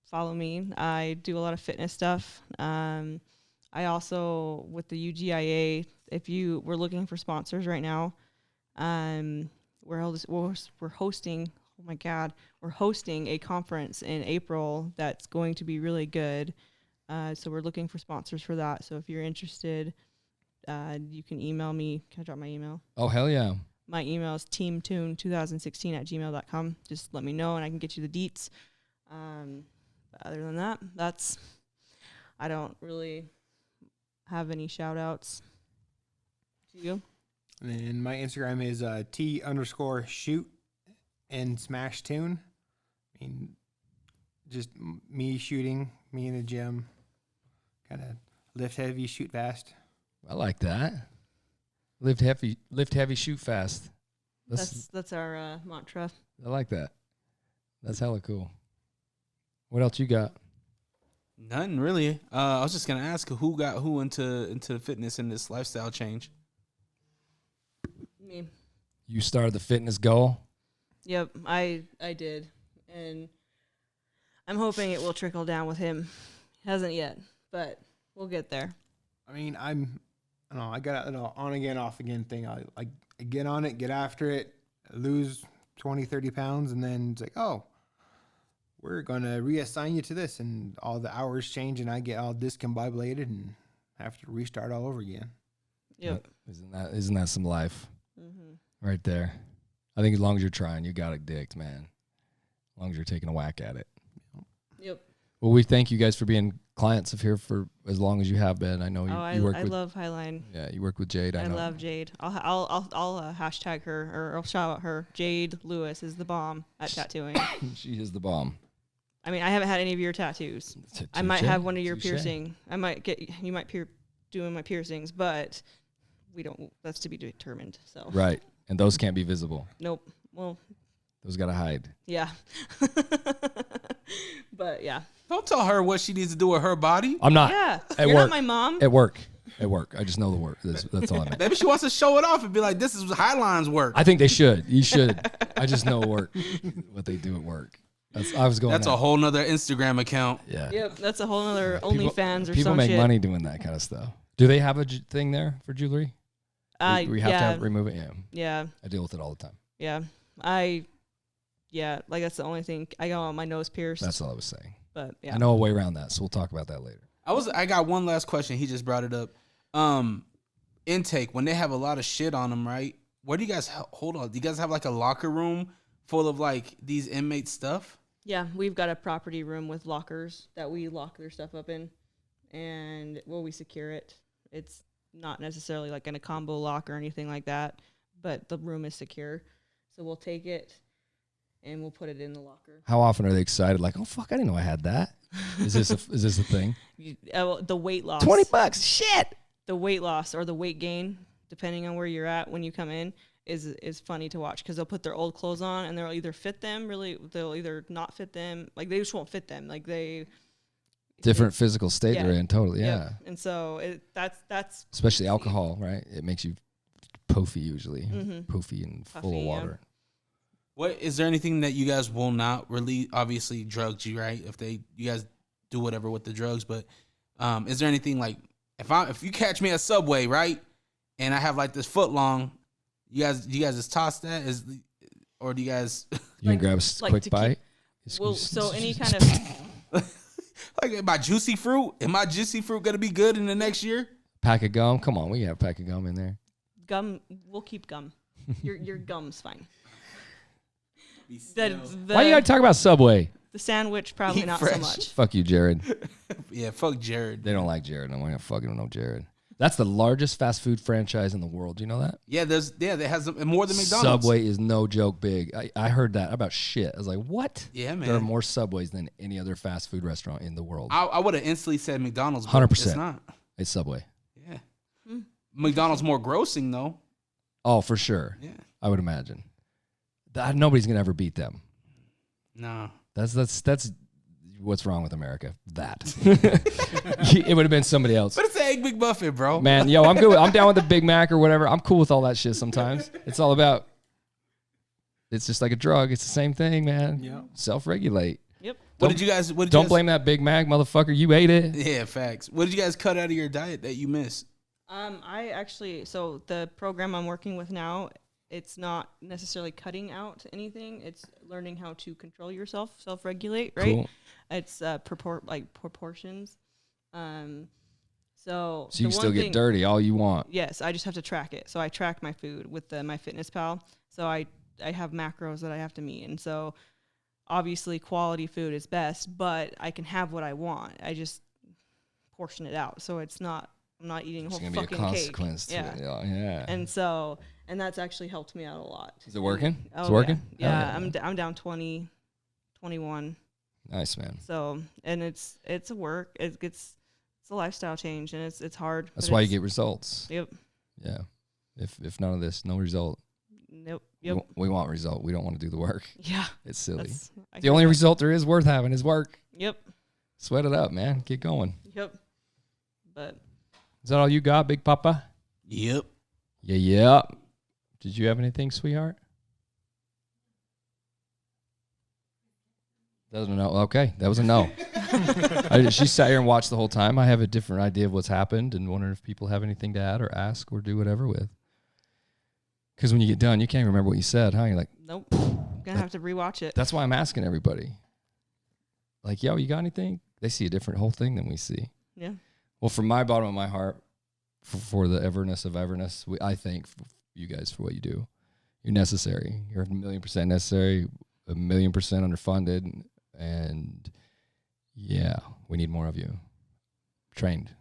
[SPEAKER 4] follow me, I do a lot of fitness stuff. I also, with the UGIA, if we're looking for sponsors right now, we're hosting. Oh my God, we're hosting a conference in April that's going to be really good. So we're looking for sponsors for that. So if you're interested, you can email me. Can I drop my email?
[SPEAKER 1] Oh hell yeah!
[SPEAKER 4] My email is teamtoon2016@gmail.com. Just let me know and I can get you the deets. But other than that, I don't really have any shout outs. To you?
[SPEAKER 2] And my Instagram is T_shoot and smash tune. I mean, just me shooting, me in the gym, kind of lift heavy, shoot fast.
[SPEAKER 1] I like that. Lift heavy, shoot fast.
[SPEAKER 4] That's our mantra.
[SPEAKER 1] I like that. That's hella cool. What else you got?
[SPEAKER 5] Nothing really. I was just gonna ask who got who into fitness and this lifestyle change.
[SPEAKER 6] Me.
[SPEAKER 1] You started the fitness goal.
[SPEAKER 4] Yep, I did, and I'm hoping it will trickle down with him. Hasn't yet, but we'll get there.
[SPEAKER 2] I mean, I don't know. I got an on again, off again thing. I get on it, get after it, lose 20, 30 pounds, and then it's like, oh, we're going to reassign you to this. And all the hours change, and I get all discombobulated and have to restart all over again.
[SPEAKER 4] Yep.
[SPEAKER 1] Isn't that some life right there? I think as long as you're trying, you got it dicked, man. As long as you're taking a whack at it.
[SPEAKER 4] Yep.
[SPEAKER 1] Well, we thank you guys for being clients of here for as long as you have been. I know you work
[SPEAKER 4] I
[SPEAKER 1] with.
[SPEAKER 4] love Highline.
[SPEAKER 1] Yeah, you work with Jade. I know.
[SPEAKER 4] love Jade. I'll hashtag her, or I'll shout out her. Jade Lewis is the bomb at tattooing.
[SPEAKER 1] She is the bomb.
[SPEAKER 4] I mean, I haven't had any of your tattoos. I might have one of your
[SPEAKER 1] Touche.
[SPEAKER 4] piercing. You might doing my piercings, but we don't. That's to be determined. So
[SPEAKER 1] Right, and those can't be visible.
[SPEAKER 4] Nope. Well,
[SPEAKER 1] Those gotta hide.
[SPEAKER 4] yeah. But yeah.
[SPEAKER 5] Don't tell her what she needs to do with her body.
[SPEAKER 1] I'm not.
[SPEAKER 4] Yeah.
[SPEAKER 1] At
[SPEAKER 4] You're
[SPEAKER 1] work.
[SPEAKER 4] not my mom.
[SPEAKER 1] At work. At work. I just know the work. That's all I meant.
[SPEAKER 5] Maybe she wants to show it off and be like, "This is Highline's work."
[SPEAKER 1] I think they should. You should. I just know work. What they do at work. I was going.
[SPEAKER 5] That's a whole nother Instagram account.
[SPEAKER 1] Yeah.
[SPEAKER 4] Yep. That's a whole other
[SPEAKER 1] People-
[SPEAKER 4] OnlyFans or
[SPEAKER 1] People
[SPEAKER 4] some
[SPEAKER 1] make
[SPEAKER 4] shit.
[SPEAKER 1] money doing that kind of stuff. Do they have a thing there for jewelry? We have
[SPEAKER 4] yeah.
[SPEAKER 1] to remove it. Yeah.
[SPEAKER 4] Yeah.
[SPEAKER 1] I deal with it all the time.
[SPEAKER 4] Yeah. Like that's the only thing. I got my nose pierced.
[SPEAKER 1] That's all I was saying.
[SPEAKER 4] But yeah.
[SPEAKER 1] I know a way around that, so we'll talk about that later.
[SPEAKER 5] I got one last question. He just brought it up. Intake, when they have a lot of shit on them, right? Where do you guys hold on? Do you guys have like a locker room full of like these inmate stuff?
[SPEAKER 4] Yeah, we've got a property room with lockers that we lock their stuff up in, and we secure it. It's not necessarily like in a combo lock or anything like that, but the room is secure. So we'll take it and we'll put it in the locker.
[SPEAKER 1] How often are they excited? Like, oh fuck, I didn't know I had that. Is this a thing?
[SPEAKER 4] The weight loss.
[SPEAKER 1] $20. Shit.
[SPEAKER 4] The weight loss or the weight gain, depending on where you're at when you come in, is funny to watch because they'll put their old clothes on and they'll either fit them they'll either not fit them, like they just won't fit them, like they
[SPEAKER 1] Different physical state they're in, totally. Yeah.
[SPEAKER 4] Yep. And so that's
[SPEAKER 1] Especially alcohol, right? It makes you poofy usually, poofy and full
[SPEAKER 4] Puffy,
[SPEAKER 1] of water.
[SPEAKER 5] What is there anything that you guys will not release? Obviously, drugs, right? You guys do whatever with the drugs, but is there anything like if you catch me at Subway, right, and I have like this foot long, you guys just toss that or do you guys
[SPEAKER 1] You can grab a quick bite.
[SPEAKER 4] Well, so any kind of
[SPEAKER 5] like my juicy fruit? Am my juicy fruit gonna be good in the next year?
[SPEAKER 1] Pack of gum. Come on, we have a pack of gum in there.
[SPEAKER 4] gum, we'll keep gum. Your gum's fine.
[SPEAKER 1] Why you gotta talk about Subway?
[SPEAKER 4] The sandwich probably
[SPEAKER 5] Eat
[SPEAKER 4] not
[SPEAKER 5] fresh.
[SPEAKER 4] so much.
[SPEAKER 1] Fuck you, Jared.
[SPEAKER 5] Yeah, fuck Jared.
[SPEAKER 1] They don't like Jared. I'm gonna fucking know Jared. That's the largest fast food franchise in the world. Do you know that?
[SPEAKER 5] Yeah, they has more than McDonald's.
[SPEAKER 1] Subway is no joke big. I heard that about shit. I was like, what?
[SPEAKER 5] Yeah, man.
[SPEAKER 1] There are more Subways than any other fast food restaurant in the world.
[SPEAKER 5] I would have instantly said McDonald's.
[SPEAKER 1] 100%.
[SPEAKER 5] It's not.
[SPEAKER 1] It's Subway.
[SPEAKER 5] Yeah. McDonald's more grossing though.
[SPEAKER 1] Oh, for sure.
[SPEAKER 5] Yeah.
[SPEAKER 1] I would imagine. Nobody's gonna ever beat them.
[SPEAKER 5] No.
[SPEAKER 1] That's what's wrong with America. That it would have been somebody else.
[SPEAKER 5] But it's an Egg McMuffin, bro.
[SPEAKER 1] Man, yo, I'm good. I'm down with the Big Mac or whatever. I'm cool with all that shit sometimes. It's all about, it's just like a drug. It's the same thing, man.
[SPEAKER 2] Yeah.
[SPEAKER 1] Self-regulate.
[SPEAKER 4] Yep.
[SPEAKER 1] Don't blame that Big Mac, motherfucker. You ate it.
[SPEAKER 5] Yeah, facts. What did you guys cut out of your diet that you missed?
[SPEAKER 4] So the program I'm working with now, it's not necessarily cutting out anything. It's learning how to control yourself, self-regulate, right?
[SPEAKER 1] Cool.
[SPEAKER 4] It's proportions.
[SPEAKER 1] So you can still get dirty all you want.
[SPEAKER 4] Yes, I just have to track it. So I track my food with my Fitness Pal. So I have macros that I have to meet. And so obviously quality food is best, but I can have what I want. I just portion it out. So I'm not eating a whole
[SPEAKER 1] There's
[SPEAKER 4] fucking
[SPEAKER 1] gonna be a
[SPEAKER 4] cake.
[SPEAKER 1] consequence to it. Yeah.
[SPEAKER 4] And that's actually helped me out a lot.
[SPEAKER 1] Is it working?
[SPEAKER 4] Oh,
[SPEAKER 1] It's working?
[SPEAKER 4] Yeah,
[SPEAKER 1] Hell
[SPEAKER 4] I'm down 20, 21.
[SPEAKER 1] Nice, man.
[SPEAKER 4] So, and it's a work. It's a lifestyle change, and it's hard.
[SPEAKER 1] That's
[SPEAKER 4] but
[SPEAKER 1] why you get results.
[SPEAKER 4] Yep.
[SPEAKER 1] Yeah. If none of this, no result.
[SPEAKER 4] Nope. Yep.
[SPEAKER 1] We want result. We don't want to do the work.
[SPEAKER 4] Yeah.
[SPEAKER 1] It's silly.
[SPEAKER 4] I
[SPEAKER 1] The only
[SPEAKER 4] get that.
[SPEAKER 1] result there is worth having is work.
[SPEAKER 4] Yep.
[SPEAKER 1] Sweat it up, man. Get going.
[SPEAKER 4] Yep. But
[SPEAKER 1] Is that all you got, Big Papa?
[SPEAKER 5] Yep.
[SPEAKER 1] Yeah. Did you have anything, sweetheart? Doesn't know. Okay, that was a no. She sat here and watched the whole time. I have a different idea of what's happened and wondering if people have anything to add or ask or do whatever with. Because when you get done, you can't even remember what you said, huh? You're like,
[SPEAKER 4] nope. Gonna have to rewatch it.
[SPEAKER 1] that's why I'm asking everybody. Like, yo, you got anything? They see a different whole thing than we see.
[SPEAKER 4] Yeah.
[SPEAKER 1] Well, from my bottom of my heart, for the everness of everness, I thank you guys for what you do. You're necessary. You're 1,000,000% necessary, 1,000,000% underfunded. And yeah, we need more of you. Trained,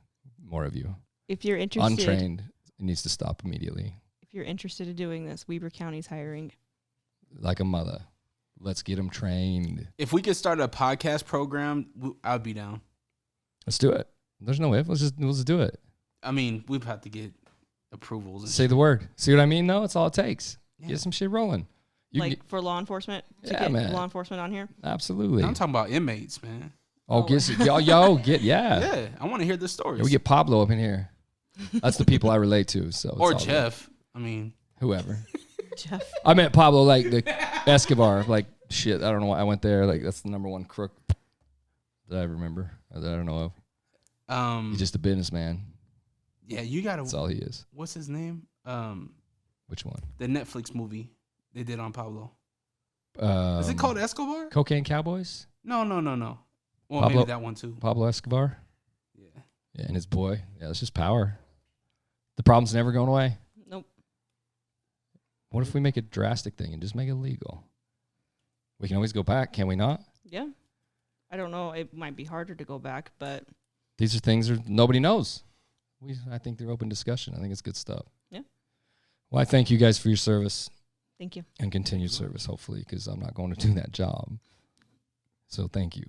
[SPEAKER 1] more of you.
[SPEAKER 4] If you're interested,
[SPEAKER 1] Untrained, it needs to stop immediately.
[SPEAKER 4] if you're interested in doing this, Weber County's hiring.
[SPEAKER 1] Like a mother. Let's get them trained.
[SPEAKER 5] If we could start a podcast program, I'd be down.
[SPEAKER 1] Let's do it. There's no if. Let's just do it.
[SPEAKER 5] I mean, we'd have to get approvals. And
[SPEAKER 1] Say the word. See what I mean, though? It's all it takes.
[SPEAKER 5] Yeah.
[SPEAKER 1] Get some shit rolling. You
[SPEAKER 4] Like
[SPEAKER 1] can
[SPEAKER 4] for law enforcement? To
[SPEAKER 1] Yeah,
[SPEAKER 4] get
[SPEAKER 1] man.
[SPEAKER 4] law enforcement on here?
[SPEAKER 1] absolutely.
[SPEAKER 5] I'm talking about inmates, man.
[SPEAKER 1] Oh, yo, get yeah.
[SPEAKER 5] Yeah, I want to hear the stories.
[SPEAKER 1] Yeah, we get Pablo up in here. That's the people I relate to. So it's
[SPEAKER 5] or
[SPEAKER 1] all
[SPEAKER 5] Jeff. I mean,
[SPEAKER 1] good. Whoever.
[SPEAKER 4] Jeff.
[SPEAKER 1] I meant Pablo, like the Escobar. Like shit. I don't know why I went there. Like that's the number one crook that I remember. That I don't know of. He's just a businessman.
[SPEAKER 5] yeah, you gotta.
[SPEAKER 1] That's all he is.
[SPEAKER 5] What's his name?
[SPEAKER 1] Which one?
[SPEAKER 5] The Netflix movie they did on Pablo.
[SPEAKER 1] Is
[SPEAKER 5] Is it called Escobar?
[SPEAKER 1] Cocaine Cowboys?
[SPEAKER 5] No. Well,
[SPEAKER 1] Pablo-
[SPEAKER 5] maybe that one too.
[SPEAKER 1] Pablo Escobar.
[SPEAKER 5] Yeah.
[SPEAKER 1] Yeah, and his boy. Yeah, it's just power. The problem's never going away.
[SPEAKER 4] Nope.
[SPEAKER 1] What if we make a drastic thing and just make it legal? We can always go back, can we not?
[SPEAKER 4] Yeah. I don't know. It might be harder to go back, but
[SPEAKER 1] These are things that nobody knows. I think they're open discussion. I think it's good stuff.
[SPEAKER 4] Yeah.
[SPEAKER 1] Well, I thank you guys for your service
[SPEAKER 4] thank you.
[SPEAKER 1] and continued service, hopefully, because I'm not going to do that job. So thank you.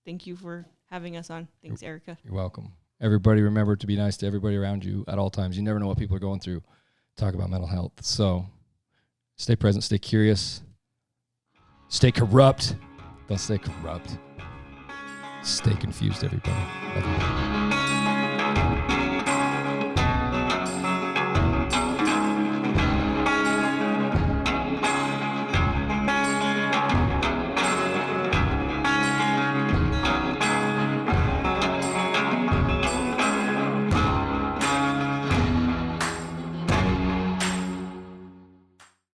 [SPEAKER 4] Thank you for having us on. Thanks, Erica.
[SPEAKER 1] You're welcome. Everybody, remember to be nice to everybody around you at all times. You never know what people are going through. Talk about mental health. So stay present, stay curious, stay corrupt. Don't stay corrupt. Stay confused, everybody. Love you.